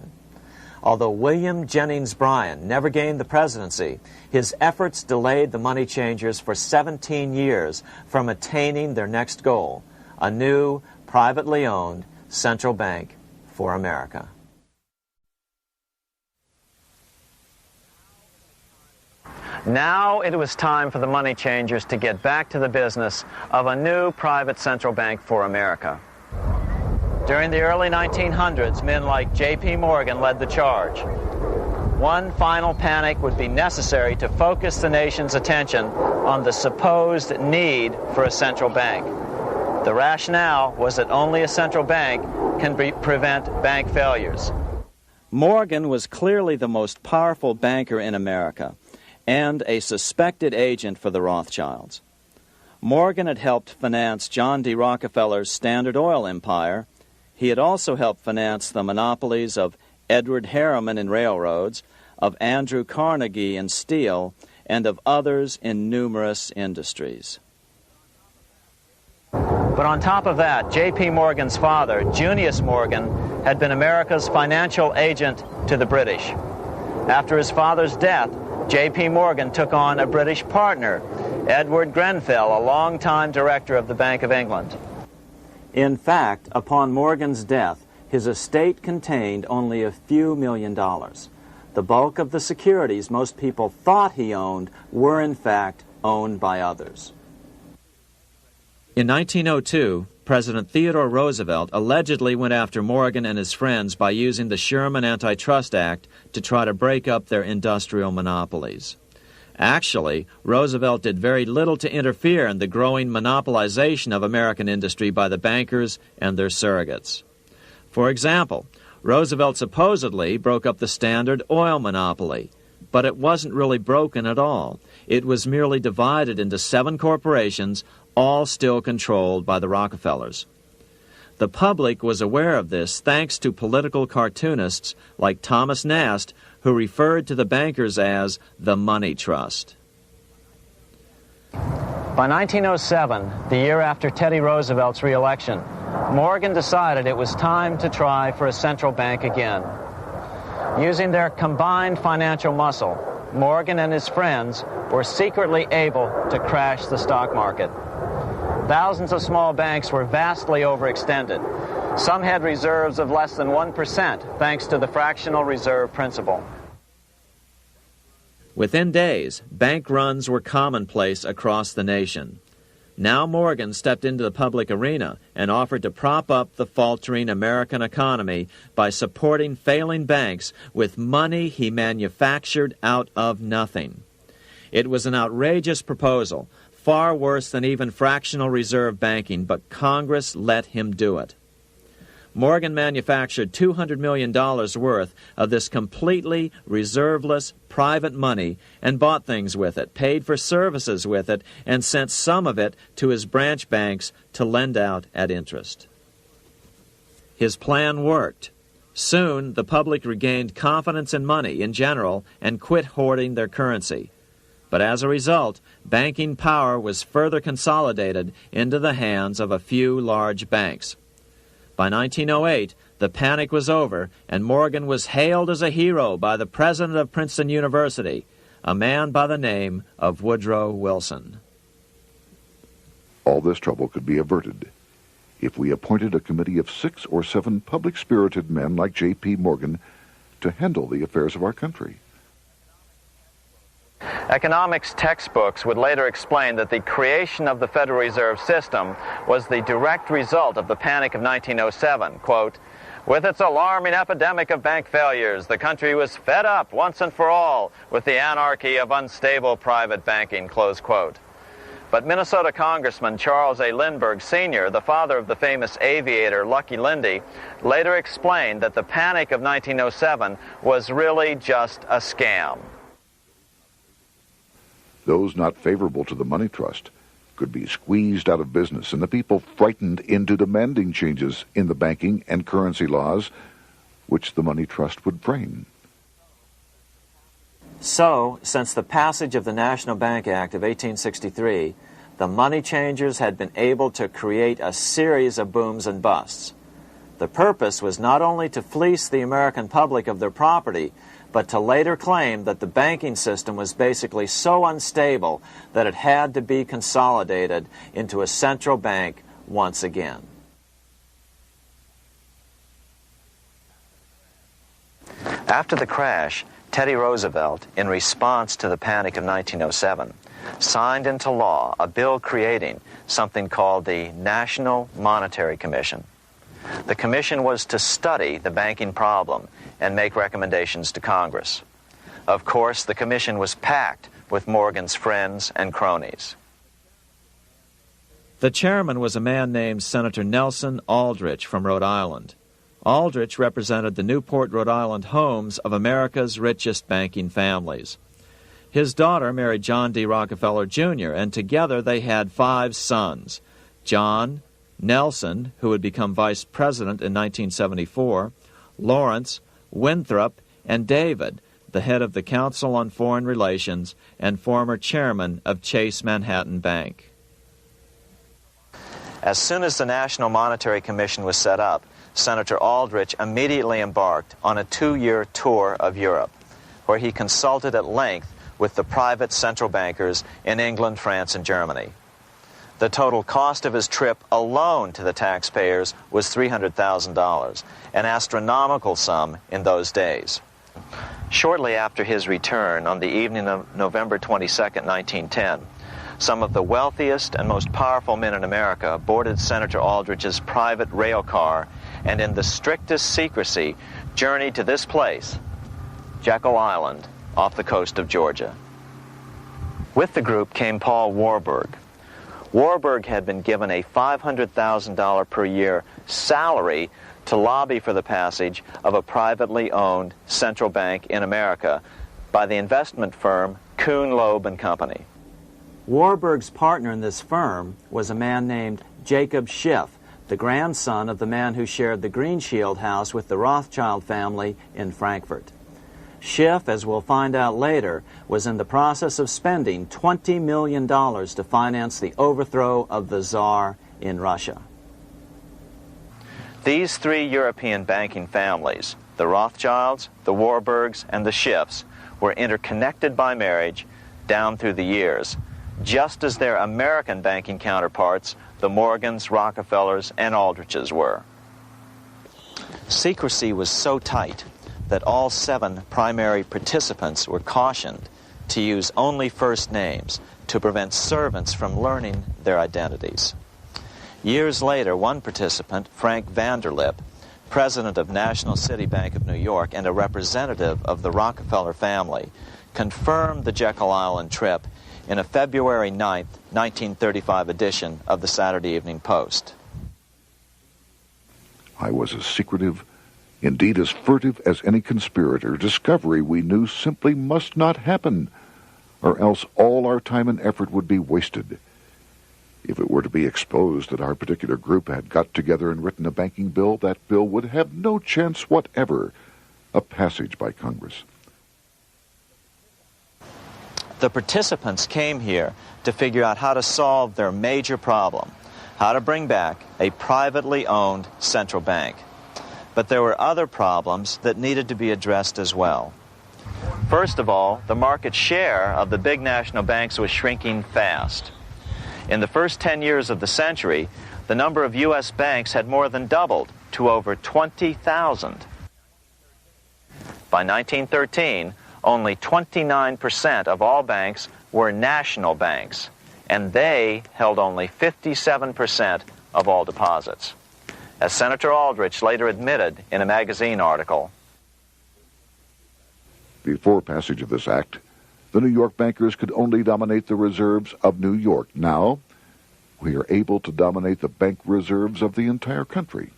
Speaker 5: Although William Jennings Bryan never gained the presidency, his efforts delayed the money changers for 17 years from attaining their next goal, a new, privately owned central bank for America. Now it was time for the money changers to get back to the business of a new private central bank for America. During the early 1900s, men like J.P. Morgan led the charge. One final panic would be necessary to focus the nation's attention on the supposed need for a central bank. The rationale was that only a central bank can prevent bank failures. Morgan was clearly the most powerful banker in America and a suspected agent for the Rothschilds. Morgan had helped finance John D. Rockefeller's Standard Oil empire. He had also helped finance the monopolies of Edward Harriman in railroads, of Andrew Carnegie in steel, and of others in numerous industries. But on top of that, J.P. Morgan's father, Junius Morgan, had been America's financial agent to the British. After his father's death, J.P. Morgan took on a British partner, Edward Grenfell, a longtime director of the Bank of England. In fact, upon Morgan's death, his estate contained only a few $1 million. The bulk of the securities most people thought he owned were in fact owned by others. In 1902, President Theodore Roosevelt allegedly went after Morgan and his friends by using the Sherman Antitrust Act to try to break up their industrial monopolies. Actually, Roosevelt did very little to interfere in the growing monopolization of American industry by the bankers and their surrogates. For example, Roosevelt supposedly broke up the Standard Oil monopoly,
Speaker 2: But it wasn't really broken at all. It was merely divided into 7 corporations, all still controlled by the Rockefellers. The public was aware of this thanks to political cartoonists like Thomas Nast, who referred to the bankers as the Money Trust.
Speaker 5: By 1907, the year after Teddy Roosevelt's re-election, Morgan decided it was time to try for a central bank again. Using their combined financial muscle, Morgan and his friends were secretly able to crash the stock market. Thousands of small banks were vastly overextended. Some had reserves of less than 1% thanks to the fractional reserve principle.
Speaker 2: Within days, bank runs were commonplace across the nation. Now Morgan stepped into the public arena and offered to prop up the faltering American economy by supporting failing banks with money he manufactured out of nothing. It was an outrageous proposal, far worse than even fractional reserve banking, but Congress let him do it. Morgan manufactured $200 million worth of this completely reserveless private money and bought things with it, paid for services with it, and sent some of it to his branch banks to lend out at interest. His plan worked. Soon, the public regained confidence in money in general and quit hoarding their currency. But as a result, banking power was further consolidated into the hands of a few large banks. By 1908, the panic was over, and Morgan was hailed as a hero by the president of Princeton University, a man by the name of Woodrow Wilson.
Speaker 1: All this trouble could be averted if we appointed a committee of 6 or 7 public-spirited men like J.P. Morgan to handle the affairs of our country.
Speaker 5: Economics textbooks would later explain that the creation of the Federal Reserve System was the direct result of the Panic of 1907. Quote, "With its alarming epidemic of bank failures, the country was fed up once and for all with the anarchy of unstable private banking," close quote. But Minnesota Congressman Charles A. Lindbergh Sr., the father of the famous aviator Lucky Lindy, later explained that the Panic of 1907 was really just a scam.
Speaker 1: Those not favorable to the money trust could be squeezed out of business, and the people frightened into demanding changes in the banking and currency laws which the money trust would frame.
Speaker 2: So, since the passage of the National Bank Act of 1863, the money changers had been able to create a series of booms and busts. The purpose was not only to fleece the American public of their property, but to later claim that the banking system was basically so unstable that it had to be consolidated into a central bank once again. After the crash, Teddy Roosevelt, in response to the Panic of 1907, signed into law a bill creating something called the National Monetary Commission. The commission was to study the banking problem and make recommendations to Congress. Of course, the commission was packed with Morgan's friends and cronies. The chairman was a man named Senator Nelson Aldrich from Rhode Island. Aldrich represented the Newport, Rhode Island homes of America's richest banking families. His daughter married John D. Rockefeller, Jr., and together they had 5 sons: John, Nelson, who would become vice president in 1974, Lawrence, Winthrop, and David, the head of the Council on Foreign Relations and former chairman of Chase Manhattan Bank. As soon as the National Monetary Commission was set up, Senator Aldrich immediately embarked on a 2-year tour of Europe, where he consulted at length with the private central bankers in England, France, and Germany. The total cost of his trip alone to the taxpayers was $300,000, an astronomical sum in those days. Shortly after his return, on the evening of November 22, 1910, some of the wealthiest and most powerful men in America boarded Senator Aldrich's private rail car and in the strictest secrecy journeyed to this place, Jekyll Island, off the coast of Georgia. With the group came Paul Warburg. Warburg had been given a $500,000 per year salary to lobby for the passage of a privately owned central bank in America by the investment firm Kuhn, Loeb and Company.
Speaker 5: Warburg's partner in this firm was a man named Jacob Schiff, the grandson of the man who shared the Greenshield house with the Rothschild family in Frankfurt. Schiff, as we'll find out later, was in the process of spending $20 million to finance the overthrow of the Tsar in Russia.
Speaker 2: These three European banking families, the Rothschilds, the Warburgs, and the Schiffs, were interconnected by marriage down through the years, just as their American banking counterparts, the Morgans, Rockefellers, and Aldriches were. Secrecy was so tight that all 7 primary participants were cautioned to use only first names to prevent servants from learning their identities. Years later, one participant, Frank Vanderlip, president of National City Bank of New York and a representative of the Rockefeller family, confirmed the Jekyll Island trip in a February 9, 1935 edition of the Saturday Evening Post.
Speaker 1: I was as secretive, indeed as furtive as any conspirator. Discovery, we knew, simply must not happen, or else all our time and effort would be wasted. If it were to be exposed that our particular group had got together and written a banking bill, that bill would have no chance whatever of passage by Congress.
Speaker 2: The participants came here to figure out how to solve their major problem, how to bring back a privately owned central bank. But there were other problems that needed to be addressed as well. First of all, the market share of the big national banks was shrinking fast. In the first 10 years of the century, the number of U.S. banks had more than doubled to over 20,000. By 1913, only 29% of all banks were national banks, and they held only 57% of all deposits. As Senator Aldrich later admitted in a magazine article,
Speaker 1: before passage of this act, the New York bankers could only dominate the reserves of New York. Now, we are able to dominate the bank reserves of the entire country.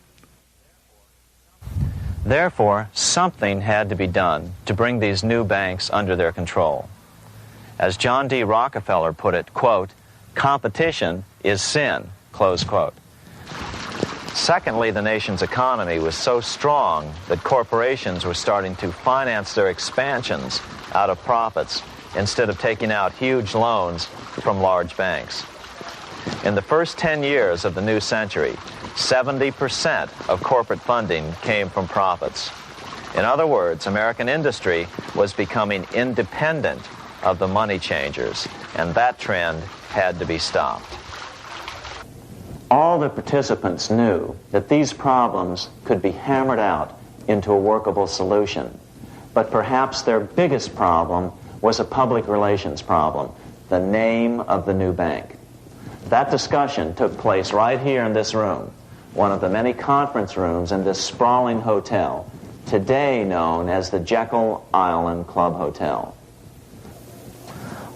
Speaker 2: Therefore, something had to be done to bring these new banks under their control. As John D. Rockefeller put it, quote, "Competition is sin," close quote. Secondly, the nation's economy was so strong that corporations were starting to finance their expansions out of profits instead of taking out huge loans from large banks. In the first 10 years of the new century, 70% of corporate funding came from profits. In other words, American industry was becoming independent of the money changers, and that trend had to be stopped. All the participants knew that these problems could be hammered out into a workable solution. But perhaps their biggest problem was a public relations problem, the name of the new bank. That discussion took place right here in this room, one of the many conference rooms in this sprawling hotel, today known as the Jekyll Island Club Hotel.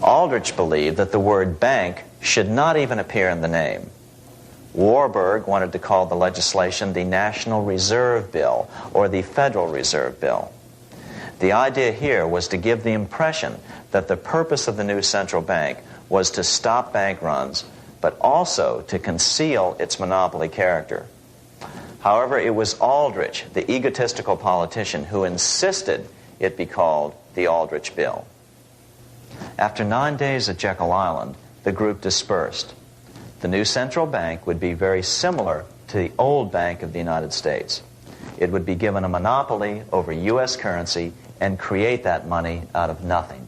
Speaker 2: Aldrich believed that the word bank should not even appear in the name. Warburg wanted to call the legislation the National Reserve Bill or the Federal Reserve Bill. The idea here was to give the impression that the purpose of the new central bank was to stop bank runs, but also to conceal its monopoly character. However, it was Aldrich, the egotistical politician, who insisted it be called the Aldrich Bill. After 9 days at Jekyll Island, the group dispersed. The new central bank would be very similar to the old Bank of the United States. It would be given a monopoly over U.S. currency and create that money out of nothing.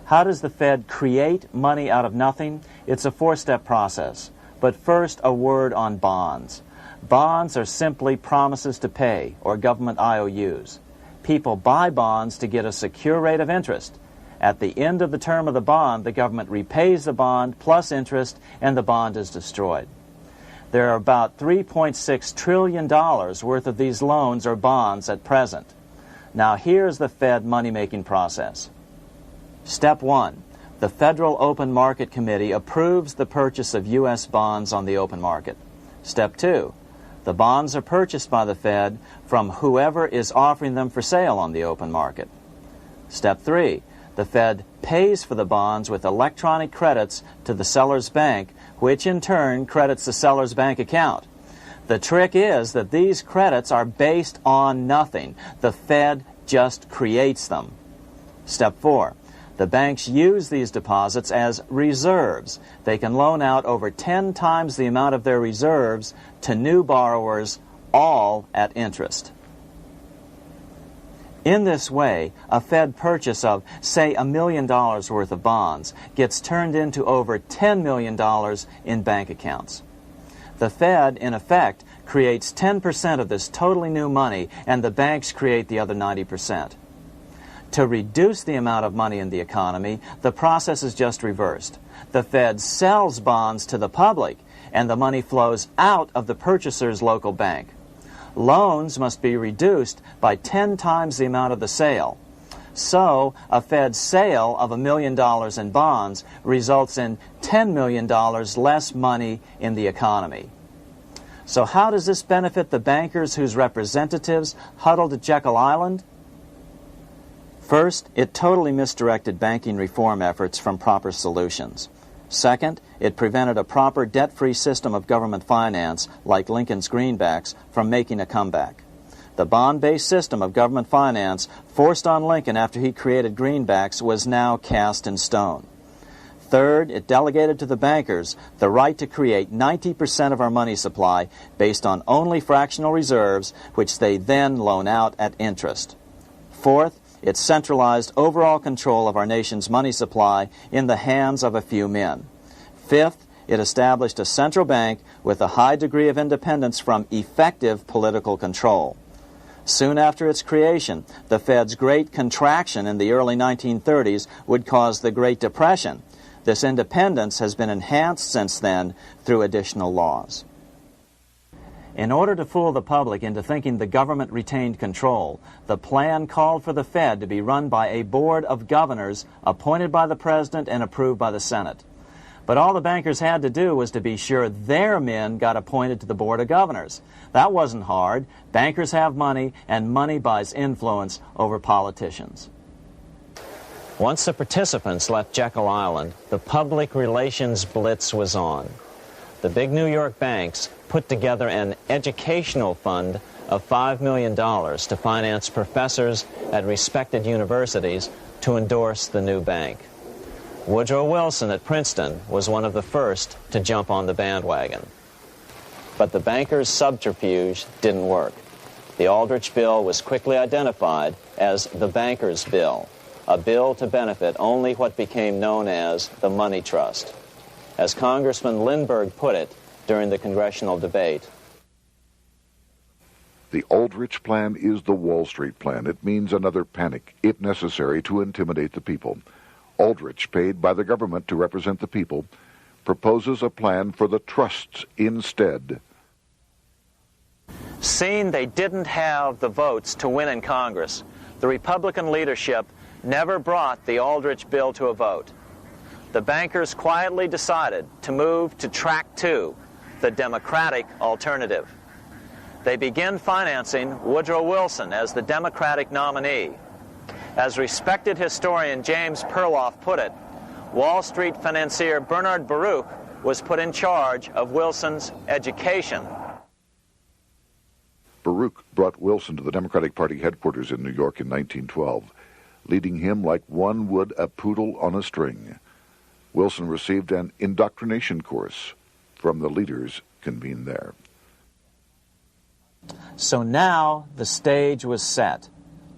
Speaker 2: How does the Fed create money out of nothing? It's a 4-step process. But first, a word on bonds. Bonds are simply promises to pay, or government IOUs. People buy bonds to get a secure rate of interest. At the end of the term of the bond, the government repays the bond plus interest, and the bond is destroyed. There are about $3.6 trillion worth of these loans or bonds at present. Now here's the Fed money-making process. Step 1. The Federal Open Market Committee approves the purchase of U.S. bonds on the open market. Step 2. The bonds are purchased by the Fed from whoever is offering them for sale on the open market. Step 3. The Fed pays for the bonds with electronic credits to the seller's bank, which in turn credits the seller's bank account. The trick is that these credits are based on nothing. The Fed just creates them. Step 4. The banks use these deposits as reserves. They can loan out over 10 times the amount of their reserves to new borrowers, all at interest. In this way, a Fed purchase of, say, $1 million worth of bonds gets turned into over $10 million in bank accounts. The Fed, in effect, creates 10% of this totally new money, and the banks create the other 90%. To reduce the amount of money in the economy, the process is just reversed. The Fed sells bonds to the public, and the money flows out of the purchaser's local bank. Loans must be reduced by 10 times the amount of the sale. So, a Fed sale of $1 million in bonds results in $10 million less money in the economy. So how does this benefit the bankers whose representatives huddled at Jekyll Island? First, it totally misdirected banking reform efforts from proper solutions. Second, it prevented a proper debt-free system of government finance, like Lincoln's greenbacks, from making a comeback. The bond-based system of government finance forced on Lincoln after he created greenbacks was now cast in stone. Third, it delegated to the bankers the right to create 90% of our money supply based on only fractional reserves, which they then loan out at interest. Fourth, it centralized overall control of our nation's money supply in the hands of a few men. Fifth, it established a central bank with a high degree of independence from effective political control. Soon after its creation, the Fed's great contraction in the early 1930s would cause the Great Depression. This independence has been enhanced since then through additional laws. In order to fool the public into thinking the government retained control, the plan called for the Fed to be run by a board of governors appointed by the President and approved by the Senate. But all the bankers had to do was to be sure their men got appointed to the board of governors. That wasn't hard. Bankers have money, and money buys influence over politicians.
Speaker 5: Once the participants left Jekyll Island, the public relations blitz was on. The big New York banks put together an educational fund of $5 million to finance professors at respected universities to endorse the new bank. Woodrow Wilson at Princeton was one of the first to jump on the bandwagon. But the bankers' subterfuge didn't work. The Aldrich Bill was quickly identified as the bankers' bill, a bill to benefit only what became known as the money trust. As Congressman Lindbergh put it during the congressional debate,
Speaker 1: the Aldrich Plan is the Wall Street Plan. It means another panic, if necessary, to intimidate the people. Aldrich, paid by the government to represent the people, proposes a plan for the trusts instead.
Speaker 2: Seeing they didn't have the votes to win in Congress, the Republican leadership never brought the Aldrich bill to a vote. The bankers quietly decided to move to track 2, the Democratic alternative. They began financing Woodrow Wilson as the Democratic nominee. As respected historian James Perloff put it, Wall Street financier Bernard Baruch was put in charge of Wilson's education.
Speaker 1: Baruch brought Wilson to the Democratic Party headquarters in New York in 1912, leading him like one would a poodle on a string. Wilson received an indoctrination course from the leaders convened there.
Speaker 2: So now the stage was set.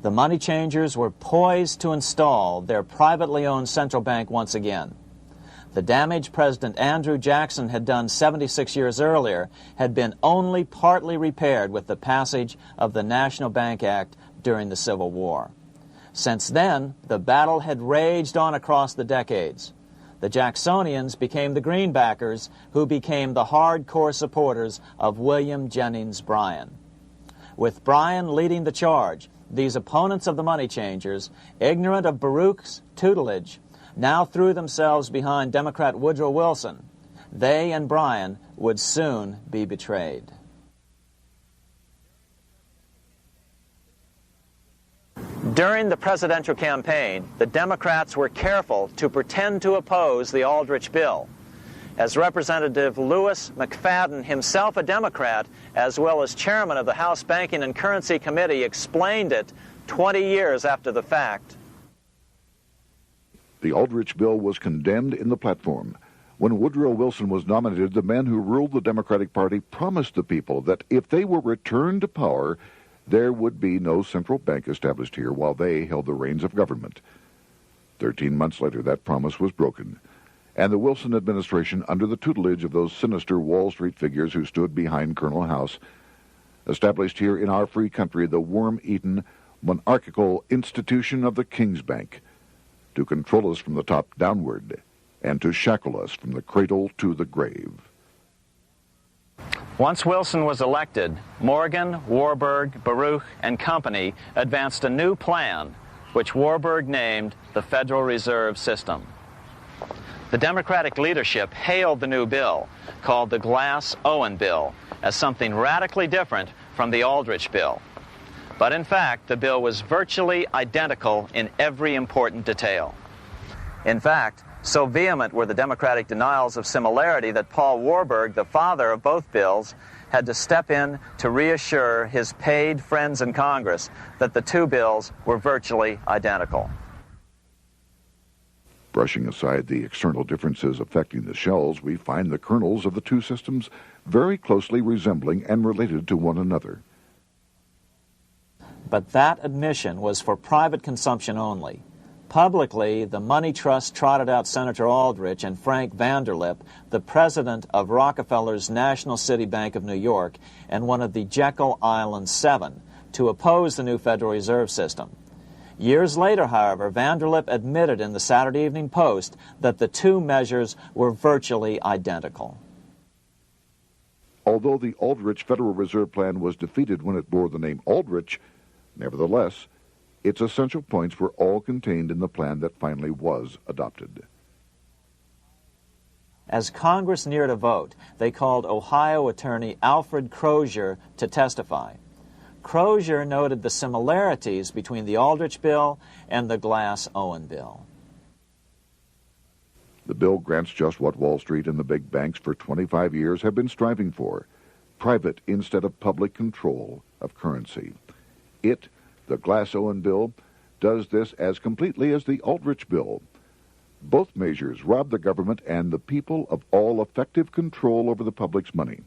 Speaker 2: The money changers were poised to install their privately owned central bank once again. The damage President Andrew Jackson had done 76 years earlier had been only partly repaired with the passage of the National Bank Act during the Civil War. Since then, the battle had raged on across the decades. The Jacksonians became the Greenbackers, who became the hardcore supporters of William Jennings Bryan. With Bryan leading the charge, these opponents of the money changers, ignorant of Baruch's tutelage, now threw themselves behind Democrat Woodrow Wilson. They and Bryan would soon be betrayed. During the presidential campaign, the Democrats were careful to pretend to oppose the Aldrich bill. As Representative Lewis McFadden, himself a Democrat, as well as chairman of the House Banking and Currency Committee, explained it 20 years after the fact.
Speaker 1: The Aldrich bill was condemned in the platform. When Woodrow Wilson was nominated, the men who ruled the Democratic Party promised the people that if they were returned to power, there would be no central bank established here while they held the reins of government. 13 months later, that promise was broken, and the Wilson administration, under the tutelage of those sinister Wall Street figures who stood behind Colonel House, established here in our free country the worm-eaten, monarchical institution of the King's Bank, to control us from the top downward and to shackle us from the cradle to the grave.
Speaker 2: Once Wilson was elected, Morgan, Warburg, Baruch, and company advanced a new plan, which Warburg named the Federal Reserve System. The Democratic leadership hailed the new bill, called the Glass-Owen Bill, as something radically different from the Aldrich bill. But in fact, the bill was virtually identical in every important detail. In fact, so vehement were the Democratic denials of similarity that Paul Warburg, the father of both bills, had to step in to reassure his paid friends in Congress that the two bills were virtually identical.
Speaker 1: Brushing aside the external differences affecting the shells, we find the kernels of the two systems very closely resembling and related to one another.
Speaker 2: But that admission was for private consumption only. Publicly, the money trust trotted out Senator Aldrich and Frank Vanderlip, the president of Rockefeller's National City Bank of New York and one of the Jekyll Island Seven, to oppose the new Federal Reserve System. Years later, however, Vanderlip admitted in the Saturday Evening Post that the two measures were virtually identical.
Speaker 1: Although the Aldrich Federal Reserve Plan was defeated when it bore the name Aldrich, nevertheless, its essential points were all contained in the plan that finally was adopted.
Speaker 2: As Congress neared a vote, they called Ohio attorney Alfred Crozier to testify. Crozier noted the similarities between the Aldrich bill and the Glass-Owen bill.
Speaker 1: The bill grants just what Wall Street and the big banks for 25 years have been striving for: private instead of public control of currency. It, the Glass-Owen bill, does this as completely as the Aldrich bill. Both measures rob the government and the people of all effective control over the public's money,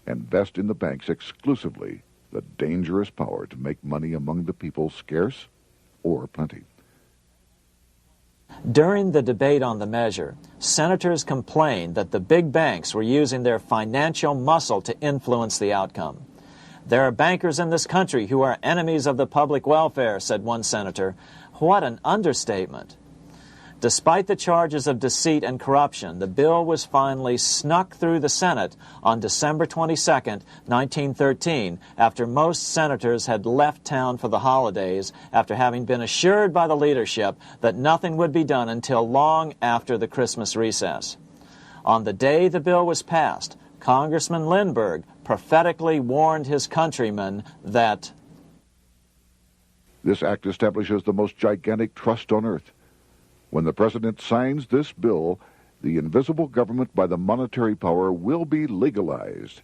Speaker 1: and vest in the banks exclusively the dangerous power to make money among the people scarce or plenty.
Speaker 2: During the debate on the measure, senators complained that the big banks were using their financial muscle to influence the outcome. "There are bankers in this country who are enemies of the public welfare," said one senator. What an understatement. Despite the charges of deceit and corruption, the bill was finally snuck through the Senate on December 22, 1913, after most senators had left town for the holidays, after having been assured by the leadership that nothing would be done until long after the Christmas recess. On the day the bill was passed, Congressman Lindbergh prophetically warned his countrymen that
Speaker 1: this act establishes the most gigantic trust on earth. When the president signs this bill, the invisible government by the monetary power will be legalized.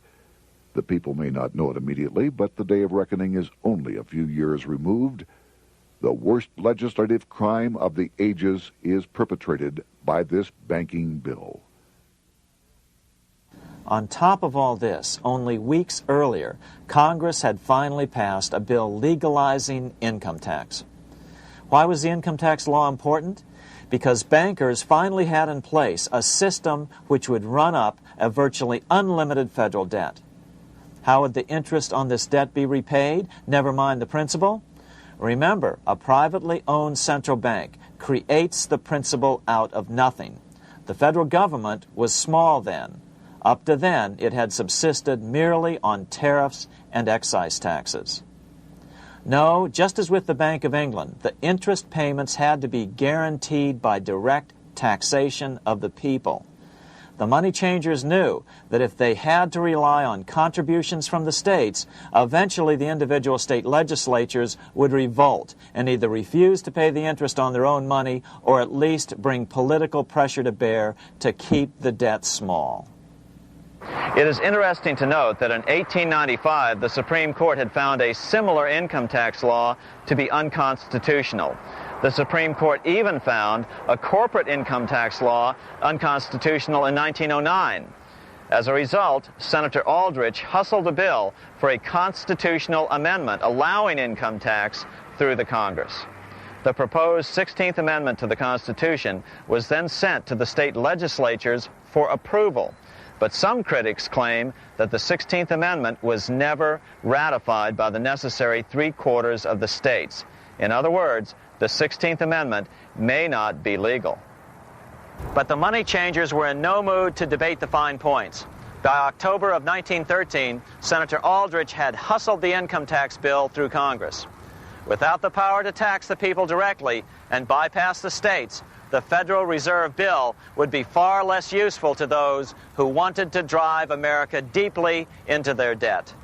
Speaker 1: The people may not know it immediately, but the day of reckoning is only a few years removed. The worst legislative crime of the ages is perpetrated by this banking bill.
Speaker 2: On top of all this, only weeks earlier, Congress had finally passed a bill legalizing income tax. Why was the income tax law important? Because bankers finally had in place a system which would run up a virtually unlimited federal debt. How would the interest on this debt be repaid? Never mind the principal. Remember, a privately owned central bank creates the principal out of nothing. The federal government was small then. Up to then, it had subsisted merely on tariffs and excise taxes. No, just as with the Bank of England, the interest payments had to be guaranteed by direct taxation of the people. The money changers knew that if they had to rely on contributions from the states, eventually the individual state legislatures would revolt and either refuse to pay the interest on their own money or at least bring political pressure to bear to keep the debt small.
Speaker 5: It is interesting to note that in 1895, the Supreme Court had found a similar income tax law to be unconstitutional. The Supreme Court even found a corporate income tax law unconstitutional in 1909. As a result, Senator Aldrich hustled a bill for a constitutional amendment allowing income tax through the Congress. The proposed 16th Amendment to the Constitution was then sent to the state legislatures for approval. But some critics claim that the 16th Amendment was never ratified by the necessary 3/4 of the states. In other words, the 16th Amendment may not be legal. But the money changers were in no mood to debate the fine points. By October of 1913, Senator Aldrich had hustled the income tax bill through Congress. Without the power to tax the people directly and bypass the states, the Federal Reserve Bill would be far less useful to those who wanted to drive America deeply into their debt.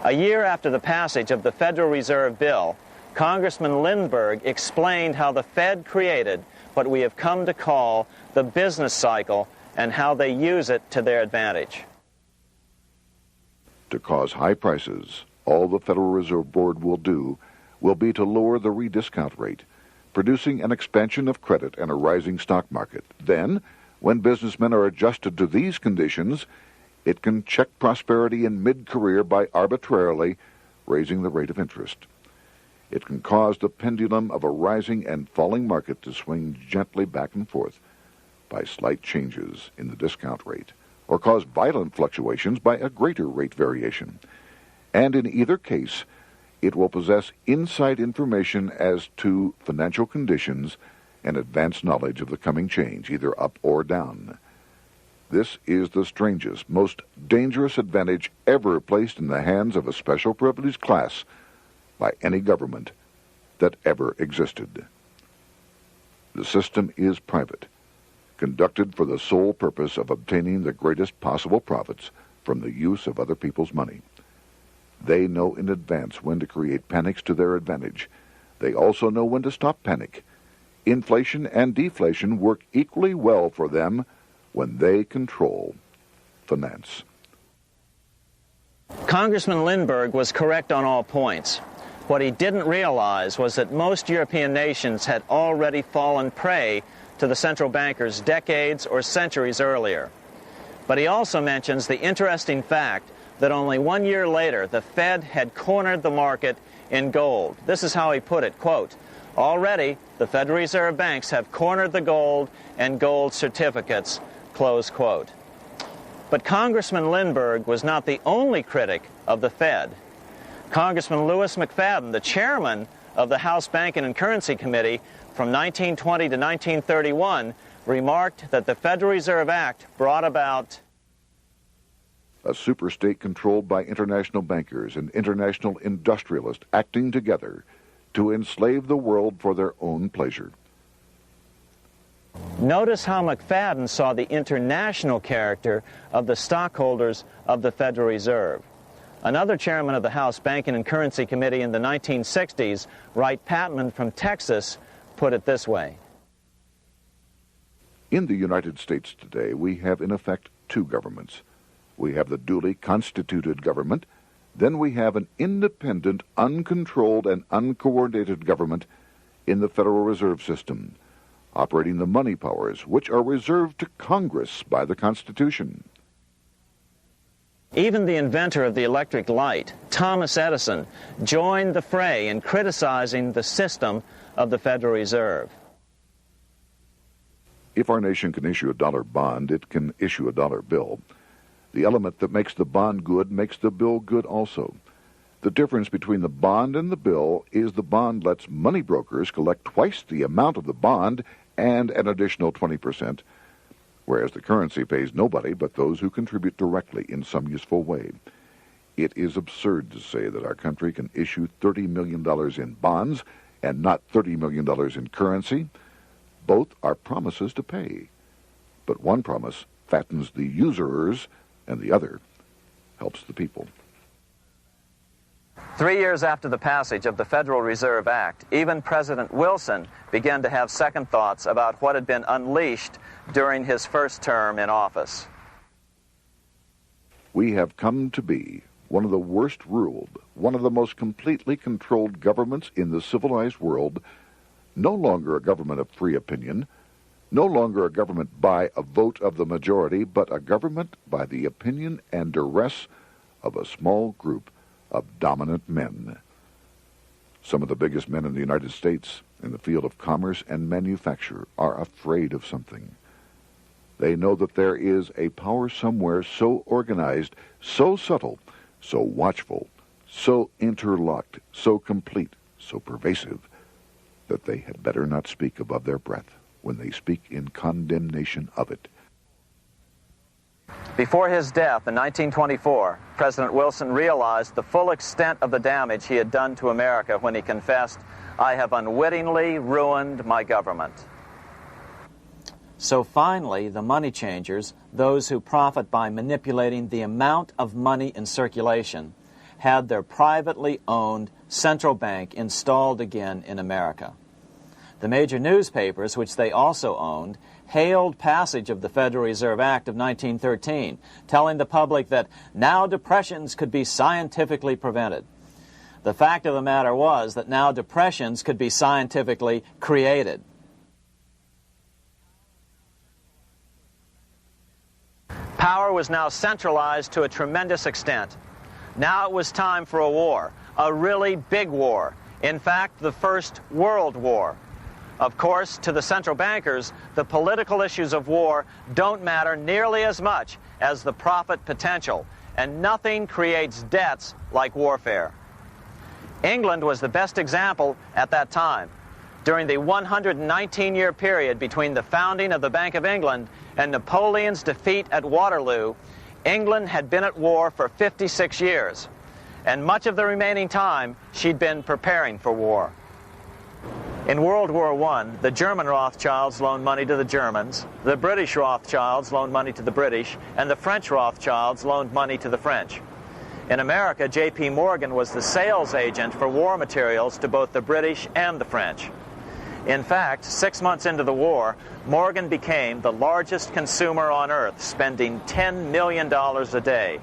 Speaker 5: A year after the passage of the Federal Reserve Bill, Congressman Lindbergh explained how the Fed created what we have come to call the business cycle and how they use it to their advantage.
Speaker 1: To cause high prices, all the Federal Reserve Board will do will be to lower the rediscount rate, producing an expansion of credit and a rising stock market. Then, when businessmen are adjusted to these conditions, it can check prosperity in mid-career by arbitrarily raising the rate of interest. It can cause the pendulum of a rising and falling market to swing gently back and forth by slight changes in the discount rate, or cause violent fluctuations by a greater rate variation. And in either case, it will possess inside information as to financial conditions and advanced knowledge of the coming change, either up or down. This is the strangest, most dangerous advantage ever placed in the hands of a special privileged class by any government that ever existed. The system is private, conducted for the sole purpose of obtaining the greatest possible profits from the use of other people's money. They know in advance when to create panics to their advantage. They also know when to stop panic. Inflation and deflation work equally well for them when they control finance.
Speaker 2: Congressman Lindbergh was correct on all points. What he didn't realize was that most European nations had already fallen prey to the central bankers decades or centuries earlier. But he also mentions the interesting fact that only 1 year later the Fed had cornered the market in gold. This is how he put it, quote, "Already the Federal Reserve banks have cornered the gold and gold certificates," close quote. But Congressman Lindbergh was not the only critic of the Fed. Congressman Lewis McFadden, the chairman of the House Banking and Currency Committee from 1920 to 1931, remarked that the Federal Reserve Act brought about
Speaker 1: a superstate controlled by international bankers and international industrialists acting together to enslave the world for their own pleasure.
Speaker 2: Notice how McFadden saw the international character of the stockholders of the Federal Reserve. Another chairman of the House Banking and Currency Committee in the 1960s, Wright Patman from Texas, put it this way.
Speaker 1: In the United States today, we have in effect two governments. We have the duly constituted government, then we have an independent, uncontrolled, and uncoordinated government in the Federal Reserve System, operating the money powers which are reserved to Congress by the Constitution.
Speaker 2: Even the inventor of the electric light, Thomas Edison, joined the fray in criticizing the system of the Federal Reserve.
Speaker 1: If our nation can issue a dollar bond, it can issue a dollar bill. The element that makes the bond good makes the bill good also. The difference between the bond and the bill is the bond lets money brokers collect twice the amount of the bond and an additional 20%, whereas the currency pays nobody but those who contribute directly in some useful way. It is absurd to say that our country can issue $30 million in bonds and not $30 million in currency. Both are promises to pay, but one promise fattens the usurers, and the other helps the people.
Speaker 2: 3 years after the passage of the Federal Reserve Act, even President Wilson began to have second thoughts about what had been unleashed during his first term in office.
Speaker 1: We have come to be one of the worst ruled, one of the most completely controlled governments in the civilized world, no longer a government of free opinion, no longer a government by a vote of the majority, but a government by the opinion and duress of a small group of dominant men. Some of the biggest men in the United States in the field of commerce and manufacture are afraid of something. They know that there is a power somewhere so organized, so subtle, so watchful, so interlocked, so complete, so pervasive, that they had better not speak above their breath when they speak in condemnation of it.
Speaker 2: Before his death in 1924, President Wilson realized the full extent of the damage he had done to America when he confessed, "I have unwittingly ruined my government." So finally, the money changers, those who profit by manipulating the amount of money in circulation, had their privately owned central bank installed again in America. The major newspapers, which they also owned, hailed passage of the Federal Reserve Act of 1913, telling the public that now depressions could be scientifically prevented. The fact of the matter was that now depressions could be scientifically created. Power was now centralized to a tremendous extent. Now it was time for a war, a really big war. In fact, the First World War. Of course, to the central bankers, the political issues of war don't matter nearly as much as the profit potential, and nothing creates debts like warfare. England was the best example at that time. During the 119-year period between the founding of the Bank of England and Napoleon's defeat at Waterloo, England had been at war for 56 years, and much of the remaining time she'd been preparing for war. In World War I, the German Rothschilds loaned money to the Germans, the British Rothschilds loaned money to the British, and the French Rothschilds loaned money to the French. In America, J.P. Morgan was the sales agent for war materials to both the British and the French. In fact, 6 months into the war, Morgan became the largest consumer on earth, spending $10 million a day.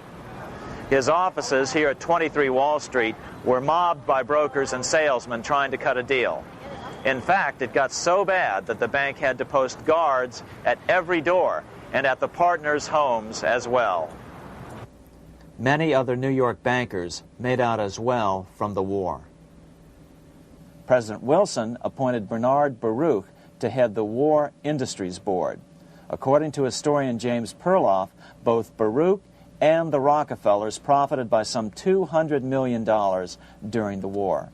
Speaker 2: His offices here at 23 Wall Street were mobbed by brokers and salesmen trying to cut a deal. In fact, it got so bad that the bank had to post guards at every door and at the partners' homes as well. Many other New York bankers made out as well from the war. President Wilson appointed Bernard Baruch to head the War Industries Board. According to historian James Perloff, both Baruch and the Rockefellers profited by some $200 million during the war.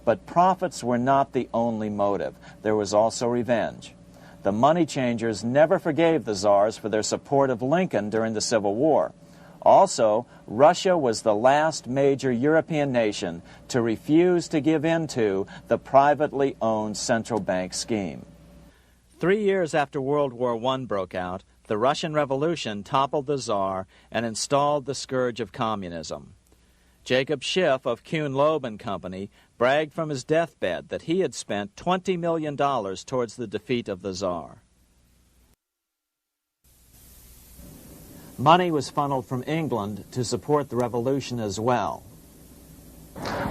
Speaker 2: But profits were not the only motive. There was also revenge. The money changers never forgave the czars for their support of Lincoln during the Civil War. Also, Russia was the last major European nation to refuse to give in to the privately owned central bank scheme. 3 years after World War I broke out, the Russian Revolution toppled the Tsar and installed the scourge of communism. Jacob Schiff of Kuhn-Loeb and Company bragged from his deathbed that he had spent $20 million towards the defeat of the Tsar. Money was funneled from England to support the revolution as well.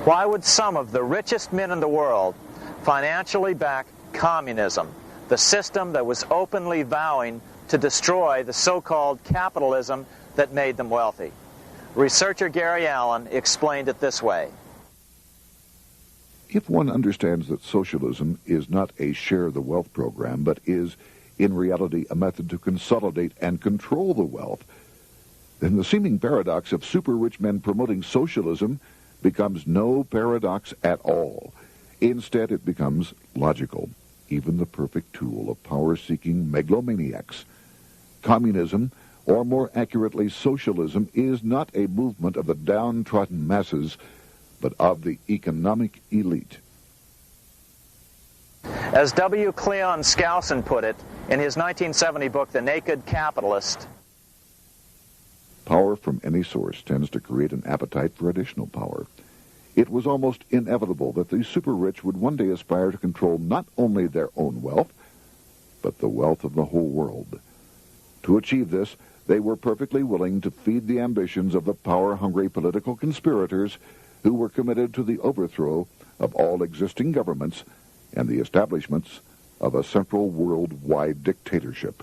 Speaker 2: Why would some of the richest men in the world financially back communism, the system that was openly vowing to destroy the so-called capitalism that made them wealthy? Researcher Gary Allen explained it this way.
Speaker 1: If one understands that socialism is not a share the wealth program, but is, in reality, a method to consolidate and control the wealth, then the seeming paradox of super-rich men promoting socialism becomes no paradox at all. Instead, it becomes logical, even the perfect tool of power-seeking megalomaniacs. Communism, or more accurately socialism, is not a movement of the downtrodden masses, but of the economic elite.
Speaker 2: As W. Cleon Skousen put it, In his 1970 book, The Naked Capitalist,
Speaker 1: power from any source tends to create an appetite for additional power. It was almost inevitable that the super-rich would one day aspire to control not only their own wealth, but the wealth of the whole world. To achieve this, they were perfectly willing to feed the ambitions of the power-hungry political conspirators who were committed to the overthrow of all existing governments and the establishments of a central worldwide dictatorship.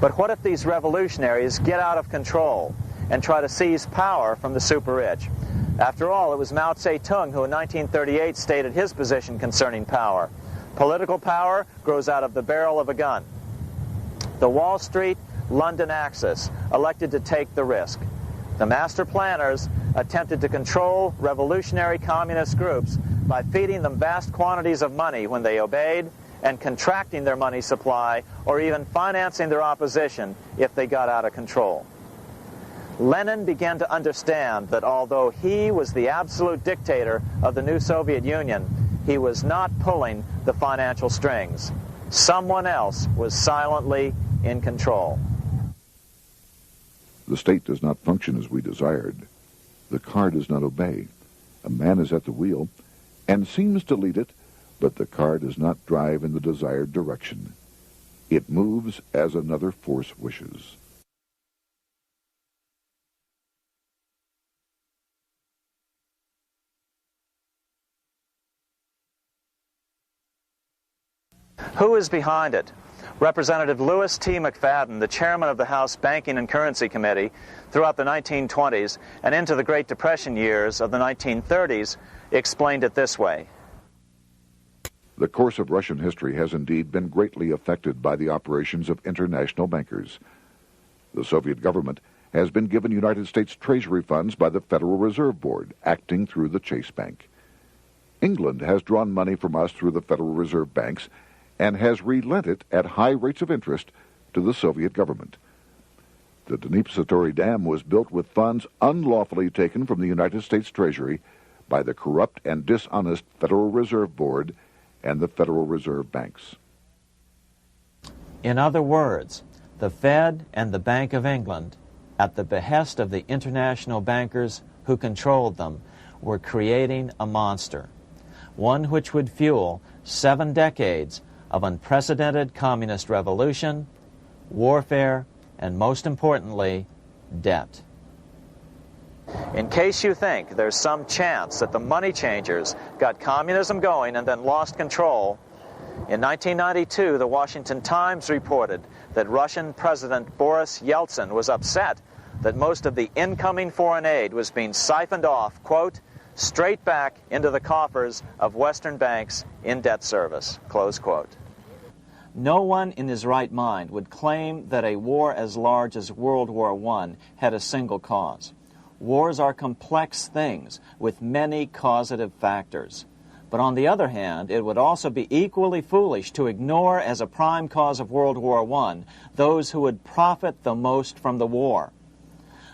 Speaker 2: but what if these revolutionaries get out of control and try to seize power from the super-rich? After all, it was Mao Zedong who in 1938 stated his position concerning power. Political power grows out of the barrel of a gun. The Wall Street-London axis elected to take the risk. The master planners attempted to control revolutionary communist groups by feeding them vast quantities of money when they obeyed and contracting their money supply or even financing their opposition if they got out of control. Lenin began to understand that although he was the absolute dictator of the new Soviet Union, he was not pulling the financial strings. Someone else was silently in control.
Speaker 1: The state does not function as we desired. The car does not obey. A man is at the wheel and seems to lead it, but the car does not drive in the desired direction. It moves as another force wishes.
Speaker 2: Who is behind it? Representative Louis T. McFadden, the chairman of the House Banking and Currency Committee throughout the 1920s and into the Great Depression years of the 1930s, explained it this way.
Speaker 1: The course of Russian history has indeed been greatly affected by the operations of international bankers. The Soviet government has been given United States Treasury funds by the Federal Reserve Board, acting through the Chase Bank. England has drawn money from us through the Federal Reserve banks and has relent it at high rates of interest to the Soviet government. The Dnipro Dam was built with funds unlawfully taken from the United States Treasury by the corrupt and dishonest Federal Reserve Board and the Federal Reserve banks.
Speaker 2: In other words, the Fed and the Bank of England, at the behest of the international bankers who controlled them, were creating a monster, one which would fuel 7 decades of unprecedented communist revolution, warfare, and most importantly, debt. In case you think there's some chance that the money changers got communism going and then lost control, in 1992, the Washington Times reported that Russian President Boris Yeltsin was upset that most of the incoming foreign aid was being siphoned off, quote, straight back into the coffers of Western banks in debt service, close quote. No one in his right mind would claim that a war as large as World War I had a single cause. Wars are complex things with many causative factors. But on the other hand, it would also be equally foolish to ignore as a prime cause of World War I those who would profit the most from the war.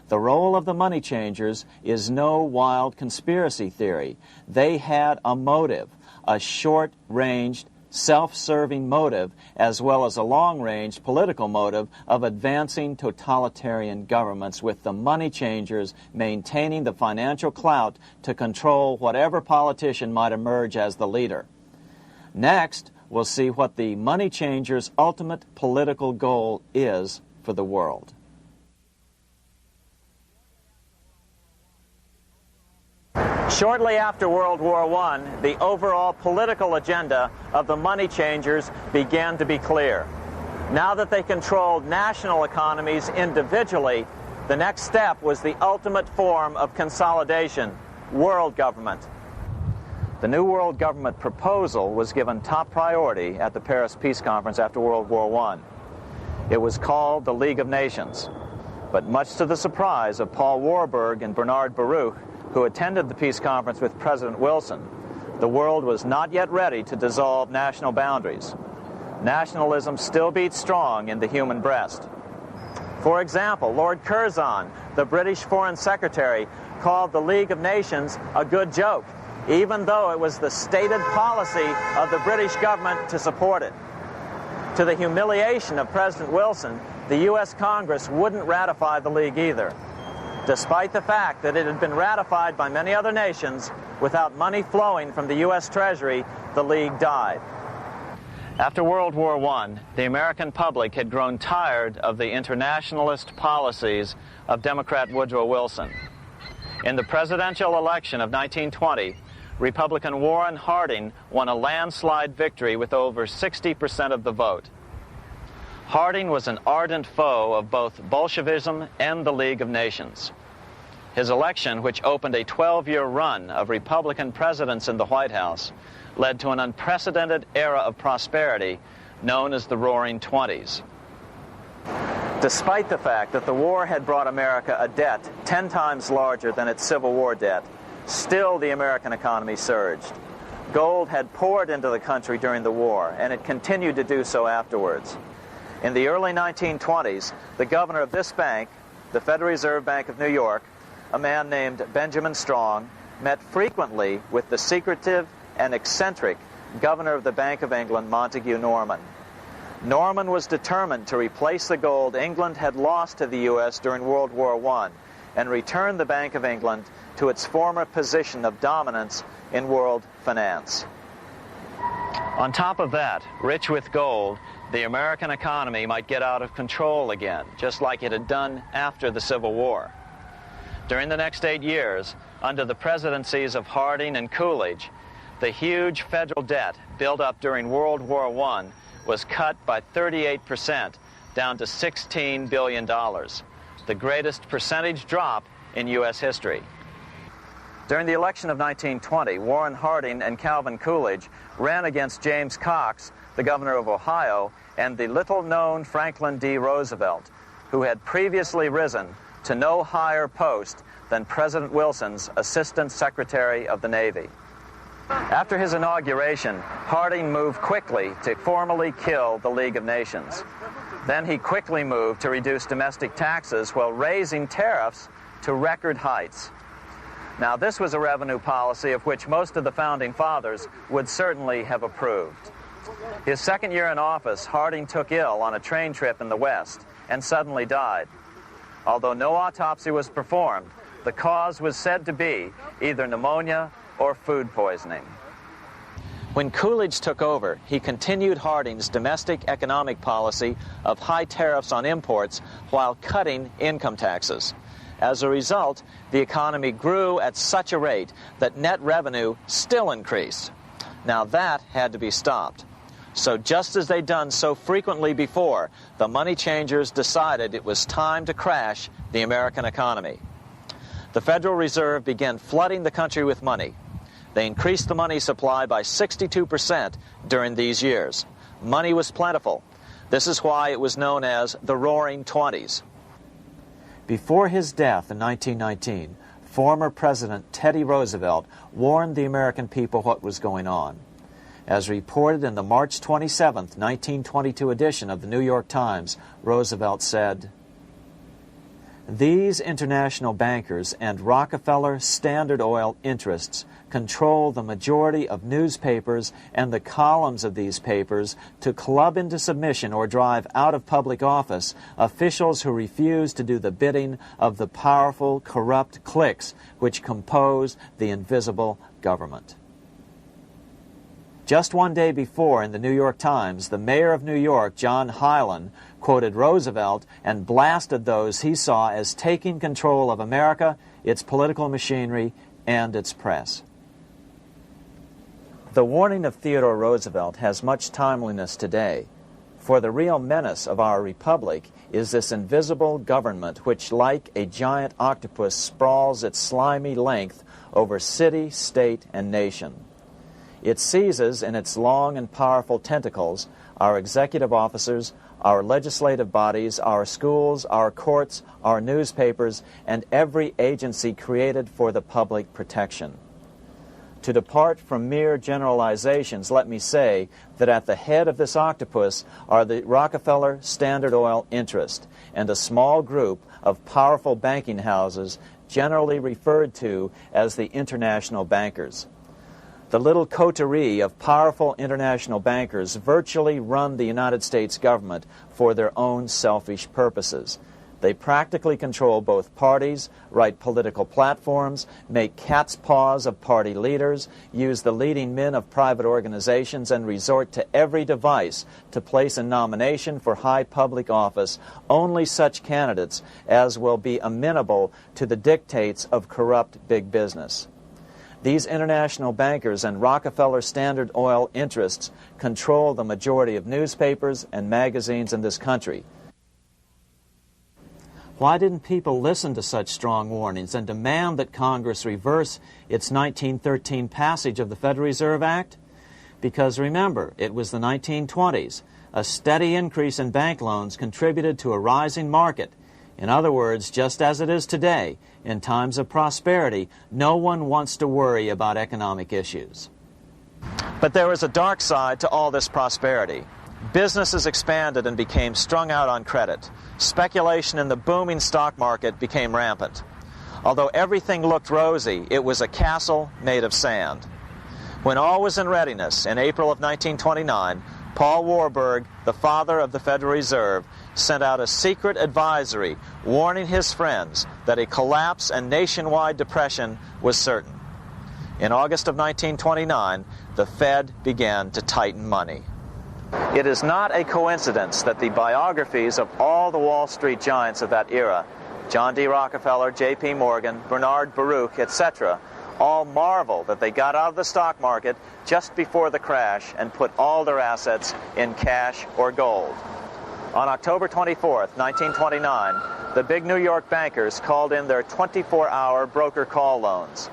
Speaker 2: The role of the money changers is no wild conspiracy theory. They had a motive, a short-ranged, self-serving motive, as well as a long-range political motive of advancing totalitarian governments, with the money changers maintaining the financial clout to control whatever politician might emerge as the leader. Next, we'll see what the money changers' ultimate political goal is for the world. Shortly after World War I, the overall political agenda of the money changers began to be clear. Now that they controlled national economies individually, the next step was the ultimate form of consolidation, world government. The new world government proposal was given top priority at the Paris Peace Conference after World War I. It was called the League of Nations, but much to the surprise of Paul Warburg and Bernard Baruch, who attended the peace conference with President Wilson, the world was not yet ready to dissolve national boundaries. Nationalism still beats strong in the human breast. For example, Lord Curzon, the British Foreign Secretary, called the League of Nations a good joke, even though it was the stated policy of the British government to support it. To the humiliation of President Wilson, the U.S. Congress wouldn't ratify the League either, despite the fact that it had been ratified by many other nations. Without money flowing from the U.S. Treasury, the League died. After World War I, the American public had grown tired of the internationalist policies of Democrat Woodrow Wilson. In the presidential election of 1920, Republican Warren Harding won a landslide victory with over 60% of the vote. Harding was an ardent foe of both Bolshevism and the League of Nations. His election, which opened a 12-year run of Republican presidents in the White House, led to an unprecedented era of prosperity known as the Roaring Twenties. Despite the fact that the war had brought America a debt 10 times larger than its Civil War debt, still the American economy surged. Gold had poured into the country during the war, and it continued to do so afterwards. In the early 1920s, the governor of this bank, the Federal Reserve Bank of New York, a man named Benjamin Strong, met frequently with the secretive and eccentric governor of the Bank of England, Montague Norman. Norman was determined to replace the gold England had lost to the U.S. during World War I and return the Bank of England to its former position of dominance in world finance. On top of that, rich with gold, the American economy might get out of control again, just like it had done after the Civil War. During the next 8 years, under the presidencies of Harding and Coolidge, the huge federal debt built up during World War I was cut by 38%, down to $16 billion, the greatest percentage drop in U.S. history. During the election of 1920, Warren Harding and Calvin Coolidge ran against James Cox, the governor of Ohio, and the little-known Franklin D. Roosevelt, who had previously risen to no higher post than President Wilson's Assistant Secretary of the Navy. After his inauguration, Harding moved quickly to formally kill the League of Nations. Then he quickly moved to reduce domestic taxes while raising tariffs to record heights. Now, this was a revenue policy of which most of the Founding Fathers would certainly have approved. His second year in office, Harding took ill on a train trip in the West and suddenly died. Although no autopsy was performed, the cause was said to be either pneumonia or food poisoning. When Coolidge took over, he continued Harding's domestic economic policy of high tariffs on imports while cutting income taxes. As a result, the economy grew at such a rate that net revenue still increased. Now that had to be stopped. So just as they'd done so frequently before, the money changers decided it was time to crash the American economy. The Federal Reserve began flooding the country with money. They increased the money supply by 62% during these years. Money was plentiful. This is why it was known as the Roaring Twenties. Before his death in 1919, former President Teddy Roosevelt warned the American people what was going on. As reported in the March 27, 1922 edition of the New York Times, Roosevelt said, "These international bankers and Rockefeller Standard Oil interests control the majority of newspapers and the columns of these papers to club into submission or drive out of public office officials who refuse to do the bidding of the powerful, corrupt cliques which compose the invisible government." Just one day before, in the New York Times, the mayor of New York, John Hylan, quoted Roosevelt and blasted those he saw as taking control of America, its political machinery, and its press. The warning of Theodore Roosevelt has much timeliness today, for the real menace of our republic is this invisible government which, like a giant octopus, sprawls its slimy length over city, state, and nation. It seizes in its long and powerful tentacles our executive officers, our legislative bodies, our schools, our courts, our newspapers, and every agency created for the public protection. To depart from mere generalizations, let me say that at the head of this octopus are the Rockefeller Standard Oil interest and a small group of powerful banking houses generally referred to as the international bankers. The little coterie of powerful international bankers virtually run the United States government for their own selfish purposes. They practically control both parties, write political platforms, make cat's paws of party leaders, use the leading men of private organizations, and resort to every device to place in nomination for high public office only such candidates as will be amenable to the dictates of corrupt big business. These international bankers and Rockefeller Standard Oil interests control the majority of newspapers and magazines in this country. Why didn't people listen to such strong warnings and demand that Congress reverse its 1913 passage of the Federal Reserve Act? Because remember, it was the 1920s. A steady increase in bank loans contributed to a rising market. In other words, just as it is today, in times of prosperity, no one wants to worry about economic issues. But there was a dark side to all this prosperity. Businesses expanded and became strung out on credit. Speculation in the booming stock market became rampant. Although everything looked rosy, it was a castle made of sand. When all was in readiness, in April of 1929, Paul Warburg, the father of the Federal Reserve, sent out a secret advisory warning his friends that a collapse and nationwide depression was certain. In August of 1929, the Fed began to tighten money. It is not a coincidence that the biographies of all the Wall Street giants of that era, John D. Rockefeller, J.P. Morgan, Bernard Baruch, etc., all marvel that they got out of the stock market just before the crash and put all their assets in cash or gold. On October 24th, 1929, the big New York bankers called in their 24-hour broker call loans.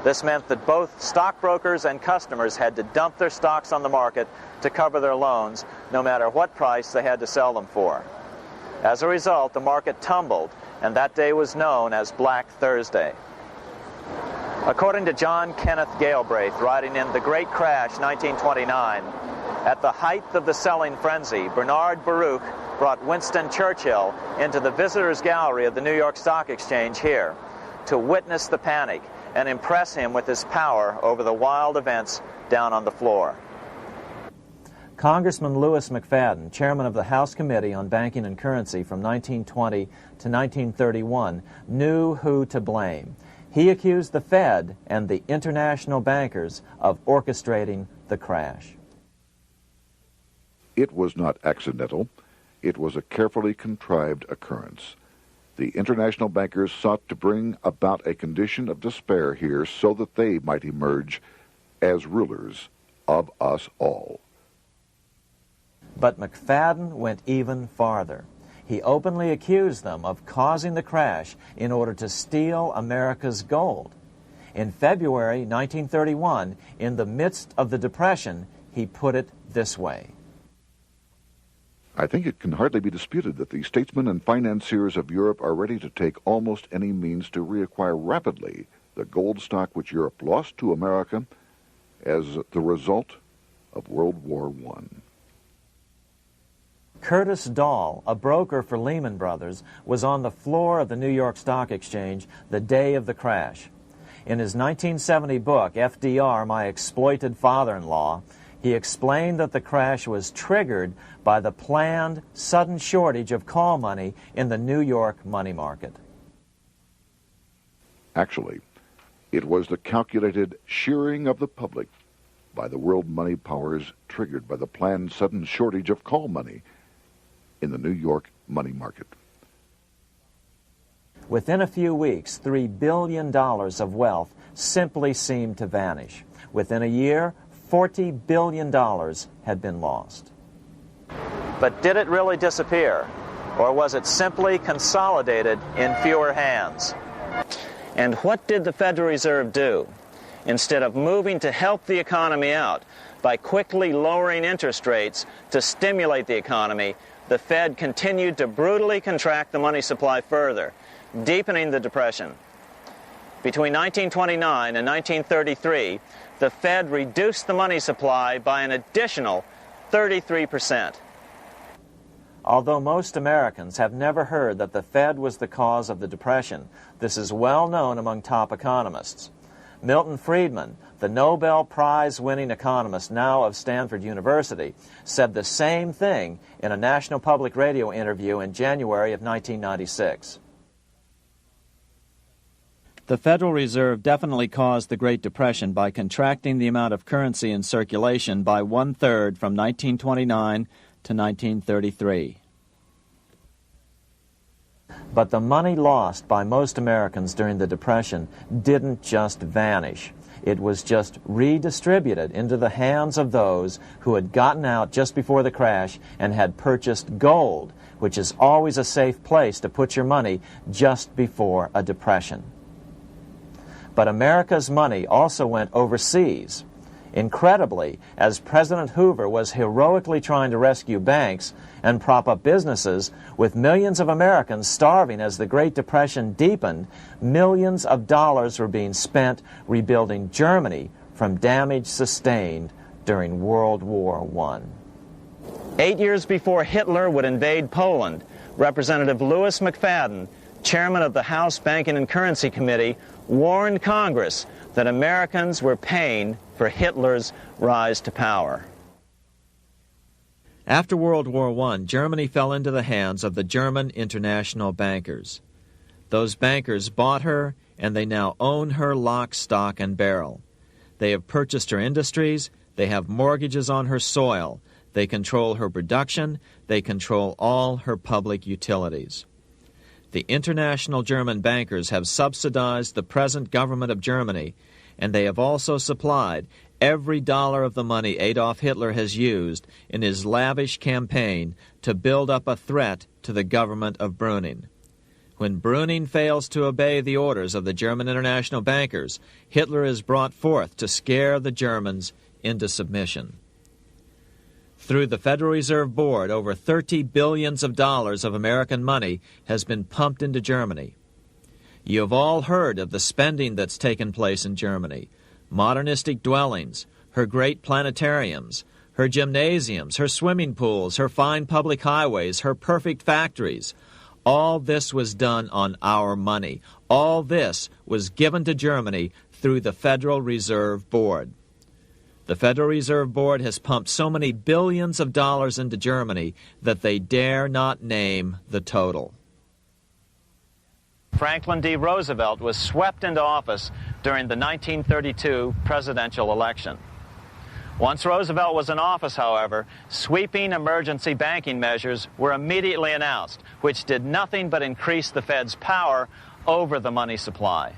Speaker 2: This meant that both stockbrokers and customers had to dump their stocks on the market to cover their loans, no matter what price they had to sell them for. As a result, the market tumbled, and that day was known as Black Thursday. According to John Kenneth Galbraith, writing in The Great Crash, 1929, at the height of the selling frenzy, Bernard Baruch brought Winston Churchill into the visitors' gallery of the New York Stock Exchange here to witness the panic and impress him with his power over the wild events down on the floor. Congressman Louis McFadden, chairman of the House Committee on Banking and Currency from 1920 to 1931, knew who to blame. He accused the Fed and the international bankers of orchestrating the crash.
Speaker 1: It was not accidental. It was a carefully contrived occurrence. The international bankers sought to bring about a condition of despair here so that they might emerge as rulers of us all.
Speaker 2: But McFadden went even farther. He openly accused them of causing the crash in order to steal America's gold. In February 1931, in the midst of the Depression, he put it this way.
Speaker 1: I think it can hardly be disputed that the statesmen and financiers of Europe are ready to take almost any means to reacquire rapidly the gold stock which Europe lost to America as the result of World War I.
Speaker 2: Curtis Dahl, a broker for Lehman Brothers, was on the floor of the New York Stock Exchange the day of the crash. In his 1970 book, FDR, My Exploited Father-in-Law, he explained that the crash was triggered by the planned sudden shortage of call money in the New York money market.
Speaker 1: Actually, it was the calculated shearing of the public by the world money powers triggered by the planned sudden shortage of call money in the New York money market.
Speaker 2: Within a few weeks, $3 billion of wealth simply seemed to vanish. Within a year, $40 billion had been lost. But did it really disappear? Or was it simply consolidated in fewer hands? And what did the Federal Reserve do? Instead of moving to help the economy out by quickly lowering interest rates to stimulate the economy, the Fed continued to brutally contract the money supply further, deepening the Depression. Between 1929 and 1933, the Fed reduced the money supply by an additional 33%. Although most Americans have never heard that the Fed was the cause of the Depression, this is well known among top economists. Milton Friedman, the Nobel Prize-winning economist, now of Stanford University, said the same thing in a National Public Radio interview in January of 1996. The Federal Reserve definitely caused the Great Depression by contracting the amount of currency in circulation by 1/3 from 1929 to 1933. But the money lost by most Americans during the Depression didn't just vanish. It was just redistributed into the hands of those who had gotten out just before the crash and had purchased gold, which is always a safe place to put your money just before a depression. But America's money also went overseas. Incredibly, as President Hoover was heroically trying to rescue banks and prop up businesses, with millions of Americans starving as the Great Depression deepened, millions of dollars were being spent rebuilding Germany from damage sustained during World War I. 8 years before Hitler would invade Poland, Representative Louis McFadden, chairman of the House Banking and Currency Committee, warned Congress that Americans were paying for Hitler's rise to power. After World War I, Germany fell into the hands of the German international bankers. Those bankers bought her, and they now own her lock, stock, and barrel. They have purchased her industries, they have mortgages on her soil, they control her production, they control all her public utilities. The international German bankers have subsidized the present government of Germany, and they have also supplied every dollar of the money Adolf Hitler has used in his lavish campaign to build up a threat to the government of Brüning. When Brüning fails to obey the orders of the German international bankers, Hitler is brought forth to scare the Germans into submission. Through the Federal Reserve Board, over $30 billion of American money has been pumped into Germany. You have all heard of the spending that's taken place in Germany. Modernistic dwellings, her great planetariums, her gymnasiums, her swimming pools, her fine public highways, her perfect factories. All this was done on our money. All this was given to Germany through the Federal Reserve Board. The Federal Reserve Board has pumped so many billions of dollars into Germany that they dare not name the total. Franklin D. Roosevelt was swept into office during the 1932 presidential election. Once Roosevelt was in office, however, sweeping emergency banking measures were immediately announced, which did nothing but increase the Fed's power over the money supply.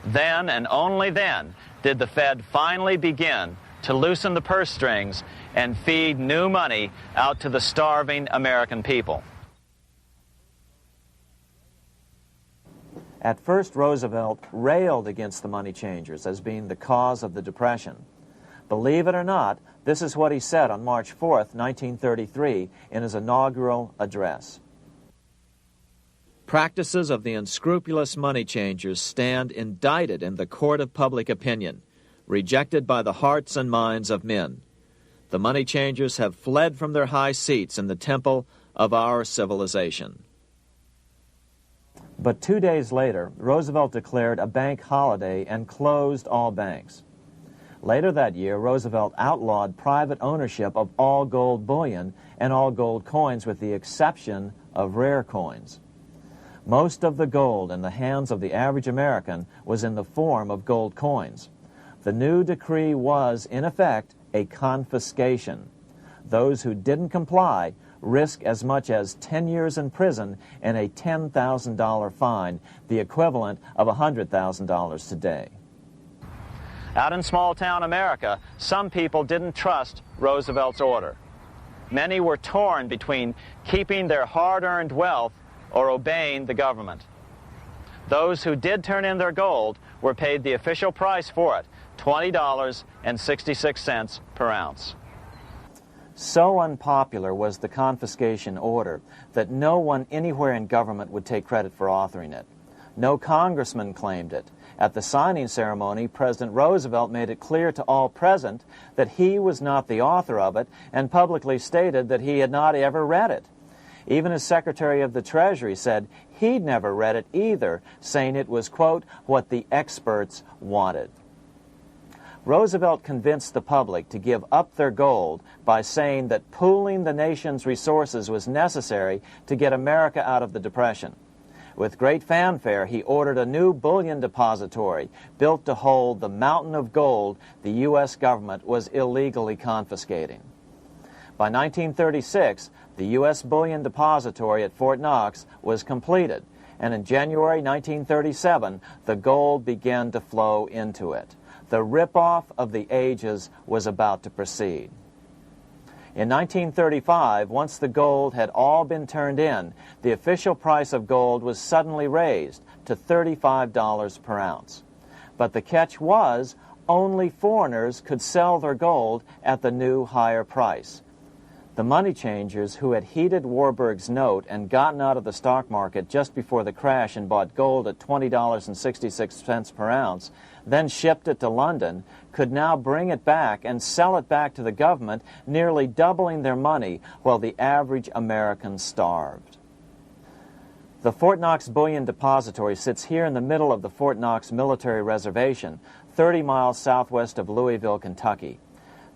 Speaker 2: Then, and only then, did the Fed finally begin to loosen the purse strings and feed new money out to the starving American people. At first, Roosevelt railed against the money changers as being the cause of the Depression. Believe it or not, this is what he said on March 4th, 1933, in his inaugural address. Practices of the unscrupulous money changers stand indicted in the court of public opinion, rejected by the hearts and minds of men. The money changers have fled from their high seats in the temple of our civilization. But 2 days later, Roosevelt declared a bank holiday and closed all banks. Later that year, Roosevelt outlawed private ownership of all gold bullion and all gold coins with the exception of rare coins. Most of the gold in the hands of the average American was in the form of gold coins. The new decree was, in effect, a confiscation. Those who didn't comply risk as much as 10 years in prison and a $10,000 fine, the equivalent of $100,000 today. Out in small-town America, some people didn't trust Roosevelt's order. Many were torn between keeping their hard-earned wealth or obeying the government. Those who did turn in their gold were paid the official price for it, $20.66 per ounce. So unpopular was the confiscation order that no one anywhere in government would take credit for authoring it. No congressman claimed it. At the signing ceremony, President Roosevelt made it clear to all present that he was not the author of it and publicly stated that he had not ever read it. Even his Secretary of the Treasury said he'd never read it either, saying it was, quote, what the experts wanted. Roosevelt convinced the public to give up their gold by saying that pooling the nation's resources was necessary to get America out of the Depression. With great fanfare, he ordered a new bullion depository built to hold the mountain of gold the U.S. government was illegally confiscating. By 1936, the U.S. Bullion Depository at Fort Knox was completed, and in January 1937, the gold began to flow into it. The rip-off of the ages was about to proceed. In 1935, once the gold had all been turned in, the official price of gold was suddenly raised to $35 per ounce. But the catch was, only foreigners could sell their gold at the new higher price. The money changers who had heeded Warburg's note and gotten out of the stock market just before the crash and bought gold at $20.66 per ounce, then shipped it to London, could now bring it back and sell it back to the government, nearly doubling their money while the average American starved. The Fort Knox Bullion Depository sits here in the middle of the Fort Knox Military Reservation, 30 miles southwest of Louisville, Kentucky.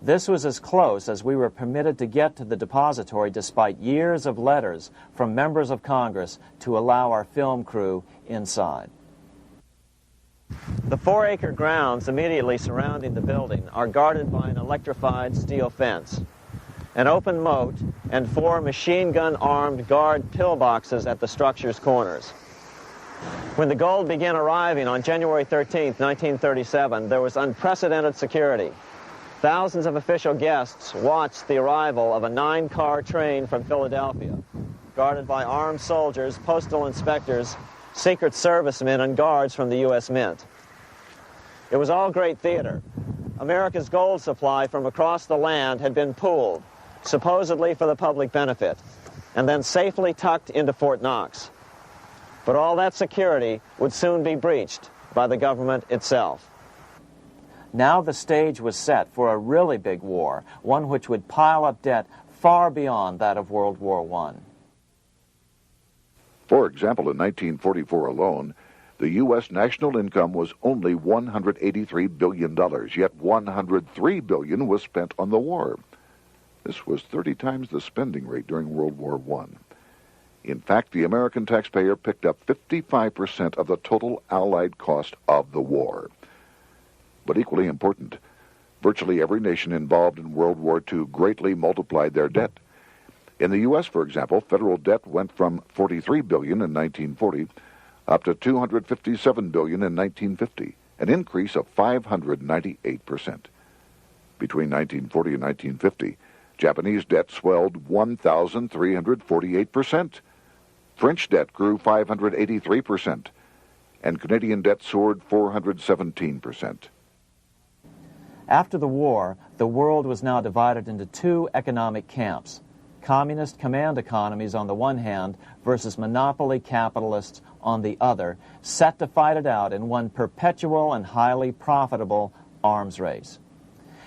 Speaker 2: This was as close as we were permitted to get to the depository despite years of letters from members of Congress to allow our film crew inside.
Speaker 5: The 4-acre grounds immediately surrounding the building are guarded by an electrified steel fence, an open moat, and 4 machine-gun-armed guard pillboxes at the structure's corners. When the gold began arriving on January 13, 1937, there was unprecedented security. Thousands of official guests watched the arrival of a 9-car train from Philadelphia, guarded by armed soldiers, postal inspectors, Secret Servicemen, and guards from the U.S. Mint. It was all great theater. America's gold supply from across the land had been pooled, supposedly for the public benefit, and then safely tucked into Fort Knox. But all that security would soon be breached by the government itself.
Speaker 2: Now the stage was set for a really big war, one which would pile up debt far beyond that of World War I.
Speaker 1: For example, in 1944 alone, the U.S. national income was only $183 billion, yet $103 billion was spent on the war. This was 30 times the spending rate during World War I. In fact, the American taxpayer picked up 55% of the total Allied cost of the war. But equally important, virtually every nation involved in World War II greatly multiplied their debt. In the U.S., for example, federal debt went from $43 billion in 1940 up to $257 billion in 1950, an increase of 598%. Between 1940 and 1950, Japanese debt swelled 1,348%. French debt grew 583%, and Canadian debt soared 417%.
Speaker 2: After the war, the world was now divided into 2 economic camps: communist command economies on the one hand versus monopoly capitalists on the other, set to fight it out in one perpetual and highly profitable arms race.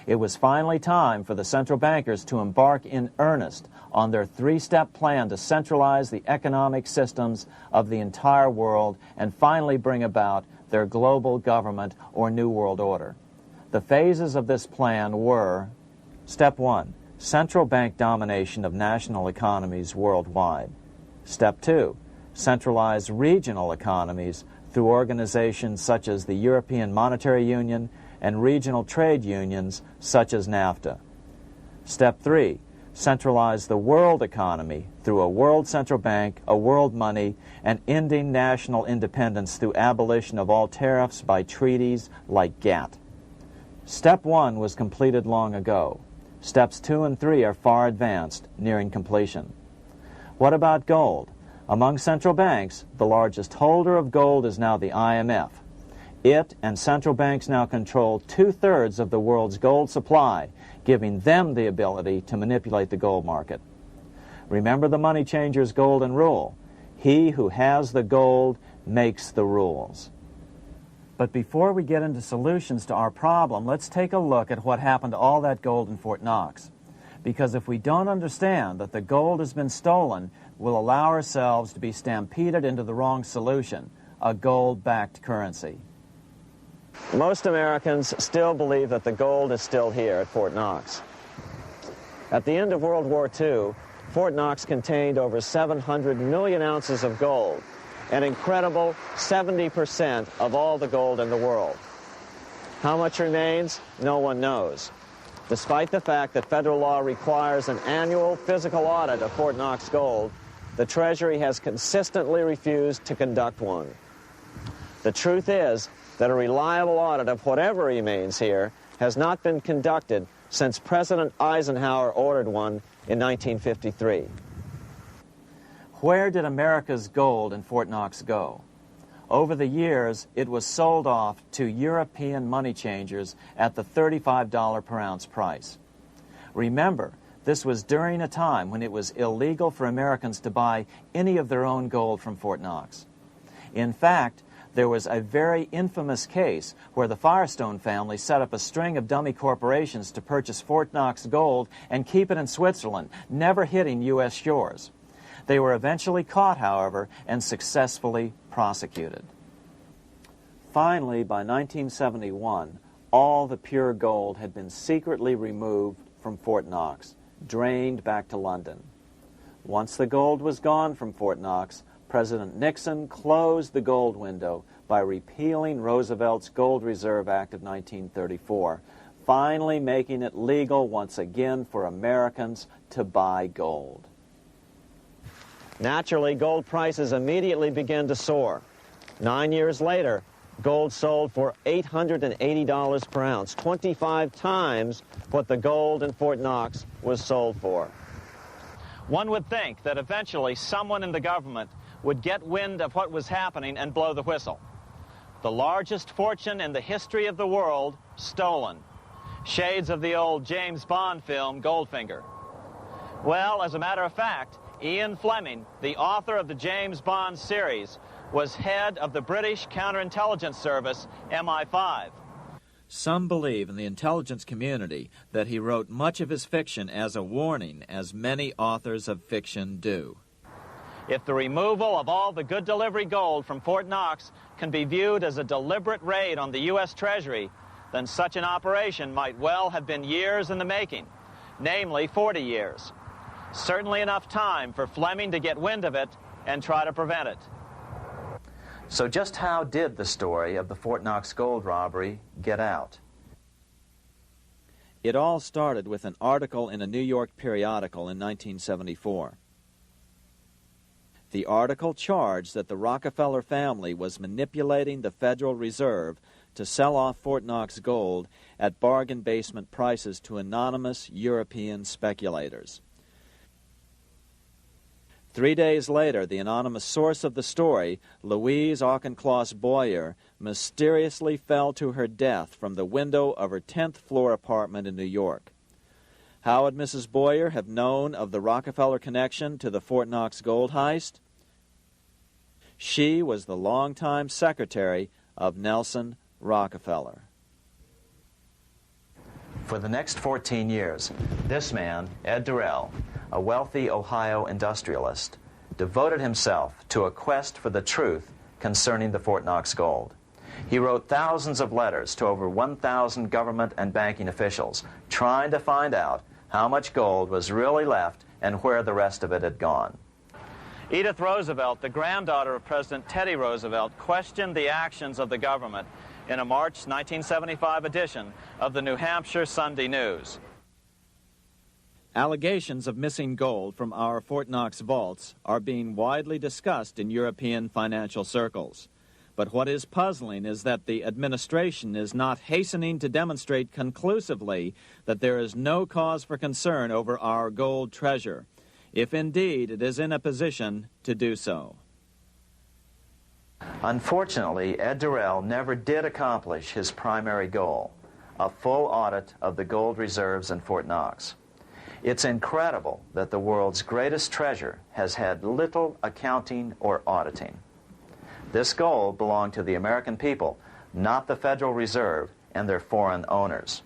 Speaker 2: It was finally time for the central bankers to embark in earnest on their 3-step plan to centralize the economic systems of the entire world and finally bring about their global government or New World Order. The phases of this plan were: Step 1, central bank domination of national economies worldwide. Step 2, centralized regional economies through organizations such as the European Monetary Union and regional trade unions such as NAFTA. Step 3, centralize the world economy through a world central bank, a world money, and ending national independence through abolition of all tariffs by treaties like GATT. Step 1 was completed long ago. Steps 2 and 3 are far advanced, nearing completion. What about gold? Among central banks, the largest holder of gold is now the IMF. It and central banks now control 2/3 of the world's gold supply, giving them the ability to manipulate the gold market. Remember the money changer's golden rule: he who has the gold makes the rules. But before we get into solutions to our problem, let's take a look at what happened to all that gold in Fort Knox. Because if we don't understand that the gold has been stolen, we'll allow ourselves to be stampeded into the wrong solution, a gold-backed currency.
Speaker 5: Most Americans still believe that the gold is still here at Fort Knox. At the end of World War II, Fort Knox contained over 700 million ounces of gold, an incredible 70% of all the gold in the world. How much remains? No one knows. Despite the fact that federal law requires an annual physical audit of Fort Knox gold, the Treasury has consistently refused to conduct one. The truth is that a reliable audit of whatever remains here has not been conducted since President Eisenhower ordered one in 1953.
Speaker 2: Where did America's gold in Fort Knox go? Over the years, it was sold off to European money changers at the $35 per ounce price. Remember, this was during a time when it was illegal for Americans to buy any of their own gold from Fort Knox. In fact, there was a very infamous case where the Firestone family set up a string of dummy corporations to purchase Fort Knox gold and keep it in Switzerland, never hitting U.S. shores. They were eventually caught, however, and successfully prosecuted. Finally, by 1971, all the pure gold had been secretly removed from Fort Knox, drained back to London. Once the gold was gone from Fort Knox, President Nixon closed the gold window by repealing Roosevelt's Gold Reserve Act of 1934, finally making it legal once again for Americans to buy gold.
Speaker 5: Naturally, gold prices immediately began to soar. 9 years later, gold sold for $880 per ounce, 25 times what the gold in Fort Knox was sold for. One would think that eventually someone in the government would get wind of what was happening and blow the whistle. The largest fortune in the history of the world stolen. Shades of the old James Bond film, Goldfinger. Well, as a matter of fact, Ian Fleming, the author of the James Bond series, was head of the British counterintelligence service, MI5.
Speaker 2: Some believe in the intelligence community that he wrote much of his fiction as a warning, as many authors of fiction do.
Speaker 5: If the removal of all the good delivery gold from Fort Knox can be viewed as a deliberate raid on the U.S. Treasury, then such an operation might well have been years in the making, namely 40 years. Certainly enough time for Fleming to get wind of it and try to prevent it.
Speaker 2: So just how did the story of the Fort Knox gold robbery get out? It all started with an article in a New York periodical in 1974. The article charged that the Rockefeller family was manipulating the Federal Reserve to sell off Fort Knox gold at bargain basement prices to anonymous European speculators. 3 days later, the anonymous source of the story, Louise Auchincloss Boyer, mysteriously fell to her death from the window of her 10th floor apartment in New York. How would Mrs. Boyer have known of the Rockefeller connection to the Fort Knox gold heist? She was the longtime secretary of Nelson Rockefeller. For the next 14 years, this man, Ed Durrell, a wealthy Ohio industrialist, devoted himself to a quest for the truth concerning the Fort Knox gold. He wrote thousands of letters to over 1,000 government and banking officials, trying to find out how much gold was really left and where the rest of it had gone.
Speaker 5: Edith Roosevelt, the granddaughter of President Teddy Roosevelt, questioned the actions of the government in a March 1975 edition of the New Hampshire Sunday News. Allegations of missing gold from our Fort Knox vaults are being widely discussed in European financial circles. But what is puzzling is that the administration is not hastening to demonstrate conclusively that there is no cause for concern over our gold treasure, if indeed it is in a position to do so. Unfortunately, Ed Durrell never did accomplish his primary goal, a full audit of the gold reserves in Fort Knox. It's incredible that the world's greatest treasure has had little accounting or auditing. This gold belonged to the American people, not the Federal Reserve and their foreign owners.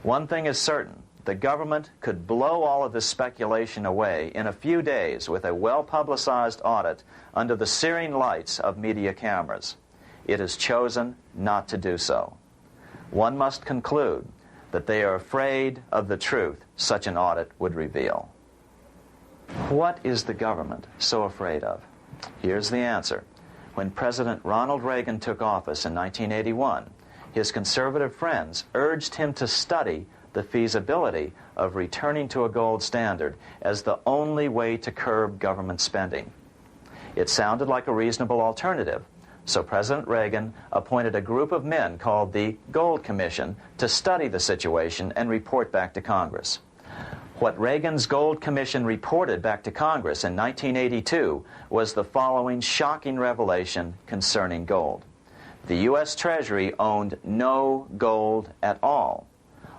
Speaker 5: One thing is certain, the government could blow all of this speculation away in a few days with a well-publicized audit under the searing lights of media cameras.
Speaker 2: it has chosen not to do so. One must conclude that they are afraid of the truth such an audit would reveal. What is the government so afraid of? Here's the answer. When President Ronald Reagan took office in 1981, his conservative friends urged him to study the feasibility of returning to a gold standard as the only way to curb government spending. It sounded like a reasonable alternative, so President Reagan appointed a group of men called the Gold Commission to study the situation and report back to Congress. What Reagan's Gold Commission reported back to Congress in 1982 was the following shocking revelation concerning gold. The U.S. Treasury owned no gold at all.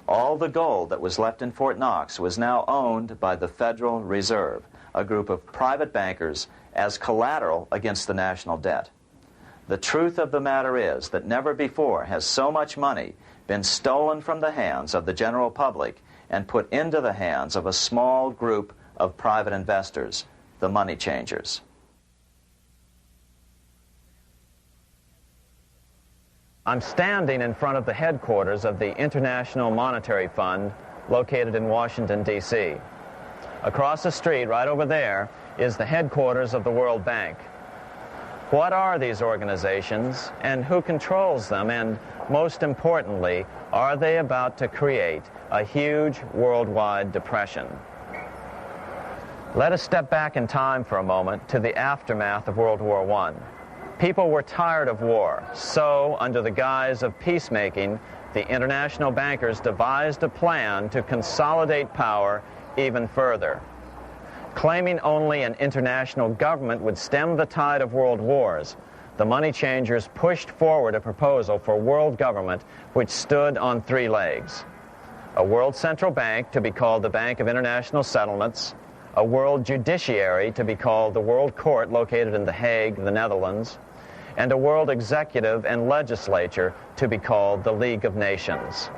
Speaker 2: All the gold that was left in Fort Knox was now owned by the Federal Reserve, a group of private bankers, as collateral against the national debt. The truth of the matter is that never before has so much money been stolen from the hands of the general public and put into the hands of a small group of private investors, the money changers. I'm standing in front of the headquarters of the International Monetary Fund located in Washington, D.C. Across the street, right over there, is the headquarters of the World Bank. What are these organizations and who controls them? And most importantly, are they about to create a huge worldwide depression? Let us step back in time for a moment to the aftermath of World War I. People were tired of war, so under the guise of peacemaking, the international bankers devised a plan to consolidate power even further. Claiming only an international government would stem the tide of world wars, the money changers pushed forward a proposal for world government which stood on three legs. A world central bank to be called the Bank of International Settlements, a world judiciary to be called the World Court located in The Hague, the Netherlands, and a world executive and legislature to be called the League of Nations.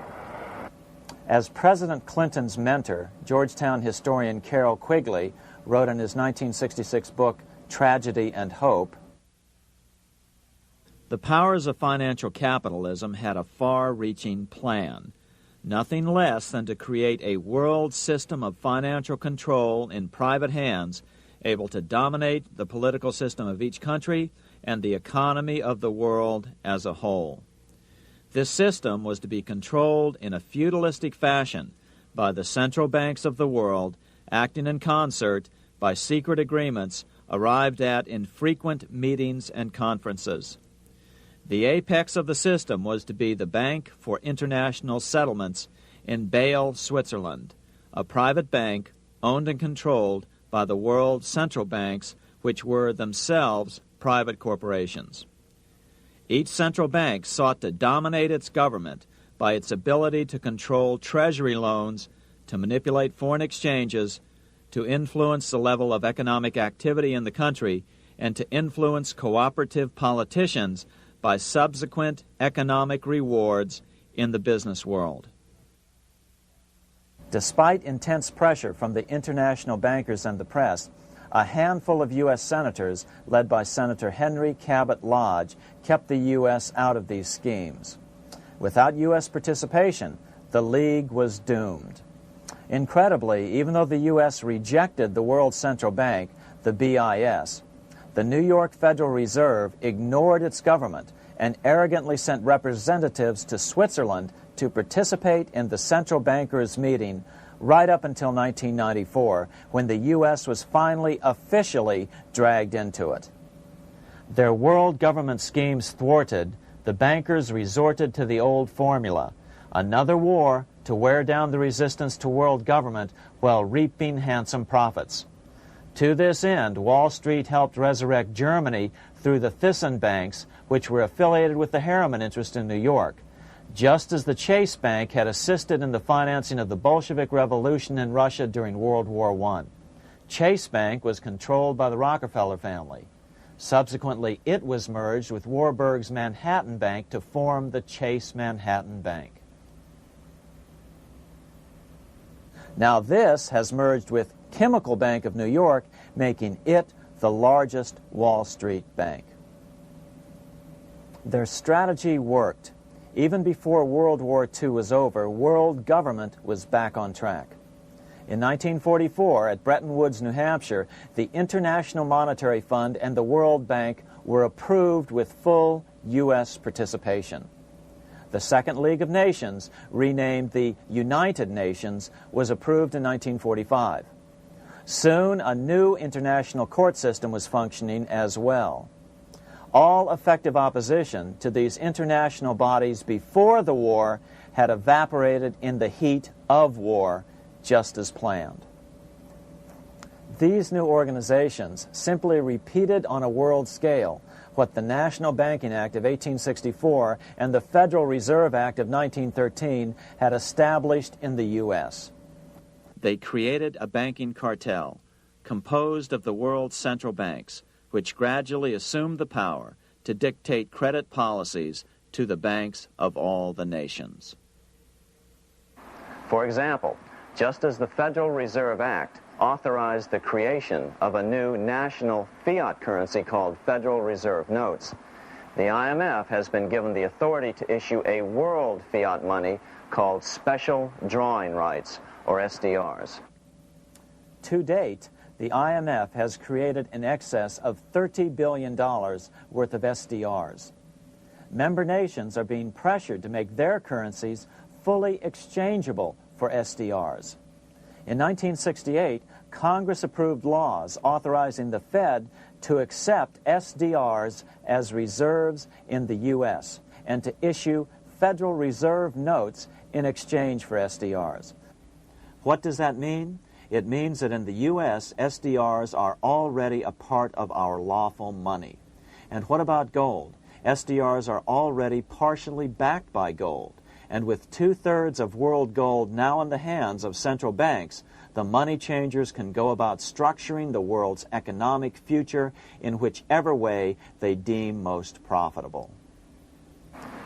Speaker 2: As President Clinton's mentor, Georgetown historian Carroll Quigley wrote in his 1966 book, Tragedy and Hope, the powers of financial capitalism had a far-reaching plan, nothing less than to create a world system of financial control in private hands, able to dominate the political system of each country and the economy of the world as a whole. This system was to be controlled in a feudalistic fashion by the central banks of the world, acting in concert by secret agreements arrived at in frequent meetings and conferences. The apex of the system was to be the Bank for International Settlements in Bâle, Switzerland, a private bank owned and controlled by the world central banks, which were themselves private corporations. Each central bank sought to dominate its government by its ability to control treasury loans, to manipulate foreign exchanges, to influence the level of economic activity in the country, and to influence cooperative politicians by subsequent economic rewards in the business world. Despite intense pressure from the international bankers and the press, a handful of U.S. senators, led by Senator Henry Cabot Lodge, kept the U.S. out of these schemes. Without U.S. participation, the League was doomed. Incredibly, even though the U.S. rejected the World Central Bank, the BIS, the New York Federal Reserve ignored its government and arrogantly sent representatives to Switzerland to participate in the central bankers' meeting right up until 1994, when the U.S. was finally officially dragged into it. Their world government schemes thwarted, the bankers resorted to the old formula, another war to wear down the resistance to world government while reaping handsome profits. To this end, Wall Street helped resurrect Germany through the Thyssen banks, which were affiliated with the Harriman interest in New York, just as the Chase Bank had assisted in the financing of the Bolshevik Revolution in Russia during World War I. Chase Bank was controlled by the Rockefeller family. Subsequently, it was merged with Warburg's Manhattan Bank to form the Chase Manhattan Bank. Now this has merged with Chemical Bank of New York, making it the largest Wall Street bank. Their strategy worked. Even before World War II was over, world government was back on track. In 1944, at Bretton Woods, New Hampshire, the International Monetary Fund and the World Bank were approved with full U.S. participation. The Second League of Nations, renamed the United Nations, was approved in 1945. Soon, a new international court system was functioning as well. All effective opposition to these international bodies before the war had evaporated in the heat of war, just as planned. These new organizations simply repeated on a world scale what the National Banking Act of 1864 and the Federal Reserve Act of 1913 had established in the U.S. They created a banking cartel composed of the world's central banks, which gradually assumed the power to dictate credit policies to the banks of all the nations.
Speaker 5: For example, just as the Federal Reserve Act authorized the creation of a new national fiat currency called Federal Reserve Notes, the IMF has been given the authority to issue a world fiat money called Special Drawing Rights, or SDRs.
Speaker 2: To date, the IMF has created in excess of $30 billion worth of SDRs. Member nations are being pressured to make their currencies fully exchangeable for SDRs. In 1968, Congress approved laws authorizing the Fed to accept SDRs as reserves in the U.S. and to issue Federal Reserve notes in exchange for SDRs. What does that mean? It means that in the U.S., SDRs are already a part of our lawful money. And what about gold? SDRs are already partially backed by gold. And with 2/3 of world gold now in the hands of central banks, the money changers can go about structuring the world's economic future in whichever way they deem most profitable.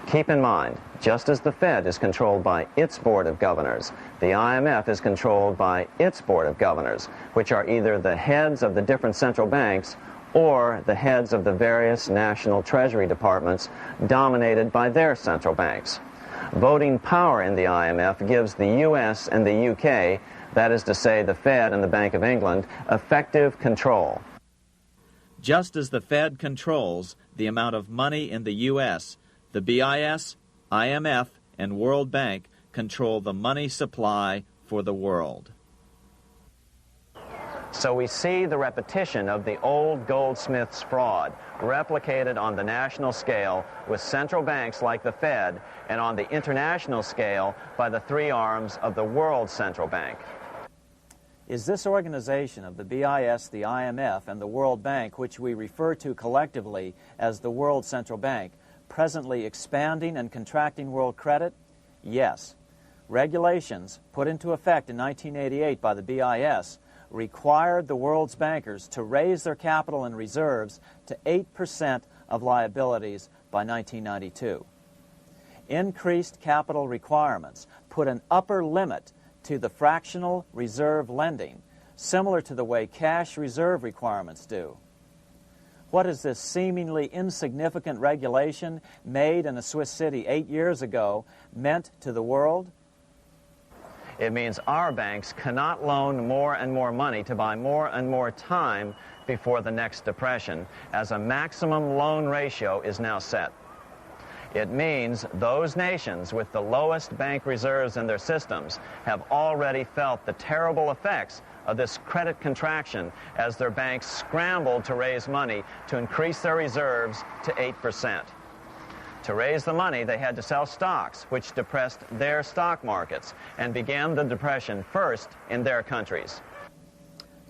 Speaker 5: Keep in mind, just as the Fed is controlled by its Board of Governors, the IMF is controlled by its Board of Governors, which are either the heads of the different central banks or the heads of the various national treasury departments dominated by their central banks. Voting power in the IMF gives the U.S. and the UK, that is to say the Fed and the Bank of England, effective control.
Speaker 2: Just as the Fed controls the amount of money in the U.S., the BIS, IMF, and World Bank control the money supply for the world.
Speaker 5: So we see the repetition of the old goldsmith's fraud replicated on the national scale with central banks like the Fed and on the international scale by the three arms of the World Central Bank.
Speaker 2: Is this organization of the BIS, the IMF, and the World Bank, which we refer to collectively as the World Central Bank, presently expanding and contracting world credit? Yes. Regulations put into effect in 1988 by the BIS required the world's bankers to raise their capital and reserves to 8% of liabilities by 1992. Increased capital requirements put an upper limit to the fractional reserve lending, similar to the way cash reserve requirements do. What has this seemingly insignificant regulation made in a Swiss city 8 years ago meant to the world?
Speaker 5: It means our banks cannot loan more and more money to buy more and more time before the next depression, as a maximum loan ratio is now set. It means those nations with the lowest bank reserves in their systems have already felt the terrible effects of this credit contraction as their banks scrambled to raise money to increase their reserves to 8%. To raise the money, they had to sell stocks, which depressed their stock markets and began the depression first in their countries.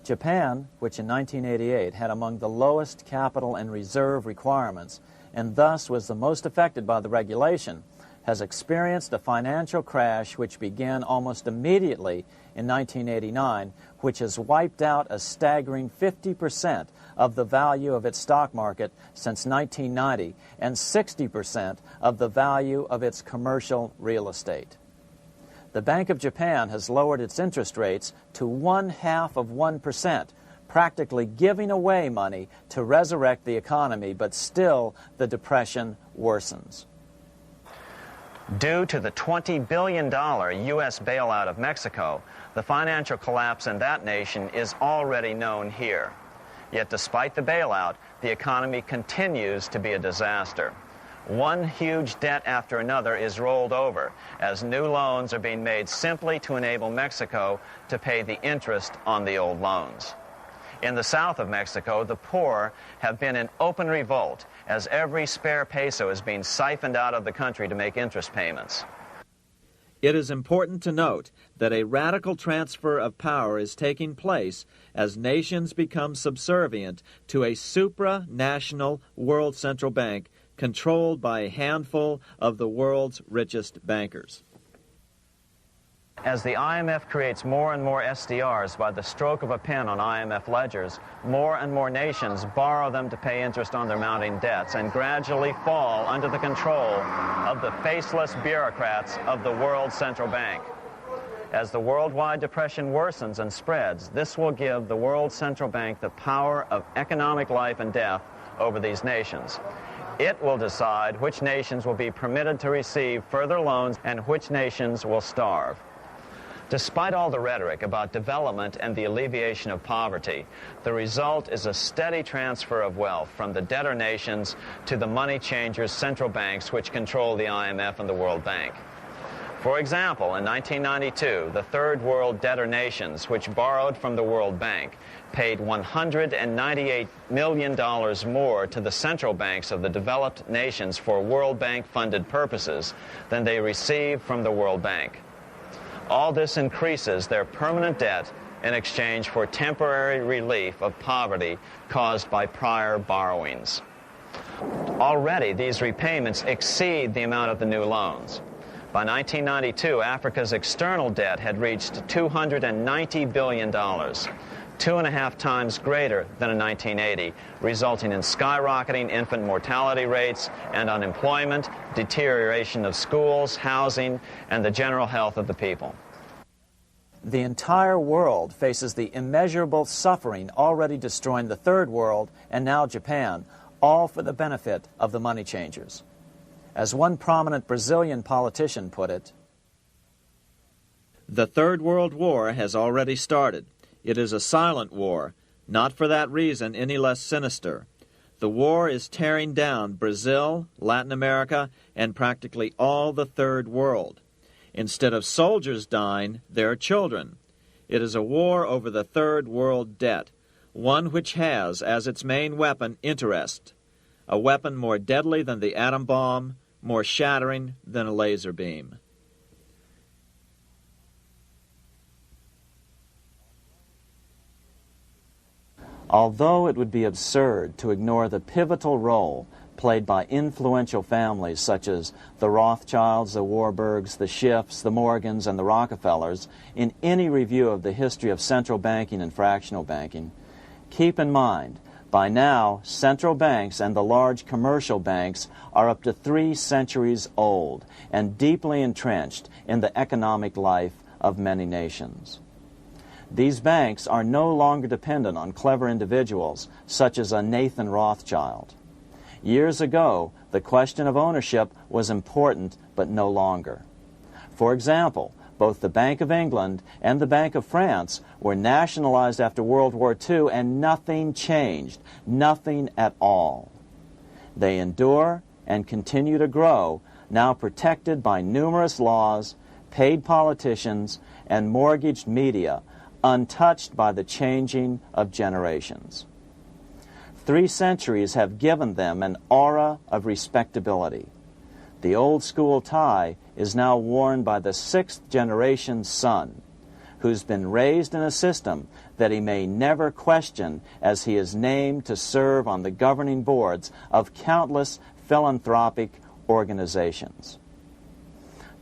Speaker 2: Japan, which in 1988 had among the lowest capital and reserve requirements and thus was the most affected by the regulation, has experienced a financial crash which began almost immediately in 1989, which has wiped out a staggering 50% of the value of its stock market since 1990 and 60% of the value of its commercial real estate. The Bank of Japan has lowered its interest rates to 0.5%, practically giving away money to resurrect the economy, but still the depression worsens.
Speaker 5: Due to the $20 billion U.S. bailout of Mexico, the financial collapse in that nation is already known here. Yet despite the bailout, the economy continues to be a disaster. One huge debt after another is rolled over as new loans are being made simply to enable Mexico to pay the interest on the old loans. In the south of Mexico, the poor have been in open revolt as every spare peso is being siphoned out of the country to make interest payments.
Speaker 2: It is important to note that a radical transfer of power is taking place as nations become subservient to a supranational world central bank controlled by a handful of the world's richest bankers.
Speaker 5: As the IMF creates more and more SDRs by the stroke of a pen on IMF ledgers, more and more nations borrow them to pay interest on their mounting debts and gradually fall under the control of the faceless bureaucrats of the World Central Bank. As the worldwide depression worsens and spreads, this will give the World Central Bank the power of economic life and death over these nations. It will decide which nations will be permitted to receive further loans and which nations will starve. Despite all the rhetoric about development and the alleviation of poverty, the result is a steady transfer of wealth from the debtor nations to the money changers' central banks which control the IMF and the World Bank. For example, in 1992, the third world debtor nations, which borrowed from the World Bank, paid $198 million more to the central banks of the developed nations for World Bank-funded purposes than they received from the World Bank. All this increases their permanent debt in exchange for temporary relief of poverty caused by prior borrowings. Already, these repayments exceed the amount of the new loans. By 1992, Africa's external debt had reached $290 billion, 2.5 times greater than in 1980, resulting in skyrocketing infant mortality rates and unemployment, deterioration of schools, housing, and the general health of the people.
Speaker 2: The entire world faces the immeasurable suffering already destroying the third world and now Japan, all for the benefit of the money changers. As one prominent Brazilian politician put it, "The Third World War has already started. It is a silent war, not for that reason any less sinister. The war is tearing down Brazil, Latin America, and practically all the Third World. Instead of soldiers dying, there are children. It is a war over the Third World debt, one which has as its main weapon interest, a weapon more deadly than the atom bomb, more shattering than a laser beam." Although it would be absurd to ignore the pivotal role played by influential families such as the Rothschilds, the Warburgs, the Schiffs, the Morgans, and the Rockefellers in any review of the history of central banking and fractional banking, keep in mind, by now, central banks and the large commercial banks are up to 3 centuries old and deeply entrenched in the economic life of many nations. These banks are no longer dependent on clever individuals such as a Nathan Rothschild. Years ago, the question of ownership was important, but no longer. For example, both the Bank of England and the Bank of France were nationalized after World War II, and nothing changed, nothing at all. They endure and continue to grow, now protected by numerous laws, paid politicians, and mortgaged media, untouched by the changing of generations. 3 centuries have given them an aura of respectability. The old school tie is now worn by the 6th generation son, who's been raised in a system that he may never question as he is named to serve on the governing boards of countless philanthropic organizations.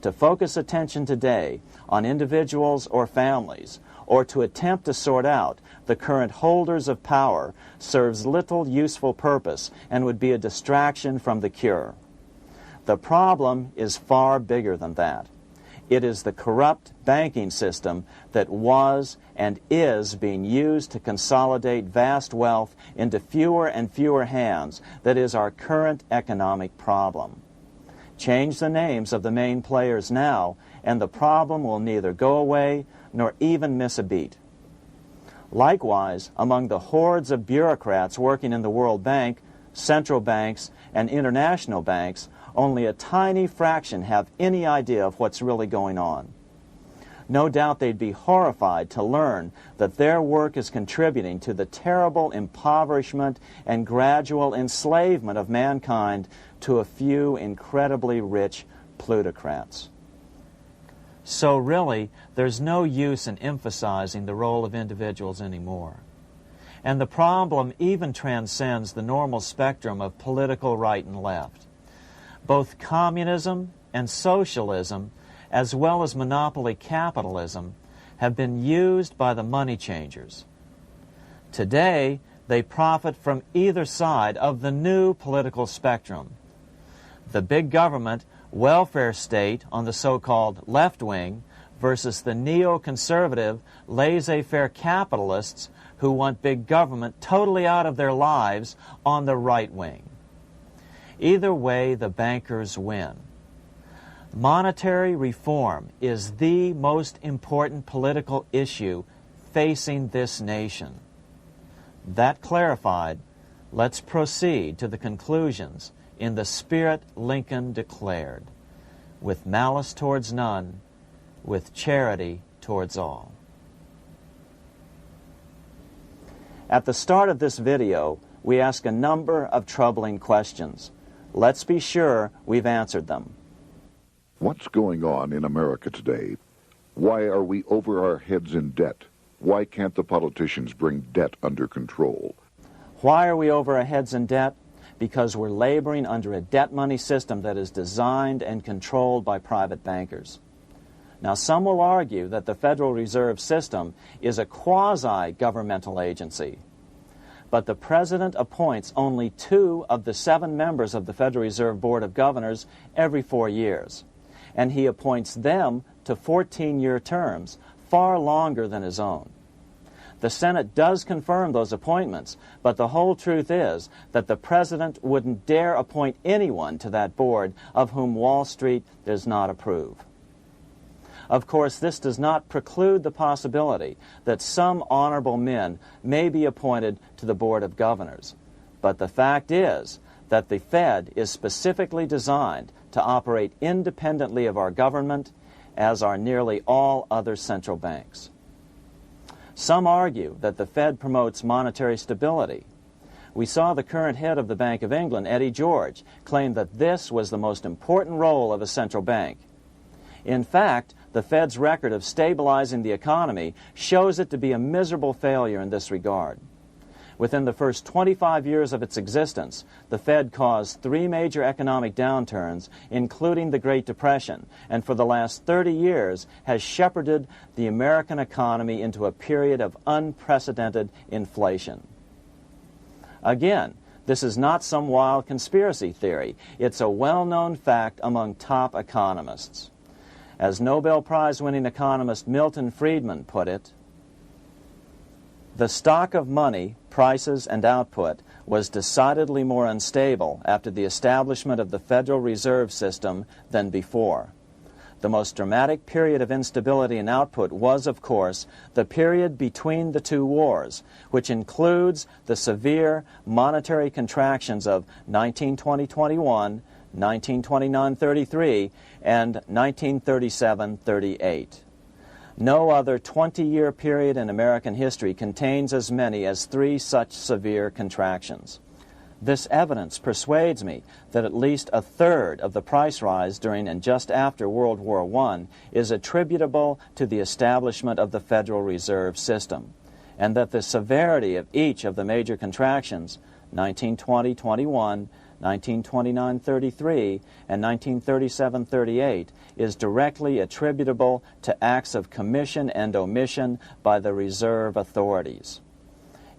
Speaker 2: To focus attention today on individuals or families, or to attempt to sort out the current holders of power, serves little useful purpose and would be a distraction from the cure. The problem is far bigger than that. It is the corrupt banking system that was and is being used to consolidate vast wealth into fewer and fewer hands that is our current economic problem. Change the names of the main players now, and the problem will neither go away nor even miss a beat. Likewise, among the hordes of bureaucrats working in the World Bank, central banks, and international banks, only a tiny fraction have any idea of what's really going on. No doubt they'd be horrified to learn that their work is contributing to the terrible impoverishment and gradual enslavement of mankind to a few incredibly rich plutocrats. So really, there's no use in emphasizing the role of individuals anymore. And the problem even transcends the normal spectrum of political right and left. Both communism and socialism, as well as monopoly capitalism, have been used by the money changers. Today, they profit from either side of the new political spectrum. The big government, welfare state on the so-called left wing versus the neoconservative, laissez-faire capitalists who want big government totally out of their lives on the right wing. Either way, the bankers win. Monetary reform is the most important political issue facing this nation. That clarified, let's proceed to the conclusions in the spirit Lincoln declared, with malice towards none, with charity towards all. At the start of this video, we ask a number of troubling questions. Let's be sure we've answered them.
Speaker 1: What's going on in America today? Why are we over our heads in debt? Why can't the politicians bring debt under control?
Speaker 2: Why are we over our heads in debt? Because we're laboring under a debt money system that is designed and controlled by private bankers. Now, some will argue that the Federal Reserve System is a quasi-governmental agency. But the President appoints only 2 of the 7 members of the Federal Reserve Board of Governors every 4 years. And he appoints them to 14-year terms, far longer than his own. The Senate does confirm those appointments, but the whole truth is that the President wouldn't dare appoint anyone to that board of whom Wall Street does not approve. Of course, this does not preclude the possibility that some honorable men may be appointed to the Board of Governors. But the fact is that the Fed is specifically designed to operate independently of our government, as are nearly all other central banks. Some argue that the Fed promotes monetary stability. We saw the current head of the Bank of England, Eddie George, claim that this was the most important role of a central bank. In fact, the Fed's record of stabilizing the economy shows it to be a miserable failure in this regard. Within the first 25 years of its existence, the Fed caused 3 major economic downturns, including the Great Depression, and for the last 30 years has shepherded the American economy into a period of unprecedented inflation. Again, this is not some wild conspiracy theory. It's a well-known fact among top economists. As Nobel Prize-winning economist Milton Friedman put it, the stock of money, prices, and output was decidedly more unstable after the establishment of the Federal Reserve System than before. The most dramatic period of instability in output was, of course, the period between the 2 wars, which includes the severe monetary contractions of 1920-21, 1929-33, and 1937-38. No other 20-year period in American history contains as many as 3 such severe contractions. This evidence persuades me that at least a third of the price rise during and just after World War I is attributable to the establishment of the Federal Reserve System, and that the severity of each of the major contractions, 1920-21, 1929-33, and 1937-38, is directly attributable to acts of commission and omission by the reserve authorities.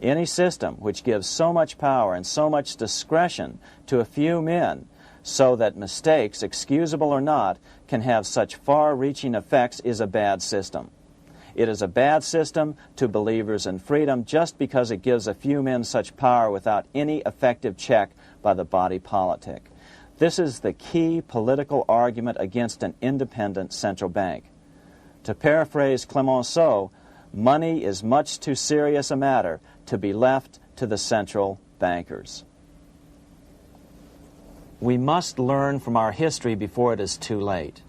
Speaker 2: Any system which gives so much power and so much discretion to a few men so that mistakes, excusable or not, can have such far-reaching effects is a bad system. It is a bad system to believers in freedom just because it gives a few men such power without any effective check by the body politic. This is the key political argument against an independent central bank. To paraphrase Clemenceau, money is much too serious a matter to be left to the central bankers. We must learn from our history before it is too late.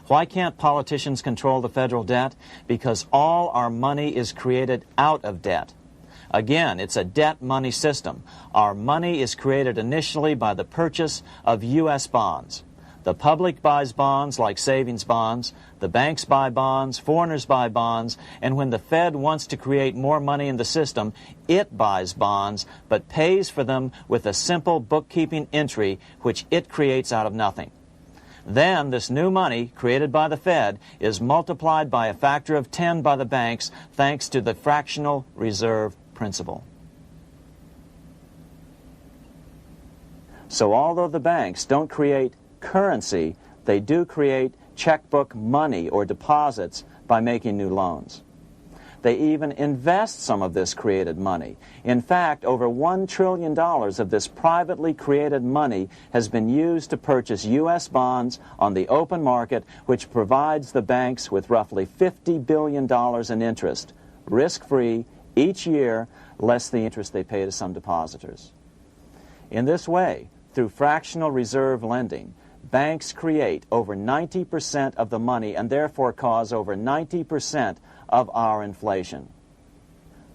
Speaker 2: Why can't politicians control the federal debt? Because all our money is created out of debt. Again, it's a debt money system. Our money is created initially by the purchase of U.S. bonds. The public buys bonds like savings bonds, the banks buy bonds, foreigners buy bonds, and when the Fed wants to create more money in the system, it buys bonds, but pays for them with a simple bookkeeping entry which it creates out of nothing. Then this new money, created by the Fed, is multiplied by a factor of 10 by the banks thanks to the fractional reserve principle. So although the banks don't create currency, they do create checkbook money or deposits by making new loans. They even invest some of this created money. In fact, over $1 trillion of this privately created money has been used to purchase U.S. bonds on the open market, which provides the banks with roughly $50 billion in interest, risk-free, each year, less the interest they pay to some depositors. In this way, through fractional reserve lending, banks create over 90% of the money and therefore cause over 90% of our inflation.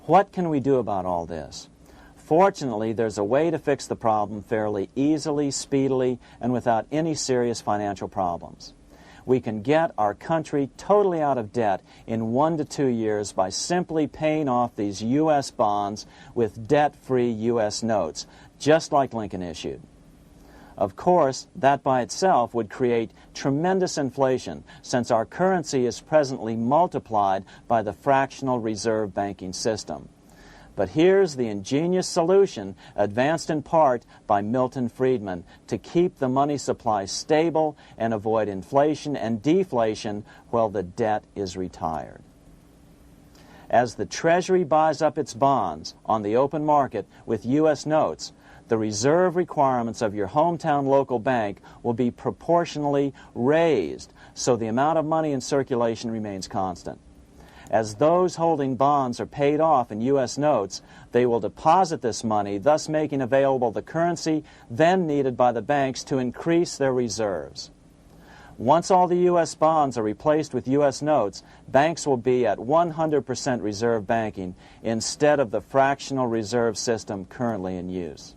Speaker 2: What can we do about all this? Fortunately, there's a way to fix the problem fairly easily, speedily, and without any serious financial problems. We can get our country totally out of debt in 1 to 2 years by simply paying off these U.S. bonds with debt-free U.S. notes, just like Lincoln issued. Of course, that by itself would create tremendous inflation, since our currency is presently multiplied by the fractional reserve banking system. But here's the ingenious solution, advanced in part by Milton Friedman, to keep the money supply stable and avoid inflation and deflation while the debt is retired. As the Treasury buys up its bonds on the open market with U.S. notes, the reserve requirements of your hometown local bank will be proportionally raised, so the amount of money in circulation remains constant. As those holding bonds are paid off in U.S. notes, they will deposit this money, thus making available the currency then needed by the banks to increase their reserves. Once all the U.S. bonds are replaced with U.S. notes, banks will be at 100% reserve banking instead of the fractional reserve system currently in use.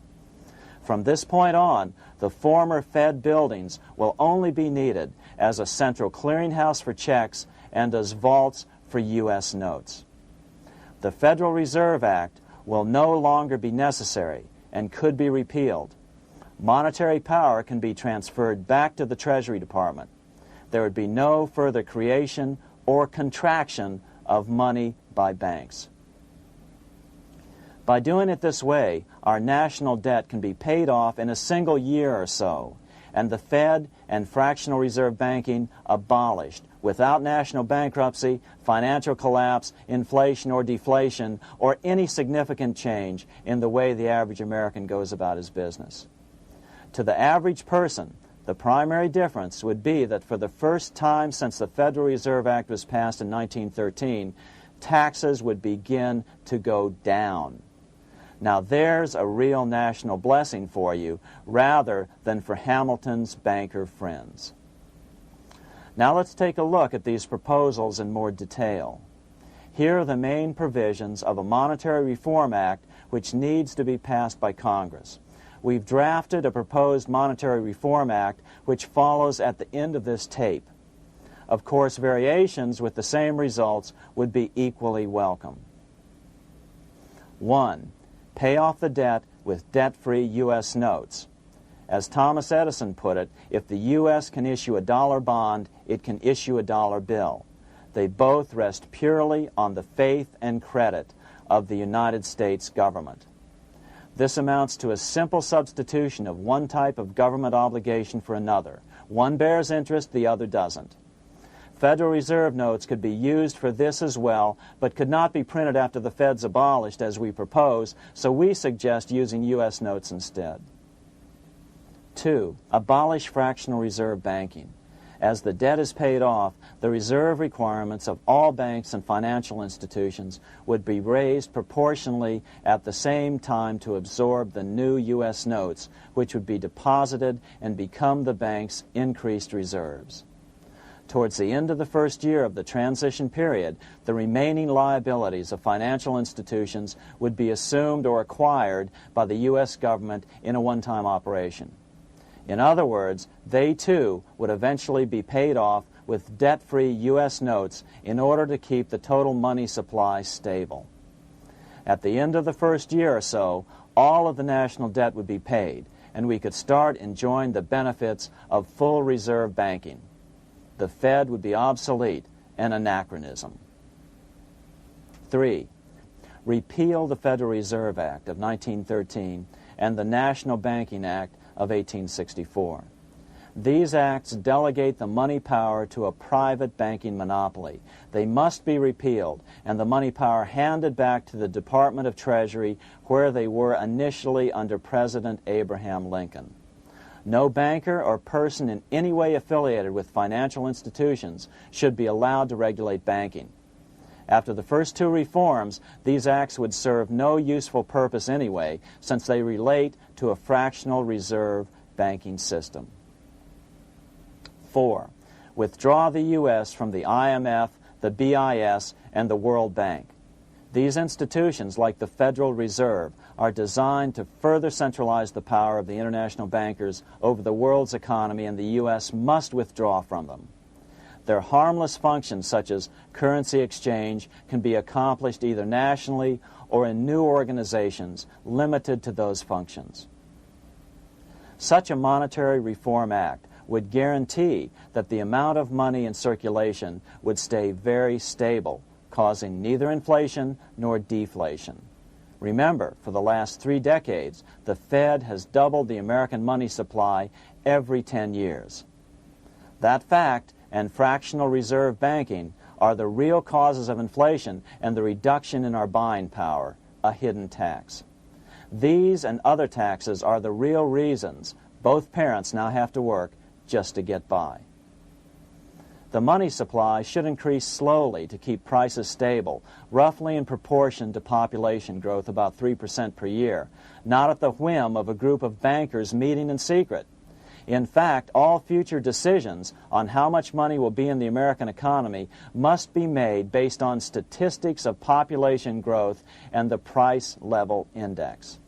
Speaker 2: From this point on, the former Fed buildings will only be needed as a central clearinghouse for checks and as vaults for U.S. notes. The Federal Reserve Act will no longer be necessary and could be repealed. Monetary power can be transferred back to the Treasury Department. There would be no further creation or contraction of money by banks. By doing it this way, our national debt can be paid off in a single year or so, and the Fed and fractional reserve banking abolished without national bankruptcy, financial collapse, inflation or deflation, or any significant change in the way the average American goes about his business. To the average person, the primary difference would be that for the first time since the Federal Reserve Act was passed in 1913, taxes would begin to go down. Now there's a real national blessing for you, rather than for Hamilton's banker friends. Now let's take a look at these proposals in more detail. Here are the main provisions of a Monetary Reform Act which needs to be passed by Congress. We've drafted a proposed Monetary Reform Act which follows at the end of this tape. Of course, variations with the same results would be equally welcome. 1. Pay off the debt with debt-free U.S. notes. As Thomas Edison put it, if the U.S. can issue a dollar bond, it can issue a dollar bill. They both rest purely on the faith and credit of the United States government.
Speaker 5: This amounts to a simple substitution of one type of government obligation for another. One bears interest, the other doesn't. Federal Reserve notes could be used for this as well, but could not be printed after the Fed's abolished as we propose, so we suggest using U.S. notes instead. 2. Abolish fractional reserve banking. As the debt is paid off, the reserve requirements of all banks and financial institutions would be raised proportionally at the same time to absorb the new U.S. notes, which would be deposited and become the bank's increased reserves. Towards the end of the first year of the transition period, the remaining liabilities of financial institutions would be assumed or acquired by the U.S. government in a one-time operation. In other words, they too would eventually be paid off with debt-free U.S. notes in order to keep the total money supply stable. At the end of the first year or so, all of the national debt would be paid, and we could start enjoying the benefits of full reserve banking. The Fed would be obsolete, an anachronism. 3. Repeal the Federal Reserve Act of 1913 and the National Banking Act of 1864. These acts delegate the money power to a private banking monopoly. They must be repealed, and the money power handed back to the Department of Treasury, where they were initially under President Abraham Lincoln. No banker or person in any way affiliated with financial institutions should be allowed to regulate banking. After the first two reforms, these acts would serve no useful purpose anyway, since they relate to a fractional reserve banking system. 4. Withdraw the U.S. from the IMF, the BIS, and the World Bank. These institutions, like the Federal Reserve, are designed to further centralize the power of the international bankers over the world's economy, and the U.S. must withdraw from them. Their harmless functions, such as currency exchange, can be accomplished either nationally or in new organizations limited to those functions. Such a monetary reform act would guarantee that the amount of money in circulation would stay very stable, causing neither inflation nor deflation. Remember, for the last 3 decades, the Fed has doubled the American money supply every 10 years. That fact and fractional reserve banking are the real causes of inflation and the reduction in our buying power, a hidden tax. These and other taxes are the real reasons both parents now have to work just to get by. The money supply should increase slowly to keep prices stable, roughly in proportion to population growth, about 3% per year, not at the whim of a group of bankers meeting in secret. In fact, all future decisions on how much money will be in the American economy must be made based on statistics of population growth and the price level index.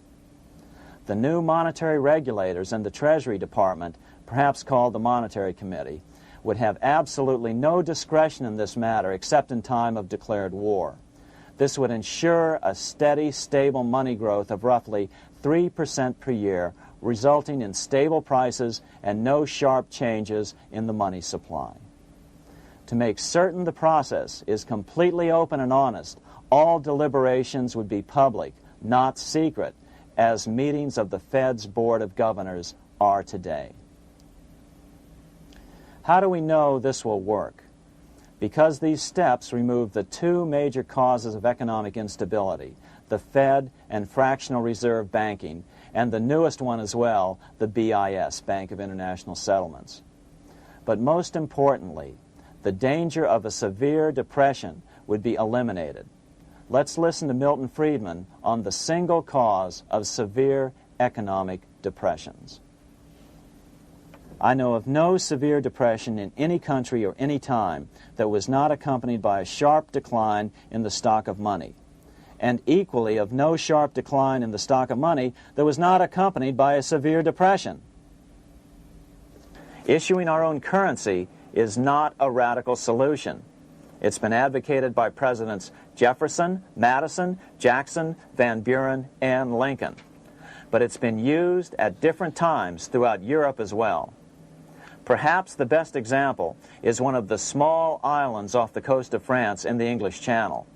Speaker 5: The new monetary regulators and the Treasury Department, perhaps called the Monetary Committee, would have absolutely no discretion in this matter except in time of declared war. This would ensure a steady, stable money growth of roughly 3% per year, resulting in stable prices and no sharp changes in the money supply. To make certain the process is completely open and honest, all deliberations would be public, not secret, as meetings of the Fed's Board of Governors are today. How do we know this will work? Because these steps remove the 2 major causes of economic instability, the Fed and fractional reserve banking, and the newest one as well, the BIS, Bank of International Settlements. But most importantly, the danger of a severe depression would be eliminated. Let's listen to Milton Friedman on the single cause of severe economic depressions. I know of no severe depression in any country or any time that was not accompanied by a sharp decline in the stock of money, and equally of no sharp decline in the stock of money that was not accompanied by a severe depression. Issuing our own currency is not a radical solution. It's been advocated by Presidents Jefferson, Madison, Jackson, Van Buren, and Lincoln. But it's been used at different times throughout Europe as well. Perhaps the best example is one of the small islands off the coast of France in the English Channel.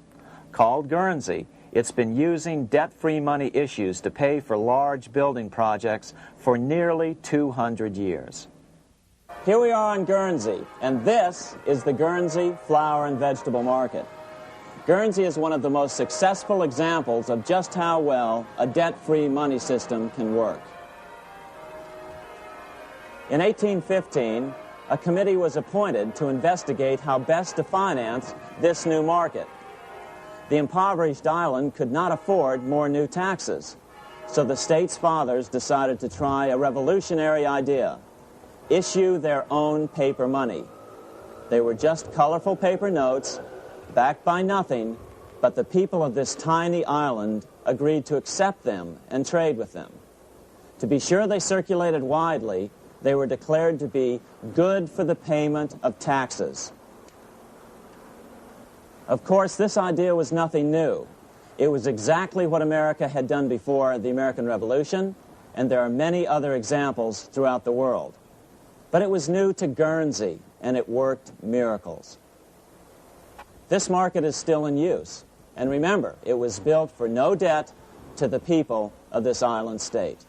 Speaker 5: Called Guernsey,
Speaker 2: It's been using debt-free money issues to pay for large building projects for nearly 200 years. Here we are on Guernsey, and this is the Guernsey Flower and Vegetable Market. Guernsey is one of the most successful examples of just how well a debt-free money system can work. In 1815, a committee was appointed to investigate how best to finance this new market. The impoverished island could not afford more new taxes, so the state's fathers decided to try a revolutionary idea: issue their own paper money. They were just colorful paper notes, backed by nothing, but the people of this tiny island agreed to accept them and trade with them. To be sure they circulated widely, they were declared to be good for the payment of taxes. Of course, this idea was nothing new. It was exactly what America had done before the American Revolution, and there are many other examples throughout the world. But it was new to Guernsey, and it worked miracles. This market is still in use, and remember, it was built for no debt to the people of this island state.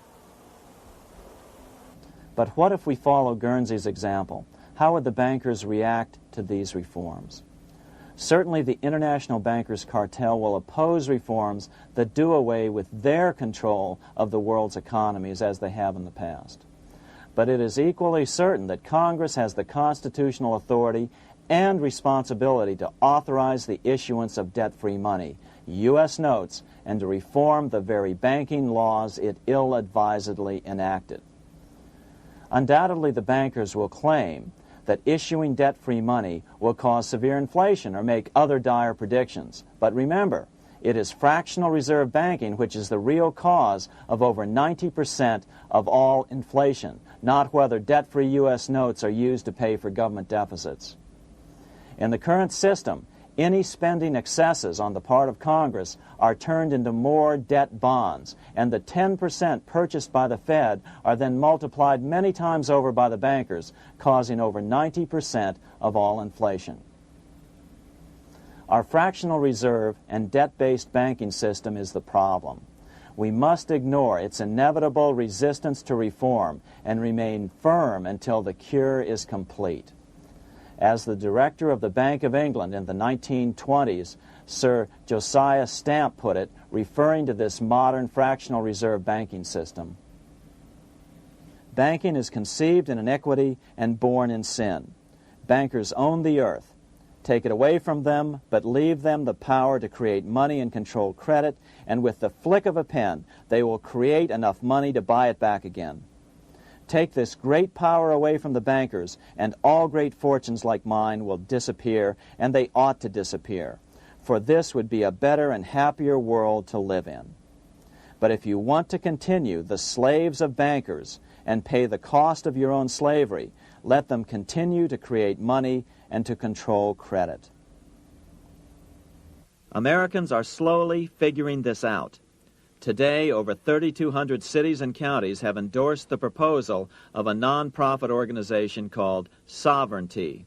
Speaker 2: But what if we follow Guernsey's example? How would the bankers react to these reforms? Certainly the international bankers' cartel will oppose reforms that do away with their control of the world's economies as they have in the past. But it is equally certain that Congress has the constitutional authority and responsibility to authorize the issuance of debt-free money, U.S. notes, and to reform the very banking laws it ill-advisedly enacted. Undoubtedly, the bankers will claim that issuing debt-free money will cause severe inflation or make other dire predictions. But remember, it is fractional reserve banking which is the real cause of over 90% of all inflation, not whether debt-free U.S. notes are used to pay for government deficits. In the current system, any spending excesses on the part of Congress are turned into more debt bonds, and the 10% purchased by the Fed are then multiplied many times over by the bankers, causing over 90% of all inflation. Our fractional reserve and debt-based banking system is the problem. We must ignore its inevitable resistance to reform and remain firm until the cure is complete. As the director of the Bank of England in the 1920s, Sir Josiah Stamp put it, referring to this modern fractional reserve banking system, "Banking is conceived in iniquity and born in sin. Bankers own the earth. Take it away from them, but leave them the power to create money and control credit, and with the flick of a pen, they will create enough money to buy it back again. Take this great power away from the bankers, and all great fortunes like mine will disappear, and they ought to disappear, for this would be a better and happier world to live in. But if you want to continue the slaves of bankers and pay the cost of your own slavery, let them continue to create money and to control credit." Americans are slowly figuring this out. Today, over 3,200 cities and counties have endorsed the proposal of a nonprofit organization called Sovereignty.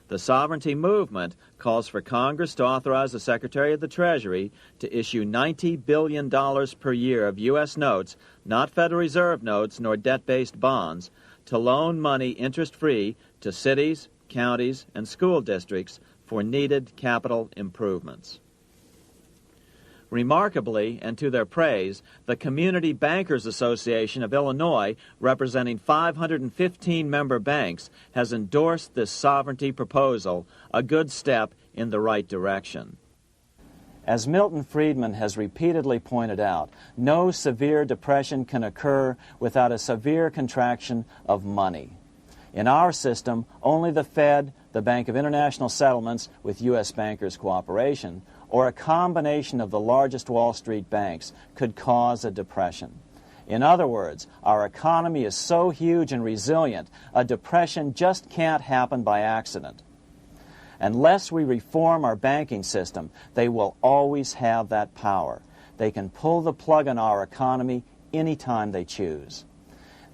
Speaker 2: The Sovereignty movement calls for Congress to authorize the Secretary of the Treasury to issue $90 billion per year of U.S. notes, not Federal Reserve notes nor debt-based bonds, to loan money interest-free to cities, counties, and school districts for needed capital improvements. Remarkably, and to their praise, the Community Bankers Association of Illinois, representing 515 member banks, has endorsed this sovereignty proposal, a good step in the right direction. As Milton Friedman has repeatedly pointed out, no severe depression can occur without a severe contraction of money. In our system, only the Fed, the Bank of International Settlements, with U.S. bankers' cooperation, or a combination of the largest Wall Street banks could cause a depression. In other words, our economy is so huge and resilient, a depression just can't happen by accident. Unless we reform our banking system, they will always have that power. They can pull the plug on our economy anytime they choose.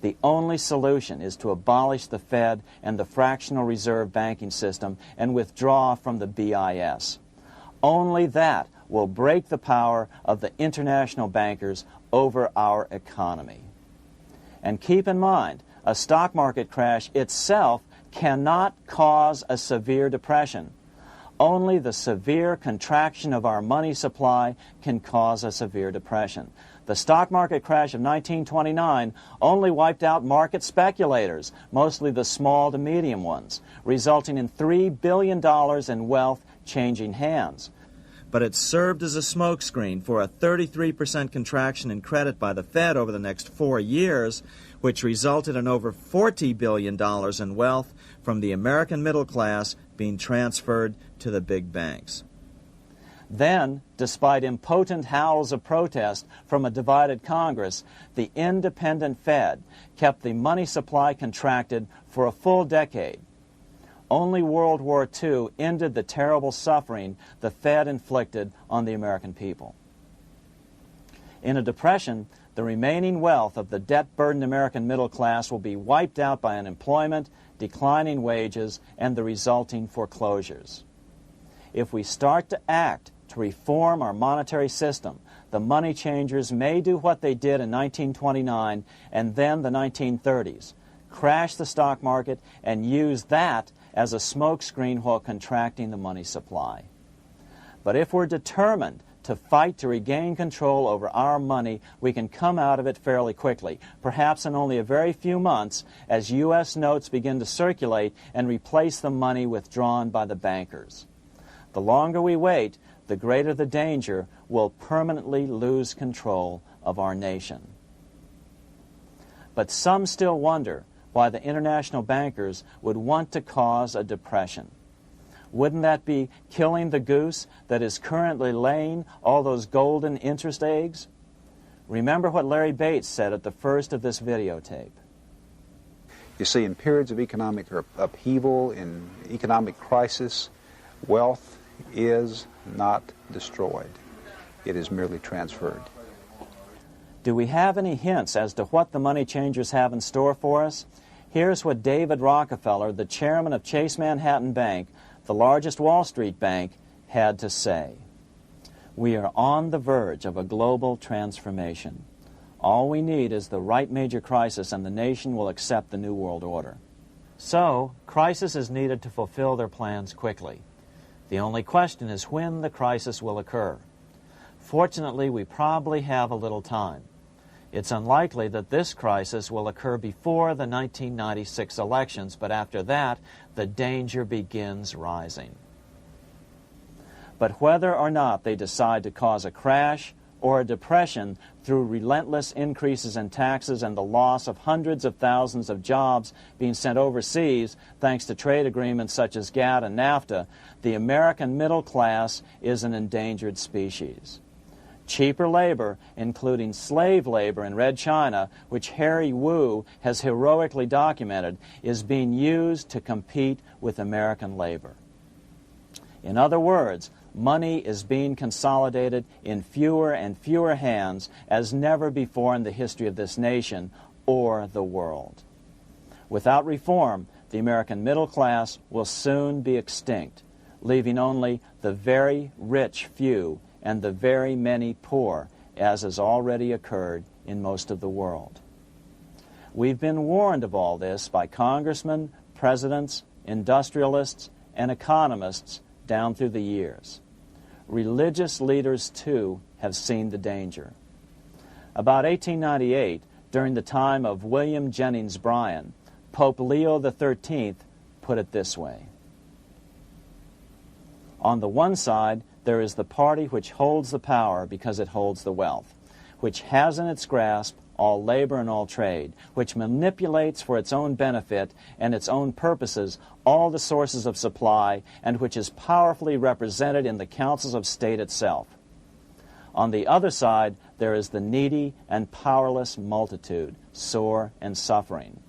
Speaker 2: The only solution is to abolish the Fed and the fractional reserve banking system and withdraw from the BIS.
Speaker 5: Only that will break the power of the international bankers over our economy. And keep in mind, a stock market crash itself cannot cause a severe depression. Only the severe contraction of our money supply can cause a severe depression. The stock market crash of 1929 only wiped out market speculators, mostly the small to medium ones, resulting in $3 billion in wealth changing hands. But it served as a smokescreen for a 33% contraction in credit by the Fed over the next 4 years, which resulted in over $40 billion in wealth from the American middle class being transferred to the big banks. Then, despite impotent howls of protest from a divided Congress, the independent Fed kept the money supply contracted for a full decade. Only World War II ended the terrible suffering the Fed inflicted on the American people. In a depression, the remaining wealth of the debt-burdened American middle class will be wiped out by unemployment, declining wages, and the resulting foreclosures. If we start to act to reform our monetary system, the money changers may do what they did in 1929 and then the 1930s, crash the stock market and use that as a smokescreen while contracting the money supply. But if we're determined to fight to regain control over our money, we can come out of it fairly quickly, perhaps in only a very few months, as U.S. notes begin to circulate and replace the money withdrawn by the bankers. The longer we wait, the greater the danger we'll permanently lose control of our nation. But some still wonder why the international bankers would want to cause a depression. Wouldn't that be killing the goose that is currently laying all those golden interest eggs? Remember what Larry Bates said at the first of this videotape.
Speaker 4: You see, in periods of economic upheaval, in economic crisis, wealth is not destroyed. It is merely transferred.
Speaker 5: Do we have any hints as to what the money changers have in store for us? Here's what David Rockefeller, the chairman of Chase Manhattan Bank, the largest Wall Street bank, had to say. We are on the verge of a global transformation. All we need is the right major crisis and the nation will accept the New World Order. So, crisis is needed to fulfill their plans quickly. The only question is when the crisis will occur. Fortunately, we probably have a little time. It's unlikely that this crisis will occur before the 1996 elections, but after that, the danger begins rising. But whether or not they decide to cause a crash or a depression through relentless increases in taxes and the loss of hundreds of thousands of jobs being sent overseas thanks to trade agreements such as GATT and NAFTA, the American middle class is an endangered species. Cheaper labor, including slave labor in Red China, which Harry Wu has heroically documented, is being used to compete with American labor. In other words, money is being consolidated in fewer and fewer hands as never before in the history of this nation or the world. Without reform, the American middle class will soon be extinct, leaving only the very rich few and the very many poor, as has already occurred in most of the world. We've been warned of all this by congressmen, presidents, industrialists, and economists down through the years. Religious leaders, too, have seen the danger. About 1898, during the time of William Jennings Bryan, Pope Leo XIII put it this way. On the one side, there is the party which holds the power because it holds the wealth, which has in its grasp all labor and all trade, which manipulates for its own benefit and its own purposes all the sources of supply, and which is powerfully represented in the councils of state itself. On the other side, there is the needy and powerless multitude, sore and suffering.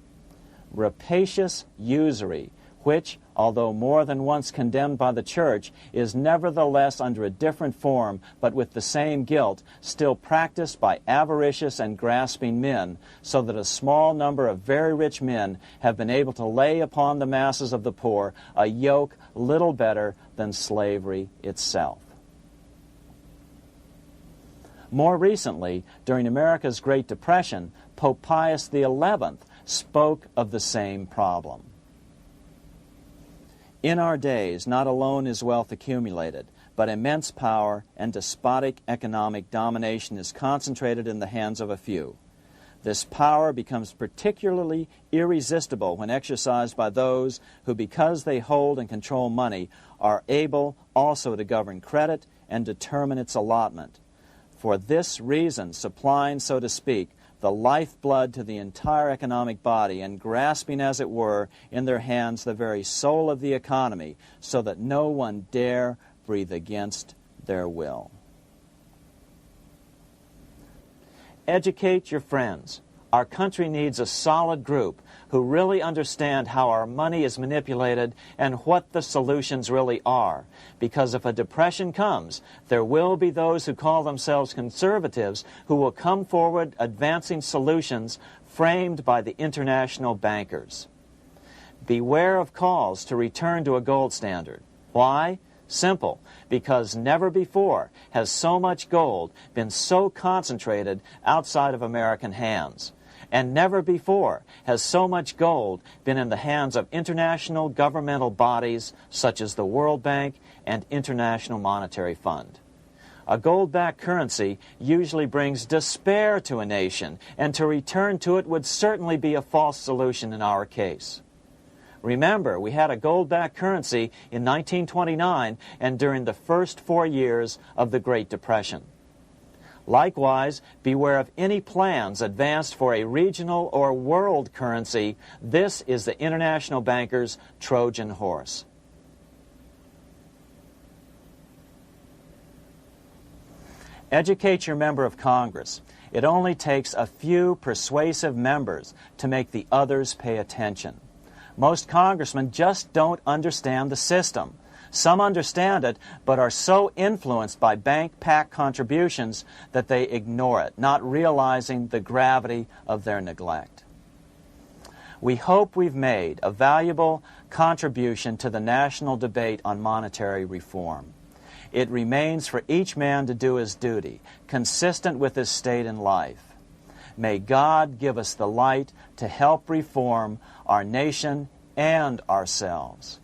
Speaker 5: Rapacious usury, which, although more than once condemned by the Church, is nevertheless under a different form, but with the same guilt, still practiced by avaricious and grasping men, so that a small number of very rich men have been able to lay upon the masses of the poor a yoke little better than slavery itself.
Speaker 2: More recently, during America's Great Depression, Pope Pius XI spoke of the same problem. In our days, not alone is wealth accumulated, but immense power and despotic economic domination is concentrated in the hands of a few. This power becomes particularly irresistible when exercised by those who, because they hold and control money, are able also to govern credit and determine its allotment. For this reason, supplying, so to speak, the lifeblood to the entire economic body and grasping, as it were, in their hands the very soul of the economy, so that no one dare breathe against their will. Educate your friends. Our country needs a solid group who really understand how our money is manipulated and what the solutions really are. Because if a depression comes, there will be those who call themselves conservatives who will come forward advancing solutions framed by the international bankers. Beware of calls to return to a gold standard. Why? Simple, because never before has so much gold been so concentrated outside of American hands. And never before has so much gold been in the hands of international governmental bodies such as the World Bank and International Monetary Fund. A gold-backed currency usually brings despair to a nation, and to return to it would certainly be a false solution in our case. Remember, we had a gold-backed currency in 1929 and during the first 4 years of the Great Depression. Likewise, beware of any plans advanced for a regional or world currency. This is the international bankers' Trojan horse. Educate your member of Congress. It only takes a few persuasive members to make the others pay attention. Most congressmen just don't understand the system. Some understand it, but are so influenced by bank PAC contributions that they ignore it, not realizing the gravity of their neglect. We hope we've made a valuable contribution to the national debate on monetary reform. It remains for each man to do his duty, consistent with his state in life. May God give us the light to help reform our nation and ourselves.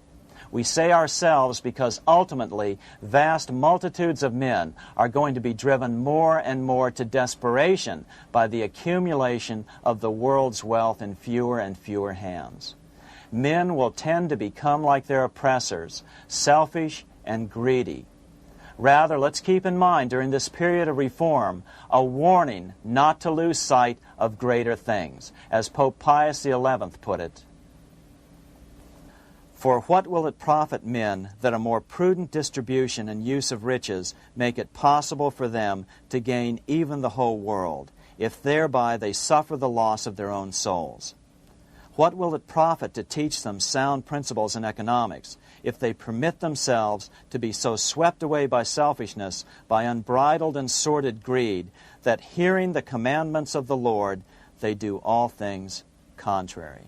Speaker 2: We say ourselves because ultimately vast multitudes of men are going to be driven more and more to desperation by the accumulation of the world's wealth in fewer and fewer hands. Men will tend to become like their oppressors, selfish and greedy. Rather, let's keep in mind during this period of reform a warning not to lose sight of greater things, as Pope Pius XI put it. For what will it profit men that a more prudent distribution and use of riches make it possible for them to gain even the whole world, if thereby they suffer the loss of their own souls? What will it profit to teach them sound principles in economics, if they permit themselves to be so swept away by selfishness, by unbridled and sordid greed, that hearing the commandments of the Lord, they do all things contrary?